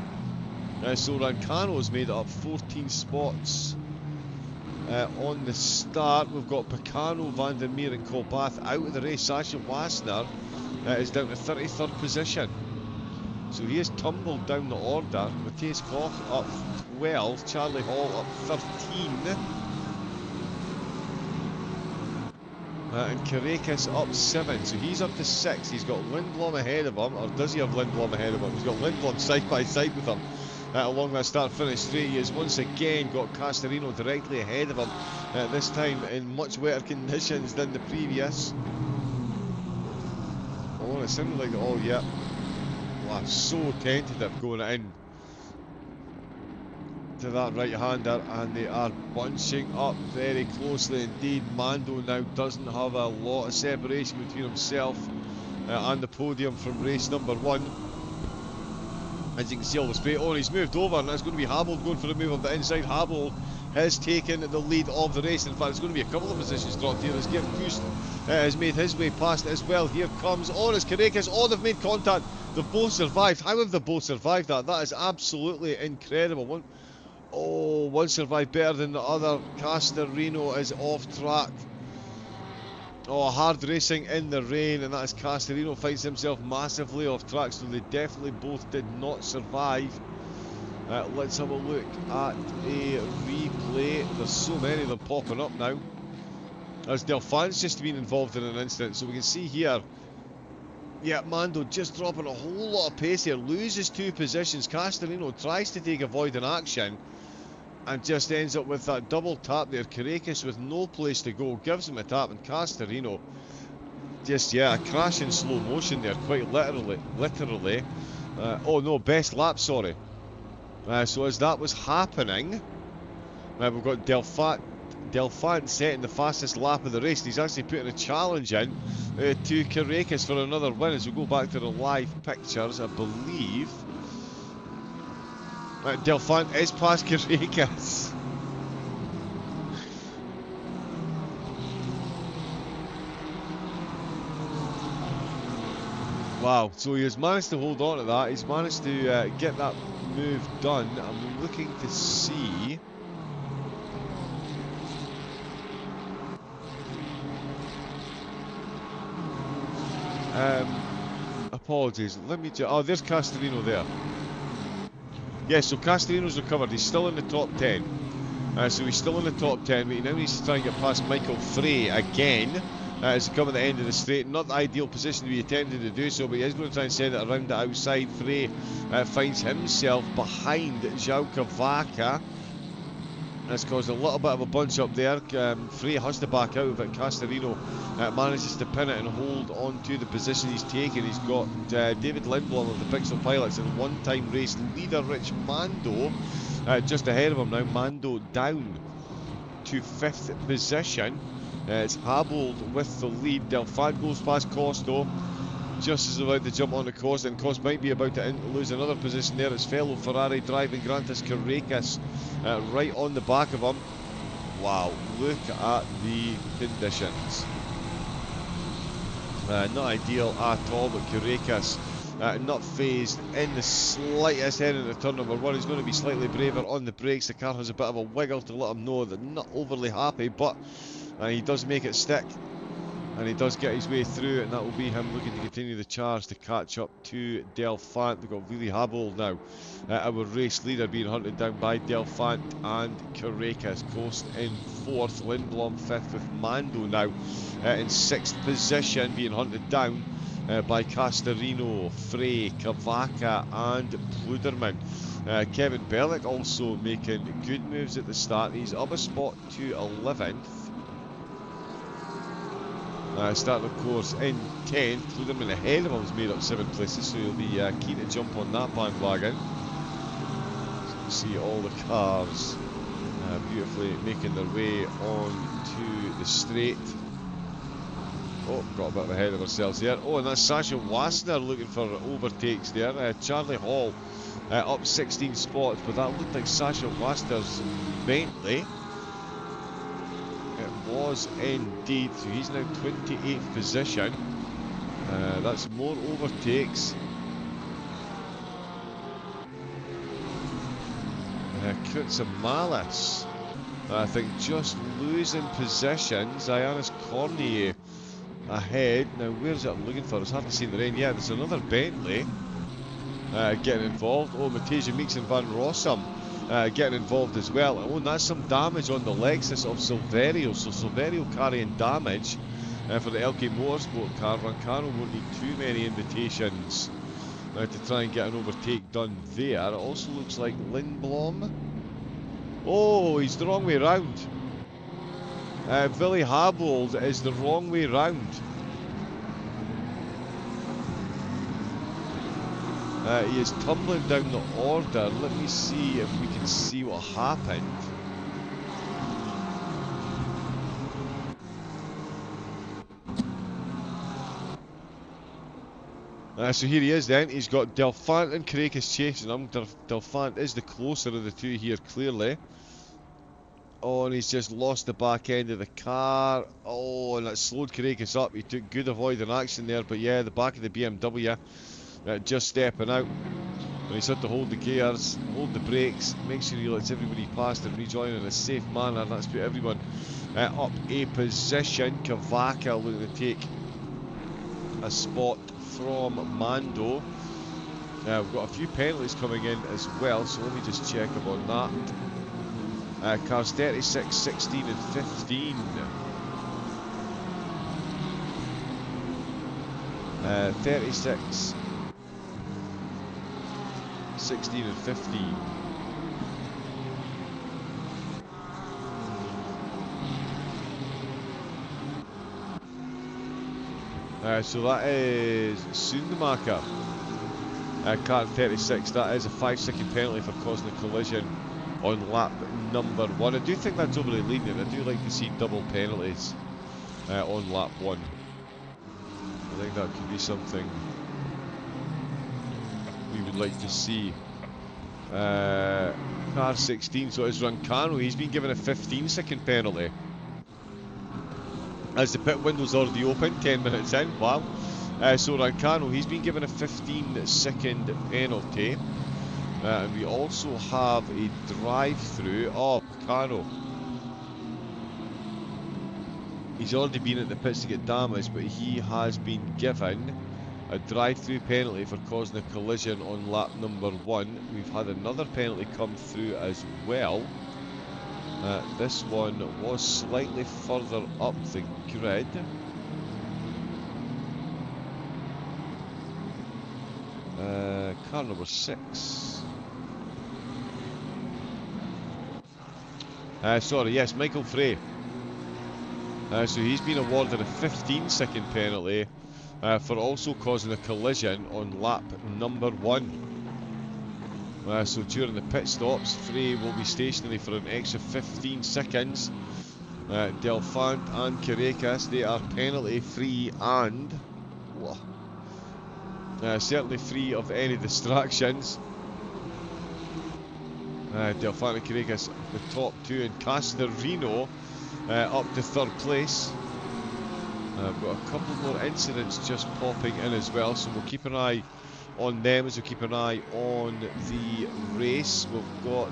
So Rancano's made up 14 spots on the start. We've got Picano, Van der Meer and Kolbath out of the race. Sasha Wassner is down to 33rd position. So he has tumbled down the order. Matthias Koch up 12, Charlie Hall up 13. And Karekis up 7, so he's up to 6. He's got Lindblom ahead of him, or does he have Lindblom ahead of him? He's got Lindblom side by side with him along that start-finish straight. He has once again got Castorino directly ahead of him, this time in much wetter conditions than the previous. Oh, it sounded like, oh yeah, wow, so tentative going in to that right-hander, and they are bunching up very closely indeed. Mando now doesn't have a lot of separation between himself and the podium from race number 1. As you can see all the spray. Oh, he's moved over, and that's going to be Habold going for the move on the inside. Habold has taken the lead of the race. In fact, it's going to be a couple of positions dropped here as Geert Kust has made his way past as well. Here comes Oris Karekis. Oh, they've made contact. They've both survived. How have they both survived that? That is absolutely incredible. One survived better than the other. Castorino is off track. Oh, hard racing in the rain, and that is Castorino finds himself massively off track, so they definitely both did not survive. Let's have a look at a replay. There's so many of them popping up now, as Delphant's just been involved in an incident, so we can see here, yeah, Mando just dropping a whole lot of pace here, loses 2 positions. Castorino tries to take avoiding action and just ends up with that double tap there. Karekis with no place to go gives him a tap, and Castorino just, yeah, a crash in slow motion there, quite literally. Oh no, best lap, sorry. So as that was happening, we've got Delphant setting the fastest lap of the race. And he's actually putting a challenge in to Carrera for another win. As we go back to the live pictures, I believe Delphant is past Carrera. Wow, so he has managed to hold on to that. He's managed to get that move done. I'm looking to see. Apologies. Let me just. Oh, there's Castellino there. Yeah, so Castellino's recovered. He's still in the top 10. So he's still in the top 10, but he now needs to try and get past Michael Frey again. As he comes at the end of the straight. Not the ideal position to be attempting to do so, but he is going to try and send it around the outside. Frey finds himself behind João Cavaca. That's caused a little bit of a bunch up there. Frey has to back out of it. Castellino manages to pin it and hold on to the position he's taken. He's got David Lindblom of the Pixel Pilots and one-time race leader Rich Mando just ahead of him now. Mando down to 5th position. It's Habold with the lead. Delphant goes past Costo just as about to jump on the Costa, and Costa might be about to lose another position there. It's fellow Ferrari driving Grantis Carrera right on the back of him. Wow, look at the conditions. Not ideal at all, but Carrera not phased in the slightest heading into turn number 1. He's going to be slightly braver on the brakes. The car has a bit of a wiggle to let him know they're not overly happy, but he does make it stick. And he does get his way through, and that will be him looking to continue the charge to catch up to Delphant. They've got Willy Habold now, our race leader, being hunted down by Delphant and Carrera. Coast in 4th, Lindblom 5th, with Mando now in 6th position, being hunted down by Castorino, Frey, Cavaca and Pluderman. Kevin Bellick also making good moves at the start. He's up a spot to 11th. Starting, of course, in 10th. Pluderman ahead of him has made up 7 places, so he'll be keen to jump on that bandwagon. So you can see all the cars beautifully making their way on to the straight. Oh, got a bit ahead of ourselves there. Oh, and that's Sasha Wassner looking for overtakes there. Charlie Hall up 16 spots, but that looked like Sasha Wassner's Bentley. Was indeed, so he's now 28th position. That's more overtakes. Kutsa Malice, I think, just losing positions. Diana's Cornier ahead. Now, where's it I'm looking for? It's hard to see in the rain. Yeah, there's another Bentley getting involved. Oh, Matej Meeks and Van Rossum getting involved as well. Oh, and that's some damage on the Lexus of Silverio. So Silverio carrying damage for the LK Motorsport car. Rancano won't need too many invitations to try and get an overtake done there. It also looks like Lindblom. Oh, he's the wrong way round. Willy Habold is the wrong way round. He is tumbling down the order. Let me see if we can see what happened. So here he is then. He's got Delphant and Carrera's chasing him. Delphant is the closer of the two here, clearly. Oh, and he's just lost the back end of the car. Oh, and that slowed Carrera up. He took good avoiding action there, but yeah, the back of the BMW just stepping out. And he's had to hold the gears, hold the brakes, make sure he lets everybody past and rejoin in a safe manner. That's put everyone up a position. Cavaca looking to take a spot from Mando. We've got a few penalties coming in as well, so let me just check up on that. Cars 36, 16 and 15. 36, 16 and 15. So that is Sundemacher. Car 36, that is a 5-second penalty for causing a collision on lap number 1. I do think that's overly lenient. I do like to see double penalties on lap 1. I think that could be something we would like to see. Car 16, so it's Rancano. He's been given a 15-second penalty. As the pit window's already open, 10 minutes in, wow. So Rancano, he's been given a 15-second penalty. And we also have a drive-through. Oh, Cano. He's already been at the pits to get damaged, but he has been given a drive-through penalty for causing a collision on lap number 1. We've had another penalty come through as well. This one was slightly further up the grid. Car number 6. Sorry, yes, Michael Frey. So he's been awarded a 15-second penalty for also causing a collision on lap number 1. So during the pit stops, Frey will be stationary for an extra 15 seconds. Delphant and Carrera, they are penalty free and certainly free of any distractions. Delphant and Carrera, the top 2, and Castorino up to 3rd place. We've got a couple more incidents just popping in as well, so we'll keep an eye on them as we keep an eye on the race. We've got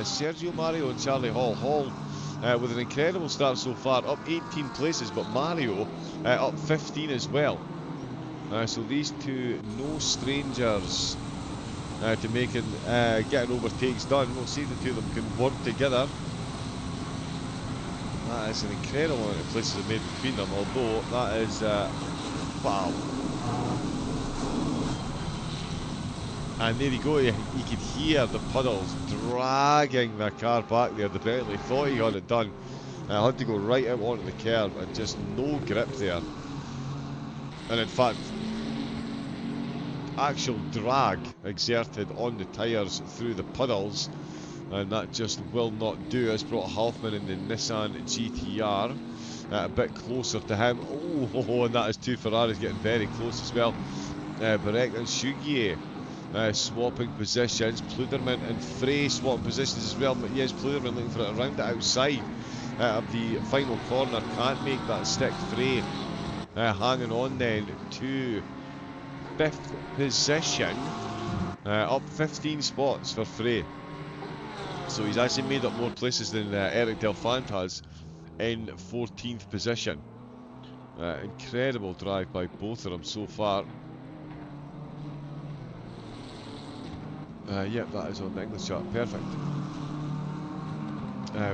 Sergio Mario and Charlie Hall. Hall with an incredible start so far, up 18 places, but Mario up 15 as well. So these two, no strangers to making getting overtakes done. We'll see the two of them can work together. That is an incredible amount of places they've made between them, although that is wow. And there you go, you could hear the puddles dragging the car back there. The Bentley thought he had it done. I had to go right out onto the curb and just no grip there. And in fact, actual drag exerted on the tyres through the puddles, and that just will not do. It's brought Halfman in the Nissan GTR a bit closer to him. Oh, and that is two Ferraris getting very close as well. Barek and Shugier swapping positions. Pluderman and Frey swapping positions as well. But yes, Pluderman looking for it around the outside of the final corner. Can't make that stick. Frey hanging on then to 5th position. Up 15 spots for Frey. So he's actually made up more places than Eric Delphant has in 14th position. Incredible drive by both of them so far. Yep, that is on the English chart. Perfect.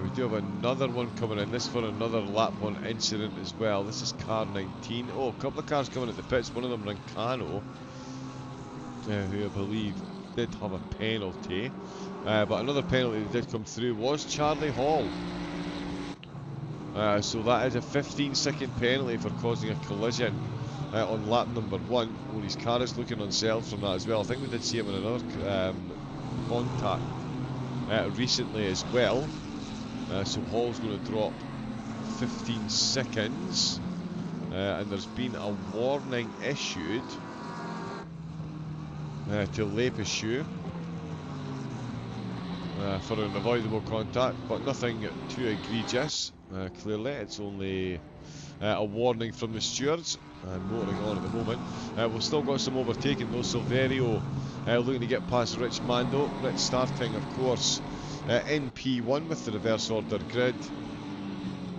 We do have another one coming in. This for another lap 1 incident as well. This is car 19. Oh, a couple of cars coming at the pits. One of them, Rancano, who I believe did have a penalty. But another penalty that did come through was Charlie Hall. So that is a 15-second penalty for causing a collision on lap number 1. Well, his car is looking unsettled from that as well. I think we did see him in another contact recently as well. So Hall's going to drop 15 seconds. And there's been a warning issued to Lepishu for an avoidable contact, but nothing too egregious. Clearly, it's only a warning from the stewards. Motoring on at the moment. We've still got some overtaking though. Silverio looking to get past Rich Mando. Rich starting, of course, in P1 with the reverse order grid.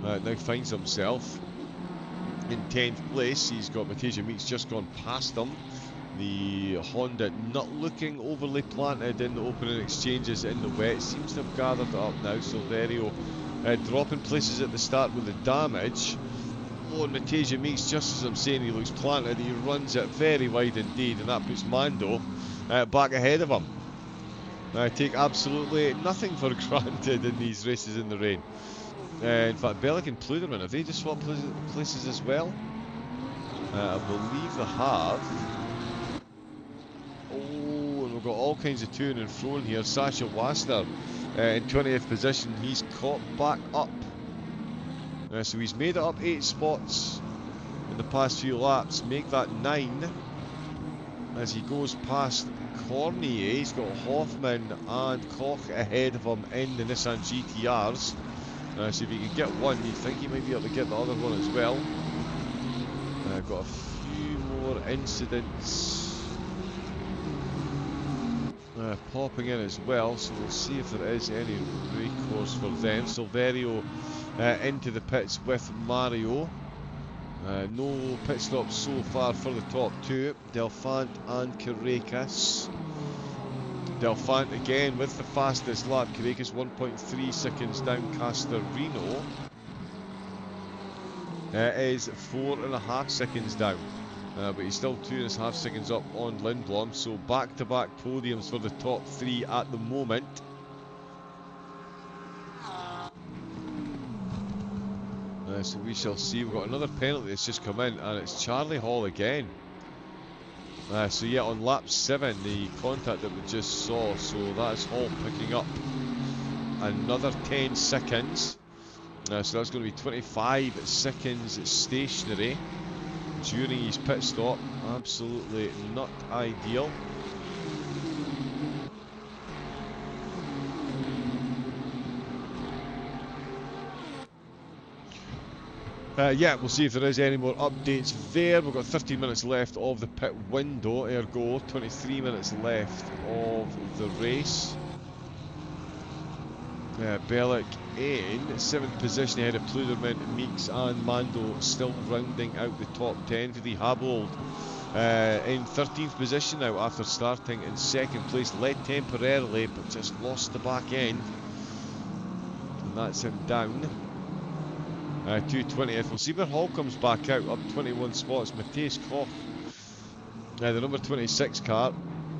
Now finds himself in 10th place. He's got Matej Meeks just gone past him. The Honda not looking overly planted in the opening exchanges in the wet. Seems to have gathered it up now. Silverio dropping places at the start with the damage. Oh, and Matej Meeks, just as I'm saying, he looks planted. He runs it very wide indeed, and that puts Mando back ahead of him. I take absolutely nothing for granted in these races in the rain. In fact, Bellick and Pluderman, have they just swapped places as well? I believe they have. we've got all kinds of to and fro in here. Sasha Waster in 20th position. He's caught back up. So he's made it up 8 spots in the past few laps. Make that 9 as he goes past Cornier. He's got Hoffman and Koch ahead of him in the Nissan GTRs. So if he can get one, you'd think he might be able to get the other one as well. Got a few more incidents popping in as well, so we'll see if there is any recourse for them. Silverio into the pits with Mario. No pit stops so far for the top 2, Delphant and Carracas. Delphant again with the fastest lap. Carracas 1.3 seconds down. Castorino is 4.5 seconds down. But he's still 2.5 seconds up on Lindblom. So back-to-back podiums for the top 3 at the moment. So we shall see. We've got another penalty that's just come in, and it's Charlie Hall again. So yeah, on lap 7, the contact that we just saw. So that's Hall picking up another 10 seconds. So that's going to be 25 seconds stationary during his pit stop. Absolutely not ideal. Yeah, we'll see if there is any more updates there. We've got 13 minutes left of the pit window, ergo 23 minutes left of the race. Bellic in 7th position ahead of Pluderman, Meeks and Mando, still rounding out the top 10 for the Habold. In 13th position now after starting in 2nd place, led temporarily but just lost the back end, and that's him down to 20th. We'll see where Hall comes back out, up 21 spots. Matthias Koch, the number 26 car,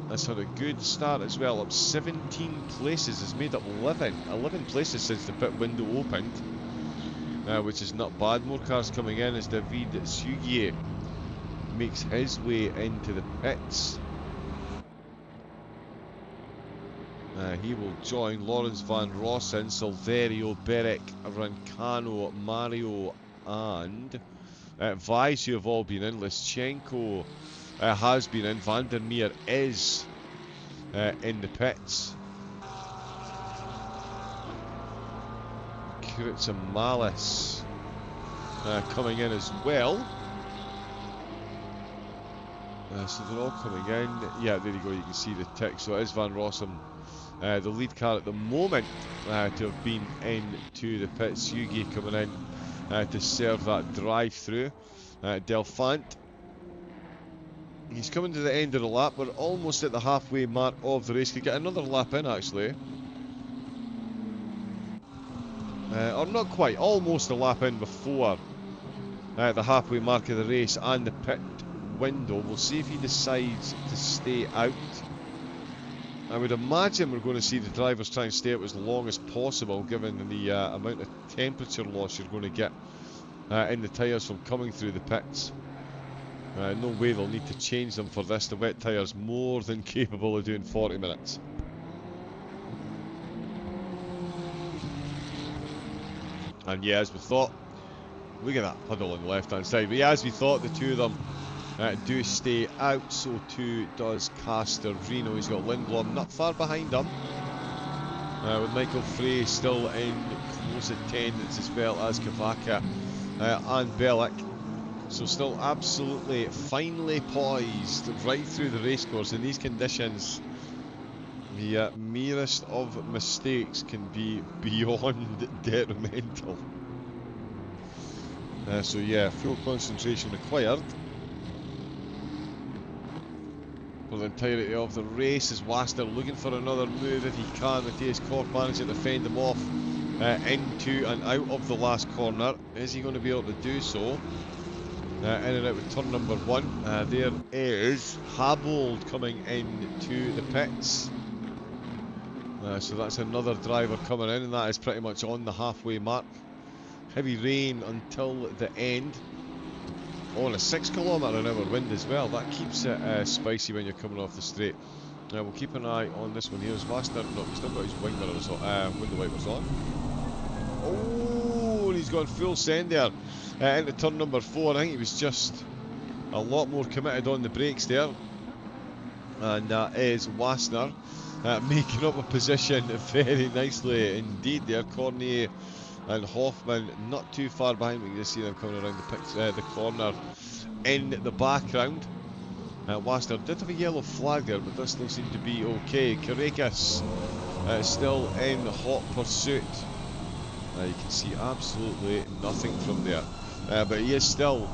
has had a good start as well, up 17 places, has made up 11 places since the pit window opened, which is not bad. More cars coming in as David Sugier makes his way into the pits. He will join Lawrence Van Rossen, Silverio, Berek, Rancano, Mario and Weiss, who have all been in. Lischenko has been in. Van der Meer is in the pits. Kuritsa Malice coming in as well. So they're all coming in. Yeah, there you go, you can see the tick. So it is Van Rossum, the lead car at the moment, to have been into the pits. Yugi coming in to serve that drive-through. Delphant, he's coming to the end of the lap. We're almost at the halfway mark of the race. Could get another lap in actually. Or not quite, almost a lap in before the halfway mark of the race and the pit window. We'll see if he decides to stay out. I would imagine we're going to see the drivers try and stay out as long as possible, given the amount of temperature loss you're going to get in the tyres from coming through the pits. No way they'll need to change them for this. The wet tyres more than capable of doing 40 minutes. And yeah, as we thought, look at that puddle on the left hand side. But yeah, as we thought, the two of them do stay out. So too does Castorino. He's got Lindblom not far behind him, with Michael Frey still in close attendance, as well as Kavaka and Bellic. So still absolutely finely poised right through the racecourse. In these conditions, the merest of mistakes can be beyond detrimental. So yeah, full concentration required for the entirety of the race, as Waster looking for another move if he can. Matthias Koch managing to fend him off into and out of the last corner. Is he going to be able to do so? In and out with turn number 1. There is Habold coming into the pits. So that's another driver coming in, and that is pretty much on the halfway mark. Heavy rain until the end. Oh, and a 6 km/h wind as well. That keeps it spicy when you're coming off the straight. We'll keep an eye on this one here. Is Wassner? No, he's still got his wing mirrors on, window wipers on. Oh, and he's gone full send there into turn number 4. I think he was just a lot more committed on the brakes there. And that is Wassner making up a position very nicely indeed there. Cornier and Hoffman not too far behind. We can just see them coming around the corner in the background. Wassner did have a yellow flag there, but does still seem to be okay. Carrera's still in hot pursuit. You can see absolutely nothing from there. But he is still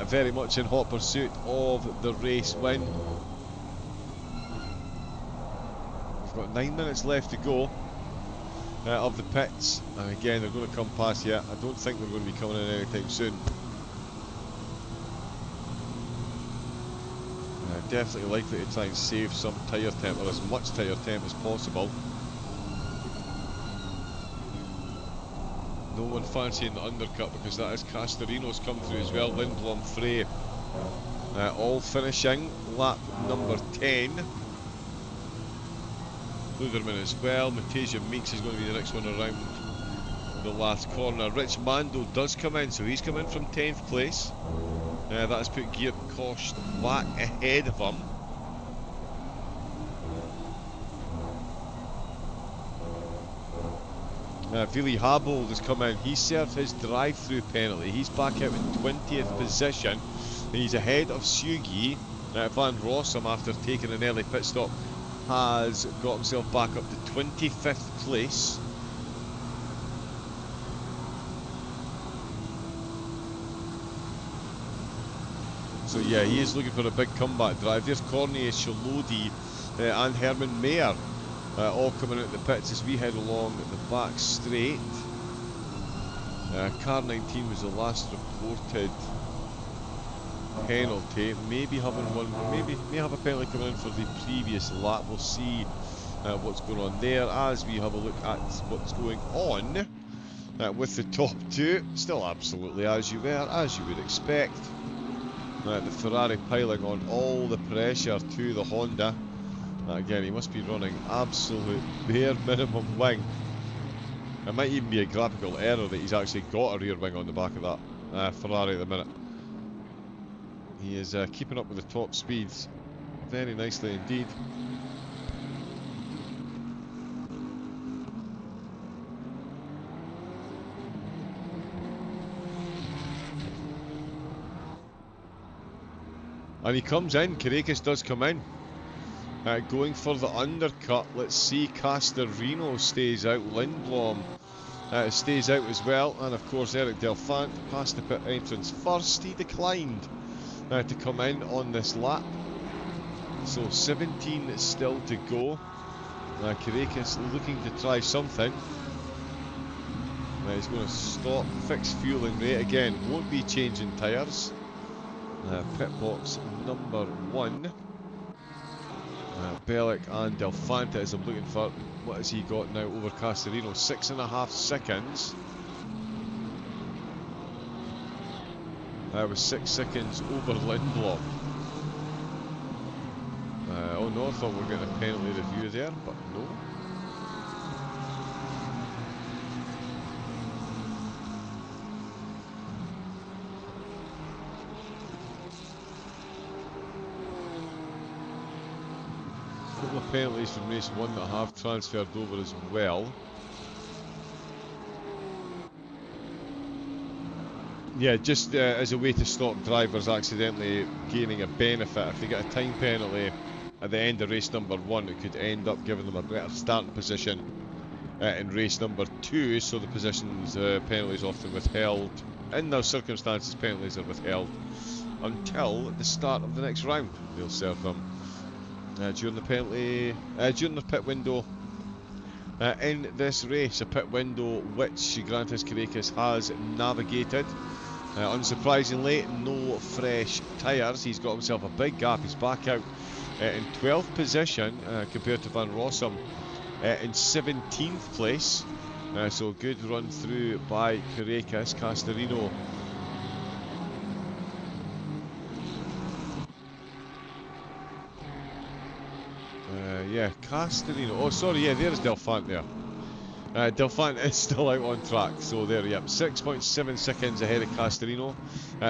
very much in hot pursuit of the race win. We've got 9 minutes left to go of the pits. And again, they're going to come past here. I don't think they're going to be coming in anytime soon. Definitely likely to try and save some tyre temp, or as much tyre temp as possible. No one fancying the undercut because that is Castorino's come through as well. Lindblom, Frey, all finishing lap number 10. Luderman as well. Matasia Meeks is going to be the next one around the last corner. Rich Mando does come in, so he's come in from 10th place. That has put Geert Kost back ahead of him. Vili Habold has come in. He served his drive-through penalty. He's back out in 20th position. And he's ahead of Sugi. Van Rossum, after taking an early pit stop, has got himself back up to 25th place. So yeah, he is looking for a big comeback drive. There's Cornier, Shalodi and Herman Mayer all coming out the pits as we head along the back straight. Car 19 was the last reported penalty. Maybe having one, may have a penalty coming in for the previous lap. We'll see what's going on there as we have a look at what's going on with the top two. Still absolutely as you would expect. The Ferrari piling on all the pressure to the Honda. Again, he must be running absolute bare minimum wing. It might even be a graphical error that he's actually got a rear wing on the back of that Ferrari at the minute. He is keeping up with the top speeds very nicely indeed. And he comes in, Carrera does come in. Going for the undercut. Let's see, Castorino stays out, Lindblom stays out as well, and of course Eric Delfant past the pit entrance first. He declined to come in on this lap. So 17 still to go. Carrera's looking to try something. He's going to stop, fix fueling rate again, won't be changing tyres. Pit box number 1. Bellic and Delfanta as I'm looking for. What has he got now over Castorino? 6.5 seconds. With 6 seconds over Lindblom. Oh no, I thought we were getting a penalty review there, but no. Couple of penalties from race 1 that have transferred over as well. Yeah, just as a way to stop drivers accidentally gaining a benefit. If they get a time penalty at the end of race number 1, it could end up giving them a better starting position in race number 2, so the positions penalties often withheld. In those circumstances, penalties are withheld until the start of the next round. They'll serve them during the pit window in this race, a pit window which Grantis Carrera has navigated. Unsurprisingly, no fresh tyres. He's got himself a big gap. He's back out in 12th position compared to Van Rossum in 17th place. So good run through by Carrera. Castorino Yeah, Castorino. Oh, sorry, yeah, there's Delphant there. Delphant is still out on track, so there, yep, 6.7 seconds ahead of Castorino.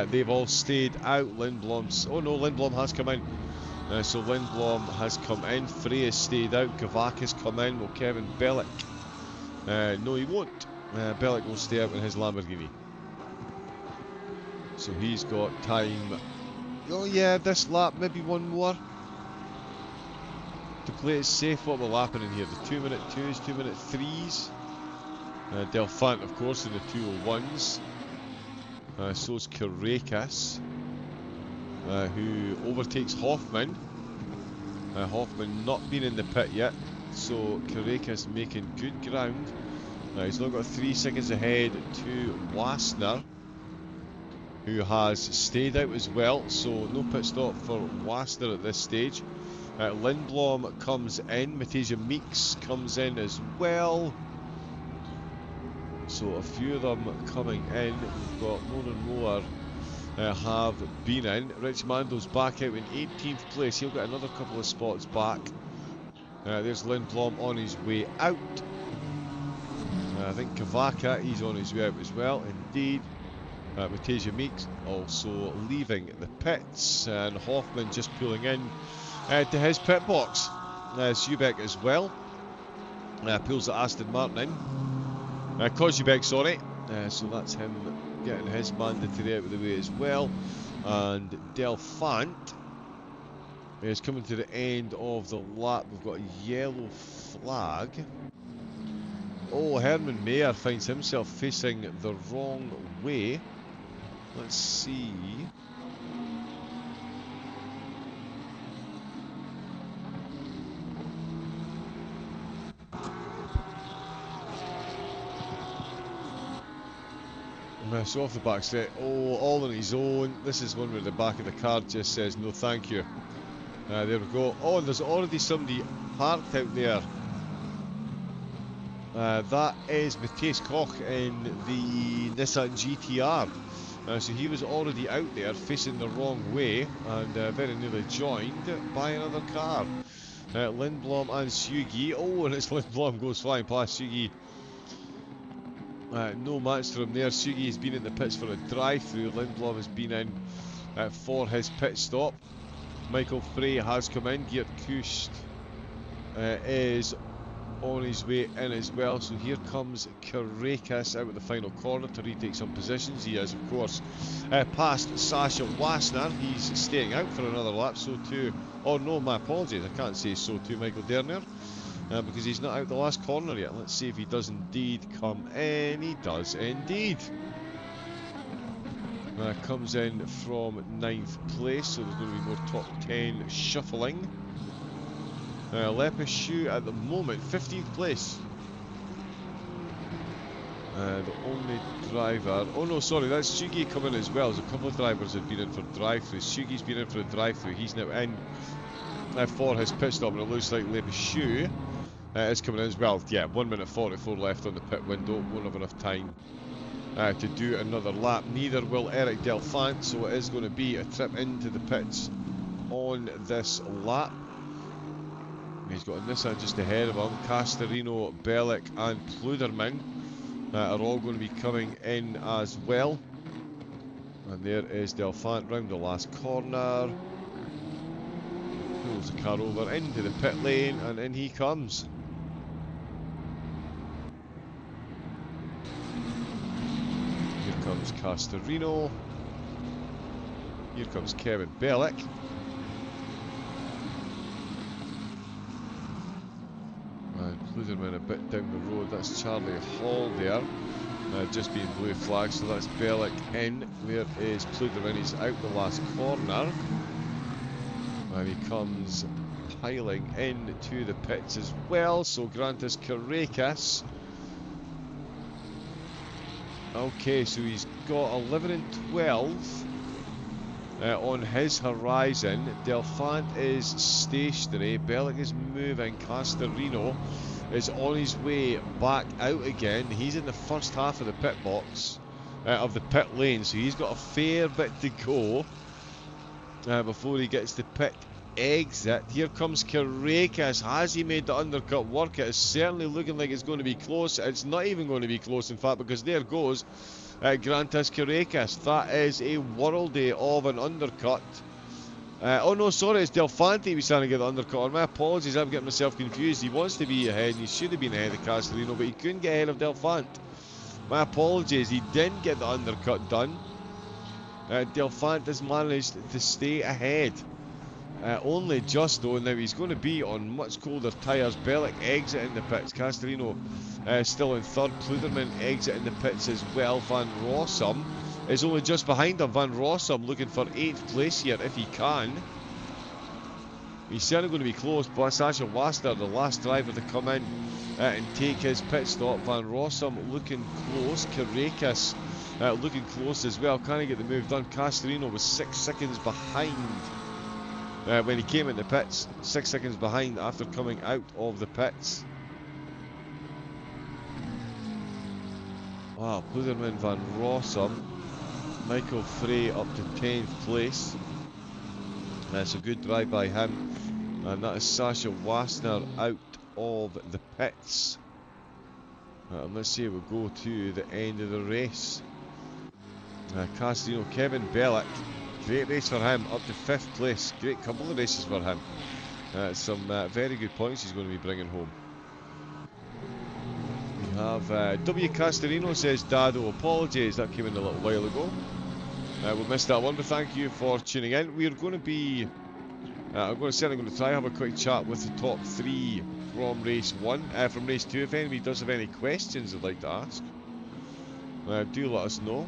They've all stayed out. Lindblom's. Oh no, Lindblom has come in. So Lindblom has come in. Frey has stayed out. Kavak has come in. Well, Kevin Bellick. No, he won't. Bellick will stay out in his Lamborghini. So he's got time. Oh yeah, this lap, maybe one more. To play it safe. What will happen in here? The 2-minute 2s, 2-minute 3s. Delphant, of course, in the 201s. So's Karakas, who overtakes Hoffman. Hoffman not been in the pit yet, so Karakas making good ground. He's now got 3 seconds ahead to Wassner, who has stayed out as well, so no pit stop for Wassner at this stage. Lindblom comes in, Matija Meeks comes in as well. So a few of them coming in. We've got more and more have been in. Rich Mando's back out in 18th place. He'll get another couple of spots back. There's Lindblom on his way out. I think Kavaka, he's on his way out as well, indeed. Matija Meeks also leaving the pits, and Hoffman just pulling in to his pit box. Subek as well pulls the Aston Martin in. Kozubek, sorry. So that's him getting his mandatory out of the way as well. And Delphant is coming to the end of the lap. We've got a yellow flag. Oh, Herman Mayer finds himself facing the wrong way. Let's see. So off the back straight. Oh, all on his own. This is one where the back of the car just says no thank you. There we go. Oh, and there's already somebody parked out there. That is Matthias Koch in the Nissan GTR. So he was already out there facing the wrong way and very nearly joined by another car. Lindblom and Sugi. Oh, and as Lindblom goes flying past Sugi. No match for him there. Sugi has been in the pits for a drive-through. Lindblom has been in for his pit stop. Michael Frey has come in. Geert Kust is on his way in as well. So here comes Karakas out at the final corner to retake some positions. He has, of course, passed Sasha Wassner. He's staying out for another lap. So too, oh no, my apologies, I can't say so too, Michael Dernier. Because he's not out the last corner yet. Let's see if he does indeed come in. He does indeed. Comes in from 9th place, so there's going to be more top 10 shuffling. Lepeshu at the moment, 15th place. The only driver... Oh no, sorry, that's Sugi coming as well. There's a couple of drivers that have been in for drive-through. Sugi's been in for a drive-through. He's now in for his pit stop, and it looks like Lepeshu is coming in as well. Yeah, 1 minute 44 left on the pit window. Won't have enough time to do another lap. Neither will Eric Delphant, so it is going to be a trip into the pits on this lap. He's got a Nissan just ahead of him. Castorino, Bellick and Pluderman are all going to be coming in as well. And there is Delphant round the last corner. Pulls the car over into the pit lane, and in he comes. Here comes Castorino. Here comes Kevin Bellick. And Pluderman a bit down the road. That's Charlie Hall there. Just being blue flag, so that's Bellick in. Where is Pluderman? He's out the last corner. And he comes piling into the pits as well. So Grantis Karakas. Okay, so he's got 11 and 12 on his horizon. Delphant is stationary. Bellick is moving. Castorino is on his way back out again. He's in the first half of the pit box, of the pit lane, so he's got a fair bit to go before he gets to pit exit. Here comes Carrera. Has he made the undercut work? It is certainly looking like it's going to be close. It's not even going to be close, in fact, because there goes Grantas Carrera. That is a worldie of an undercut. Oh no, sorry, it's Delfante he was trying to get the undercut on. My apologies, I'm getting myself confused. He wants to be ahead, and he should have been ahead of Castellino, but he couldn't get ahead of Delfante. My apologies, he didn't get the undercut done. Delfante has managed to stay ahead. Only just though. Now he's going to be on much colder tyres. Bellic exiting the pits. Castellino still in third. Pluderman exiting the pits as well. Van Rossum is only just behind him. Van Rossum looking for 8th place here if he can. He's certainly going to be close, but Sasha Waster, the last driver to come in and take his pit stop. Van Rossum looking close. Carracas looking close as well. Can he get the move done? Castellino was 6 seconds behind when he came in the pits. 6 seconds behind after coming out of the pits. Wow, Pluderman, Van Rossum, Michael Frey up to 10th place. That's a good drive by him. And that is Sasha Wassner out of the pits. And let's see, we'll go to the end of the race. Castellino, Kevin Bellic. Great race for him, up to 5th place. Great couple of races for him. Some very good points he's going to be bringing home. We have W. Castellino says, Dado, apologies, that came in a little while ago. We missed that one, but thank you for tuning in. We're going to be, certainly going to try and have a quick chat with the top 3 from race 1, from race 2. If anybody does have any questions they'd like to ask, do let us know.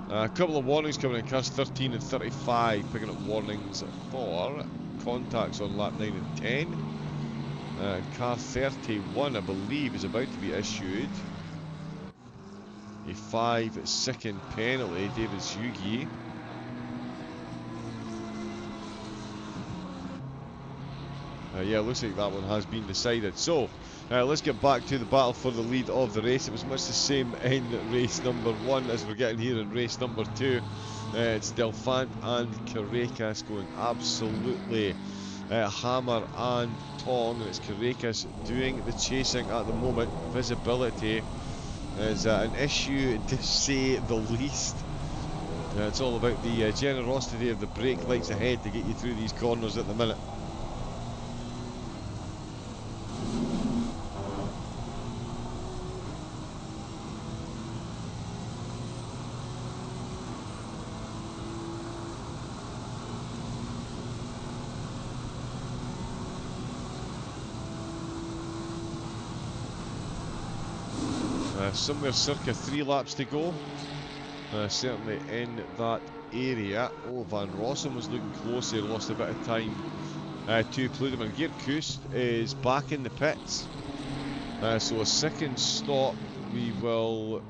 A couple of warnings coming in. Cars 13 and 35 picking up warnings for contacts on lap 9 and 10. Car 31, I believe, is about to be issued a 5-second penalty. David Zugi. Yeah, looks like that one has been decided. So, let's get back to the battle for the lead of the race. It was much the same in race number 1 as we're getting here in race number 2. It's Delfante and Carracas going absolutely hammer and tong, and it's Carracas doing the chasing at the moment. Visibility is an issue to say the least. It's all about the generosity of the brake lights ahead to get you through these corners at the minute. Somewhere circa 3 laps to go. Certainly in that area. Oh, Van Rossum was looking close here, lost a bit of time to Pluderman. Geert Kust is back in the pits. So a second stop, we will...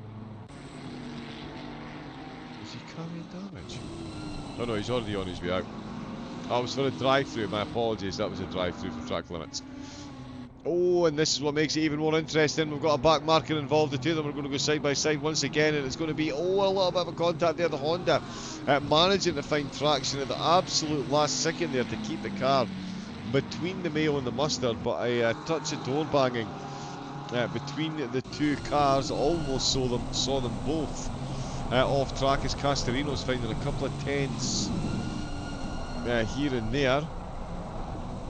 Is he carrying damage? Oh no, he's already on his way out. I was for a drive-through, my apologies, that was a drive-through for track limits. Oh, and this is what makes it even more interesting. We've got a back marker involved. The two of them are going to go side by side once again, and it's going to be, a little bit of a contact there. The Honda managing to find traction at the absolute last second there to keep the car between the Mayo and the Mustard, but a touch of door banging between the two cars almost saw them both off track as Castellino's finding a couple of tenths here and there.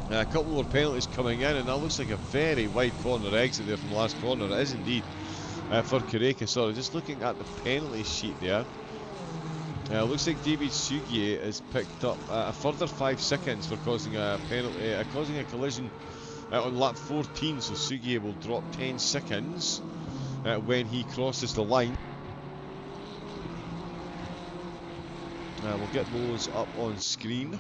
A couple more penalties coming in, and that looks like a very wide corner exit there from the last corner. It is indeed for Carrera. Sorry, just looking at the penalty sheet there. Looks like David Sugier has picked up a further 5 seconds for causing a penalty, causing a collision on lap 14. So Sugier will drop 10 seconds when he crosses the line. We'll get those up on screen.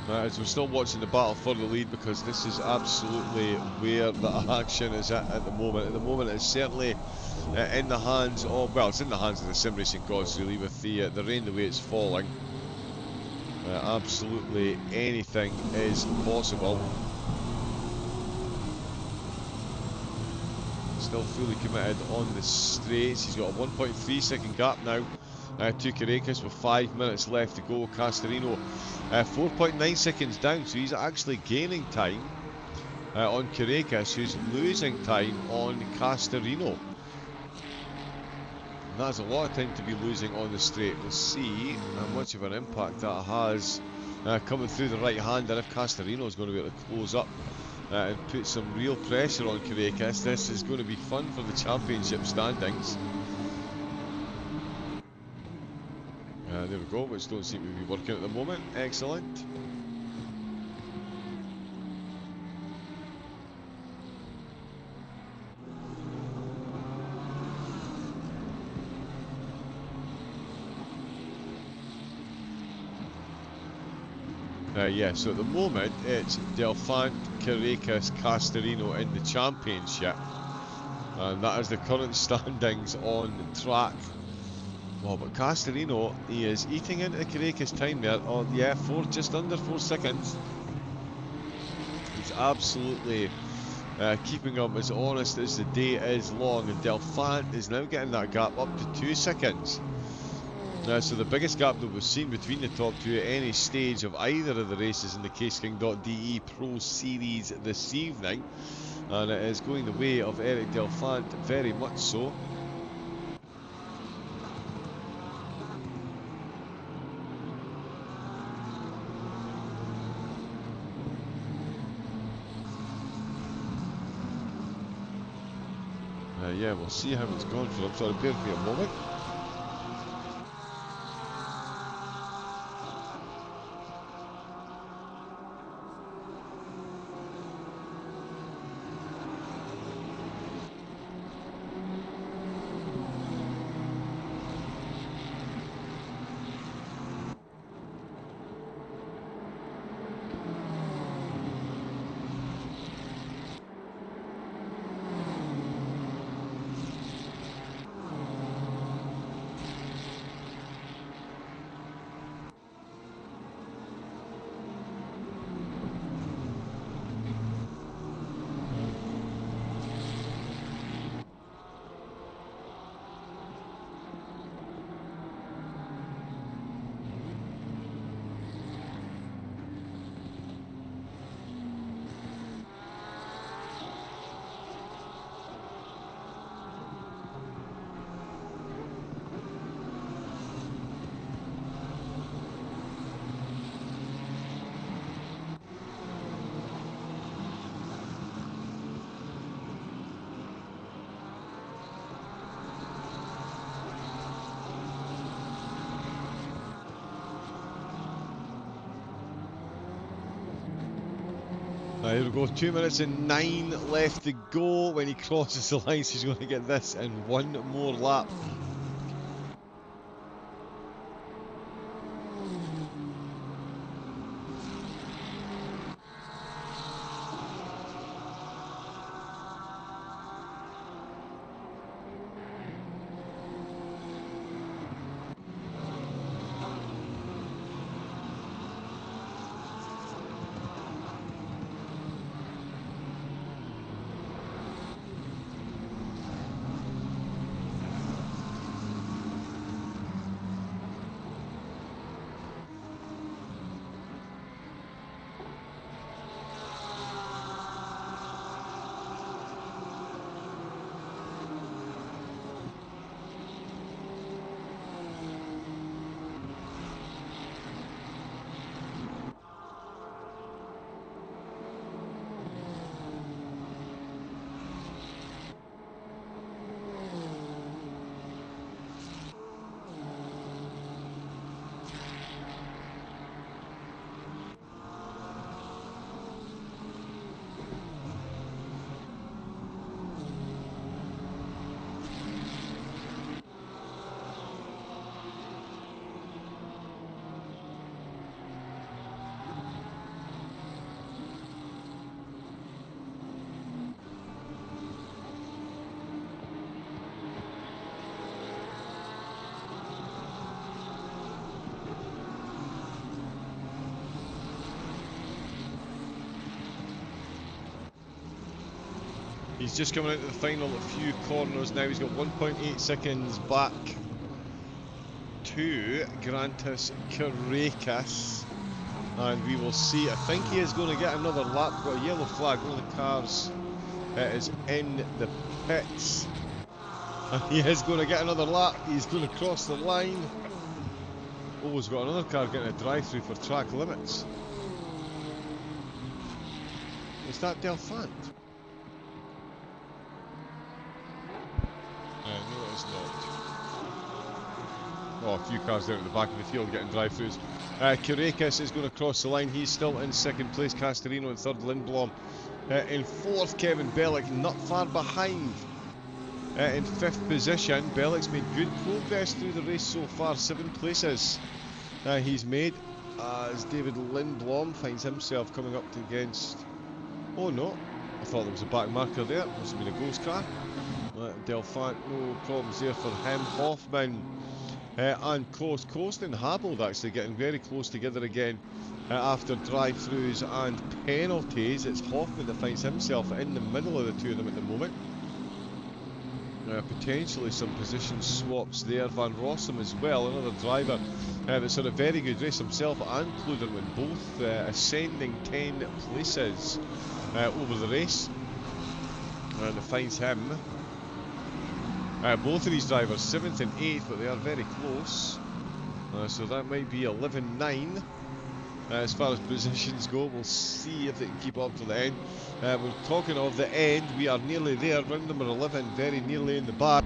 As we're still watching the battle for the lead, because this is absolutely where the action is at the moment. At the moment, it's certainly in the hands of, well, it's in the hands of the sim racing gods really, with the rain the way it's falling. Absolutely anything is possible. It's still fully committed on the straights. He's got a 1.3 second gap now to Carrera with 5 minutes left to go. Castorino 4.9 seconds down, so he's actually gaining time on Carrera, who's losing time on Castorino. And that's a lot of time to be losing on the straight. We'll see how much of an impact that has coming through the right hand, and if Castorino is going to be able to close up and put some real pressure on Carrera. This is going to be fun for the championship standings. There we go, which don't seem to be working at the moment. Excellent. Yeah, so at the moment it's Delphant, Carrera, Castorino in the championship, and that is the current standings on track. Well, but Castorino, he is eating into Carrera's time there. Oh yeah, just under 4 seconds. He's absolutely keeping him as honest as the day is long, and Delphant is now getting that gap up to 2 seconds. So the biggest gap that we've seen between the top two at any stage of either of the races in the CaseKing.de Pro Series this evening, and it is going the way of Eric Delphant, very much so. Yeah, we'll see how it's gone for him. Sorry, bear with me a moment. Here we go, 2 minutes and 9 left to go. When he crosses the line, he's going to get this in one more lap. He's just coming into the final few corners now. He's got 1.8 seconds back to Grantis Carrera. And we will see. I think he is going to get another lap. We've got a yellow flag. One of the cars is in the pits. And he is going to get another lap. He's going to cross the line. Oh, he's got another car getting a drive-through for track limits. Is that Delphant? No, it's not. Oh, a few cars down at the back of the field getting drive-throughs. Kurekis is going to cross the line. He's still in second place. Castorino in third. Lindblom in fourth. Kevin Bellick not far behind. In fifth position. Bellick's made good progress through the race so far. 7 places he's made as David Lindblom finds himself coming up against... Oh no, I thought there was a back marker there. Must have been a ghost car. Delphant, no problems there for him. Hoffman and Coast and Habold actually getting very close together again after drive-throughs and penalties. It's Hoffman that finds himself in the middle of the two of them at the moment. Potentially some position swaps there. Van Rossum as well, another driver that's had a very good race himself, and Kluderman both ascending 10 places over the race. And it finds him. Both of these drivers 7th and 8th, but they are very close. So that might be 11-9. As far as positions go, we'll see if they can keep up to the end. We're talking of the end, we are nearly there, round number 11, very nearly in the back.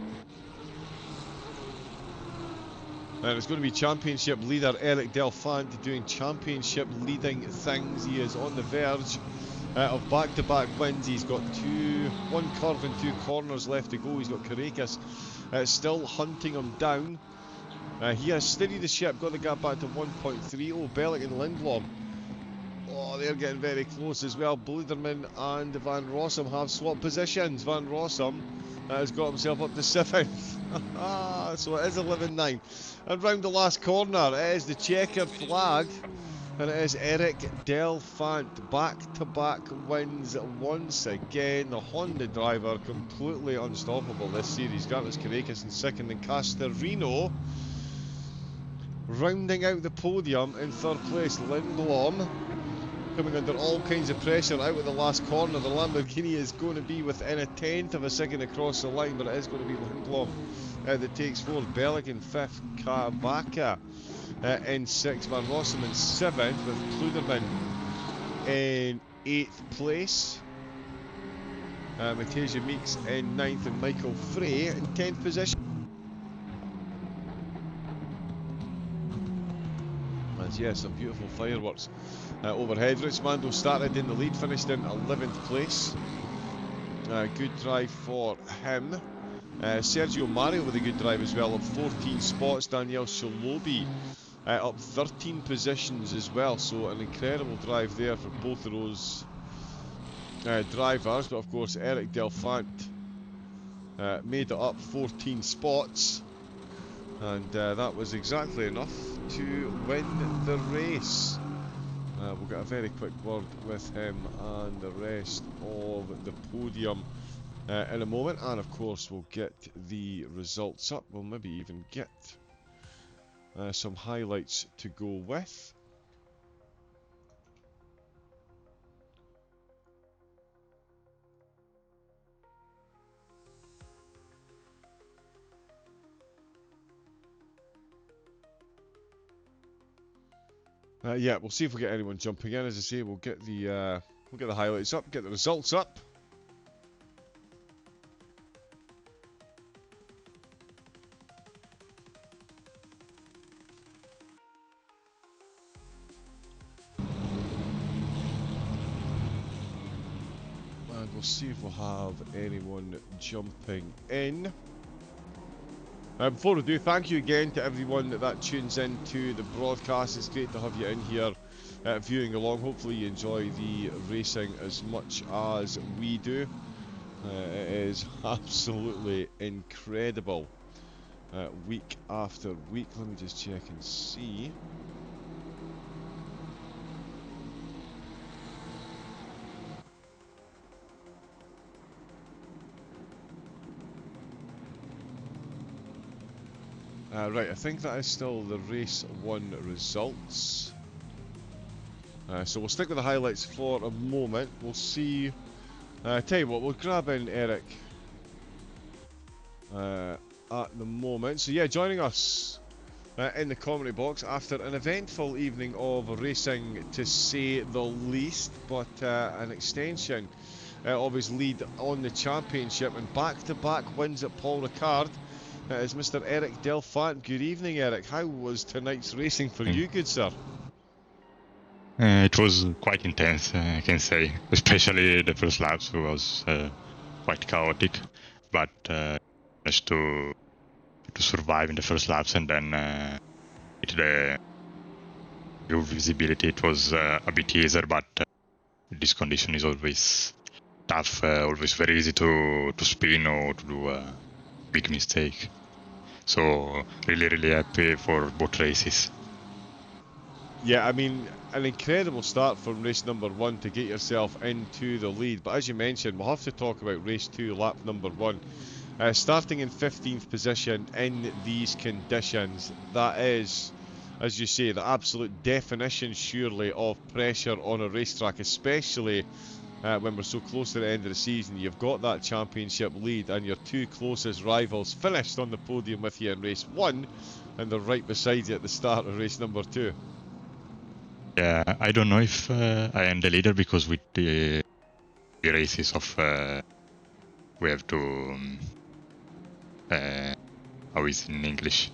And it's going to be championship leader Eric Delphant doing championship leading things. He is on the verge of back-to-back wins. He's got one curve and 2 corners left to go. He's got Kurekis still hunting him down. He has steadied the ship, got the gap back to 1.3. Oh, Bellick and Lindblom. Oh, they're getting very close as well. Bluderman and Van Rossum have swapped positions. Van Rossum has got himself up to 7th. So it is 11-9. And round the last corner, it is the checkered flag. And it is Eric Delphant. Back-to-back wins once again. The Honda driver completely unstoppable this series. Grantis Kurekis in second, and Castorino rounding out the podium in third place. Lindblom coming under all kinds of pressure out of the last corner. The Lamborghini is going to be within a 1/10 of a second across the line, but it is going to be Lindblom that takes 4th. Bellick in 5th. Kavaka in 6th. Van Rossum in 7th, with Kluderman in 8th place. Mateusz Meeks in 9th, and Michael Frey in 10th position. Yes, some beautiful fireworks overhead. Rich Mando started in the lead, finished in 11th place. Good drive for him. Sergio Mario with a good drive as well, up 14 spots. Daniel Shalobi up 13 positions as well, so an incredible drive there for both of those drivers. But of course, Eric Delphant made it up 14 spots, and that was exactly enough to win the race. We'll get a very quick word with him and the rest of the podium in a moment, and of course we'll get the results up. We'll maybe even get some highlights to go with. Yeah, we'll see if we get anyone jumping in. As I say, we'll get the highlights up, get the results up. And we'll see if we'll have anyone jumping in. Before we do, thank you again to everyone that tunes in to the broadcast. It's great to have you in here viewing along. Hopefully you enjoy the racing as much as we do. It is absolutely incredible week after week. Let me just check and see. Right, I think that is still the race 1 results. So we'll stick with the highlights for a moment. We'll see. Tell you what, we'll grab in Eric at the moment. So yeah, joining us in the commentary box after an eventful evening of racing, to say the least, but an extension of his lead on the championship and back-to-back wins at Paul Ricard is Mr. Eric Delphant. Good evening, Eric. How was tonight's racing for you, good sir? It was quite intense, I can say. Especially the first laps was quite chaotic, but managed to survive in the first laps, and then with the new visibility, it was a bit easier. But this condition is always tough, always very easy to spin or to do a big mistake. So really happy for both races. Yeah, I mean, an incredible start from race number 1 to get yourself into the lead. But as you mentioned, we'll have to talk about race 2, lap number 1. Starting in 15th position in these conditions, that is, as you say, the absolute definition, surely, of pressure on a racetrack, especially when we're so close to the end of the season. You've got that championship lead, and your two closest rivals finished on the podium with you in race 1, and they're right beside you at the start of race number 2. Yeah, I don't know if I am the leader, because with the races of we have to how is it in English?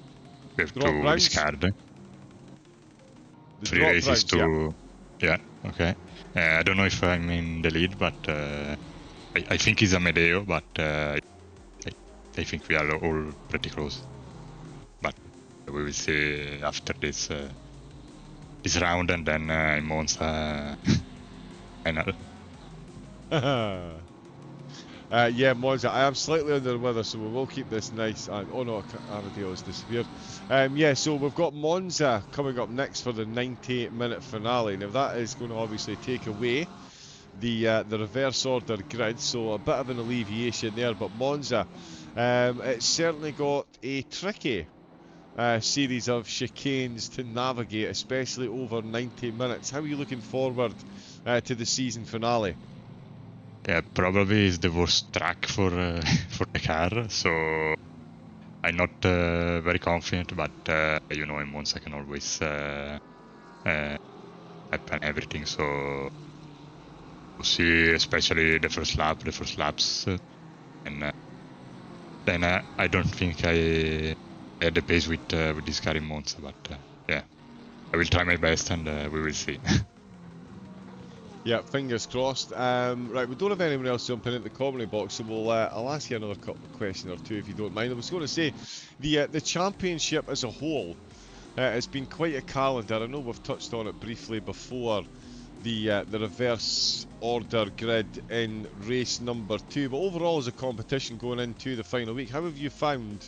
We have Drop to rounds? discard The 3 drop races rounds, to. Yeah, okay. I don't know if I'm in the lead, but I think it's Amedeo, but I think we are all pretty close. But we will see after this round, and then in Monza final. Yeah, Monza. I am slightly under the weather, so we will keep this nice. And oh no, Amadeo has disappeared. Yeah, so we've got Monza coming up next for the 90-minute finale. Now that is going to obviously take away the reverse order grid, so a bit of an alleviation there. But Monza, it's certainly got a tricky series of chicanes to navigate, especially over 90 minutes. How are you looking forward to the season finale? Yeah, probably is the worst track for the car, so I'm not very confident, but in Monza can always happen everything, so we'll see, especially the first laps, and then I don't think I had the pace with this car in Monza, but yeah, I will try my best, and we will see. Yeah, fingers crossed. Right, we don't have anyone else jumping into the commentary box, so we'll I'll ask you another question or two if you don't mind. I was going to say, the championship as a whole has been quite a calendar. I know we've touched on it briefly before, the reverse order grid in race number 2, but overall as a competition going into the final week, how have you found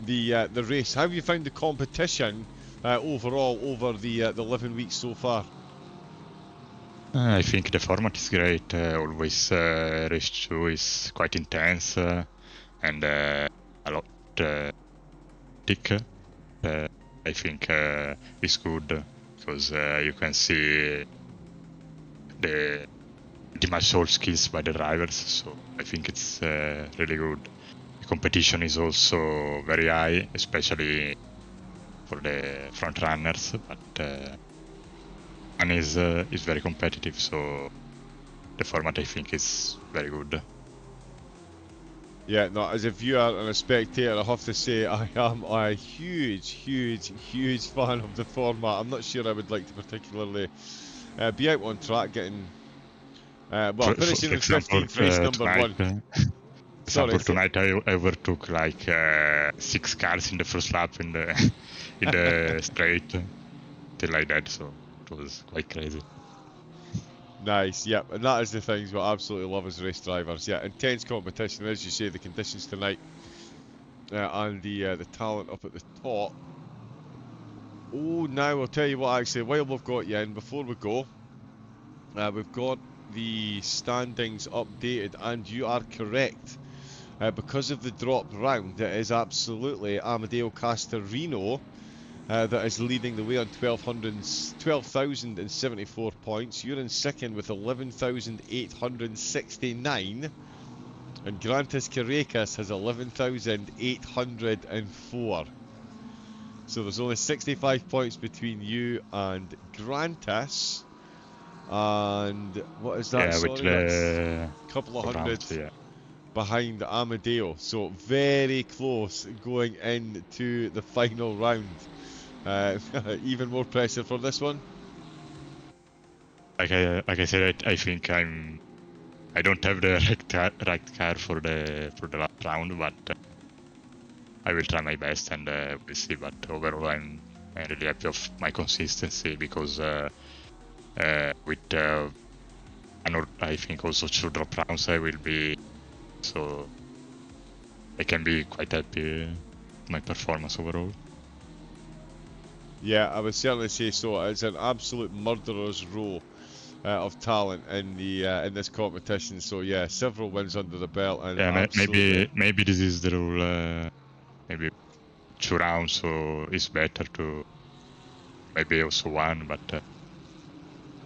the race? How have you found the competition overall over the 11 weeks so far? I think the format is great. Always race 2 is quite intense and a lot thick. I think it's good because you can see the pretty much all skills by the drivers. So I think it's really good. The competition is also very high, especially for the front runners, but and is very competitive, so the format I think is very good. Yeah, no, as a viewer and a spectator, I have to say I am a huge fan of the format. I'm not sure I would like to particularly be out on track getting finishing in 15th race number tonight, 1. Sorry, tonight I overtook like 6 cars in the first lap in the in the straight, thing like that, so it was quite crazy. Nice, yep, and that is the things we absolutely love as race drivers. Yeah, intense competition, as you say, the conditions tonight and the talent up at the top. Oh, now I'll tell you what, actually, while we've got you in, before we go, we've got the standings updated, and you are correct. because of the drop round, it is absolutely Amadeo Castorino that is leading the way on 12,074 points. You're in second with 11,869. And Grantis Carracas has 11,804. So there's only 65 points between you and Grantis. And what is that? Yeah, Sorry, with that's a couple of hundred rounds, yeah. behind Amadeo. So very close going into the final round. Even more pressure for this one. Like I said, I think I don't have the right car for the last round, but I will try my best and we'll see. But overall, I'm really happy of my consistency because with I think also 2 drop rounds I will be, so I can be quite happy with my performance overall. Yeah, I would certainly say so. It's an absolute murderer's row of talent in the in this competition. So yeah, several wins under the belt, and Yeah, absolutely... maybe this is the rule. Maybe 2 rounds, so it's better to maybe also 1, but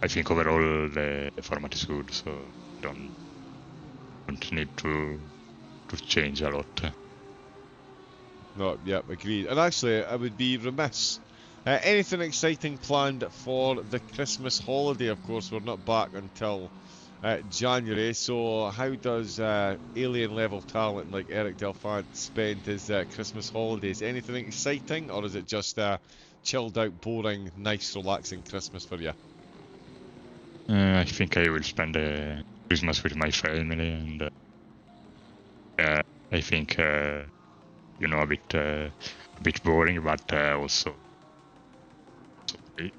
I think overall the format is good, so don't need to change a lot. No, yeah, agreed. And actually, I would be remiss. Anything exciting planned for the Christmas holiday? Of course, we're not back until January. So, how does alien level talent like Eric Delphant spend his Christmas holidays? Anything exciting, or is it just chilled out, boring, nice, relaxing Christmas for you? I think I will spend Christmas with my family, and I think a bit boring, but also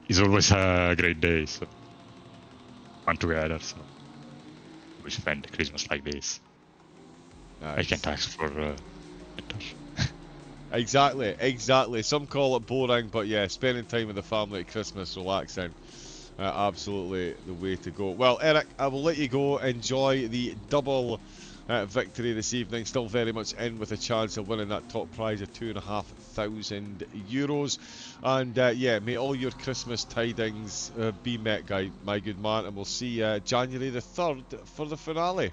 it's always a great day, so fun together. So we spend Christmas like this. Nice. I can't ask for better. Exactly. Some call it boring, but yeah, spending time with the family at Christmas, relaxing, absolutely the way to go. Well, Eric, I will let you go. Enjoy the double victory this evening. Still very much in with a chance of winning that top prize of €2,500. And yeah, may all your Christmas tidings be met, my good man. And we'll see January the 3rd for the finale.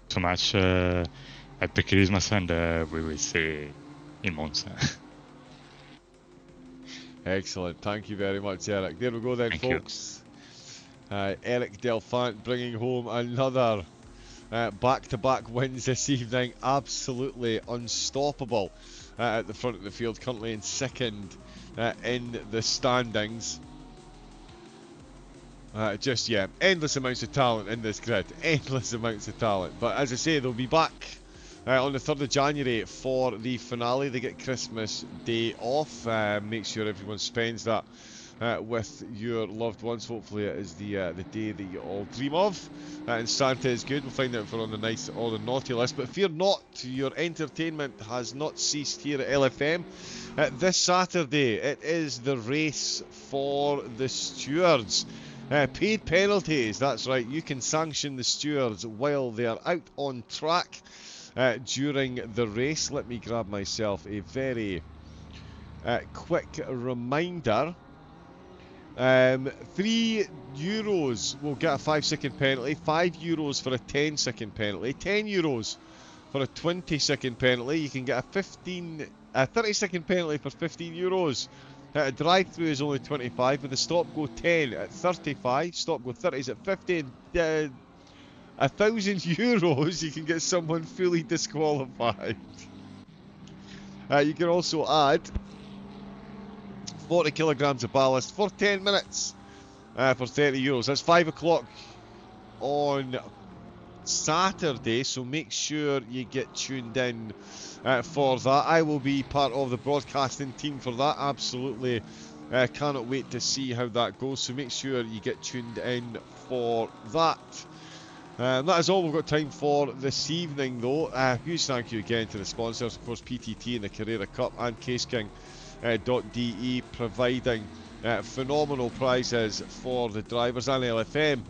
So much. Happy Christmas, and we will see in Monza. Excellent. Thank you very much, Eric. There we go then, Thank folks. Eric Delphant bringing home another back-to-back wins this evening. Absolutely unstoppable at the front of the field. Currently in second in the standings. Just, yeah, endless amounts of talent in this grid. Endless amounts of talent. But as I say, they'll be back on the 3rd of January for the finale. They get Christmas Day off. Make sure everyone spends that with your loved ones. Hopefully it is the day that you all dream of. And Santa is good. We'll find out if we're on the nice or the naughty list. But fear not, your entertainment has not ceased here at LFM. This Saturday, it is the race for the stewards. Paid penalties, that's right. You can sanction the stewards while they are out on track during the race. Let me grab myself a very quick reminder. €3 will get a 5-second penalty, €5 for a 10-second penalty, €10 for a 20-second penalty. You can get a 30-second penalty for €15. A drive-through is only 25, with a stop-go 10 at 35, stop-go 30 is at 50. €1,000, you can get someone fully disqualified. You can also add 40 kilograms of ballast for 10 minutes for €30. That's 5 o'clock on Saturday, so make sure you get tuned in for that. I will be part of the broadcasting team for that. Absolutely cannot wait to see how that goes, so make sure you get tuned in for that. That is all we've got time for this evening, though. Huge thank you again to the sponsors, of course, PTT and the Carrera Cup, and CaseKing.de providing phenomenal prizes for the drivers, and LFM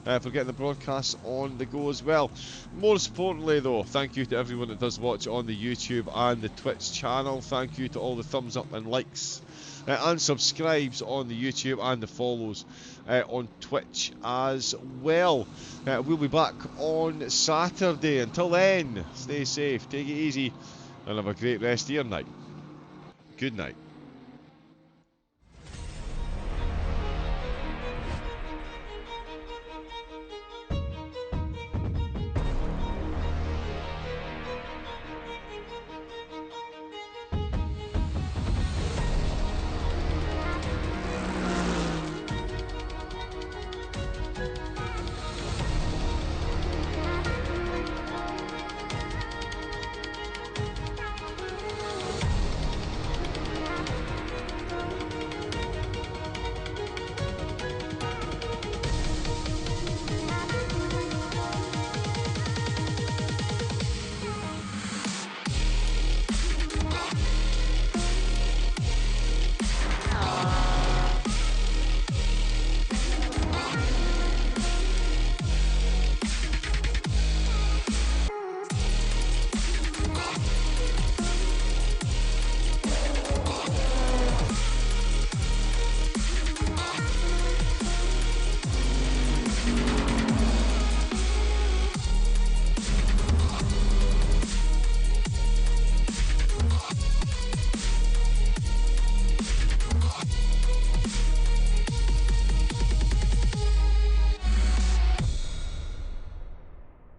for getting the broadcasts on the go as well. Most importantly though, thank you to everyone that does watch on the YouTube and the Twitch channel. Thank you to all the thumbs up and likes and subscribes on the YouTube and the follows on Twitch as well. We'll be back on Saturday. Until then, stay safe, take it easy, and have a great rest of your night. Good night.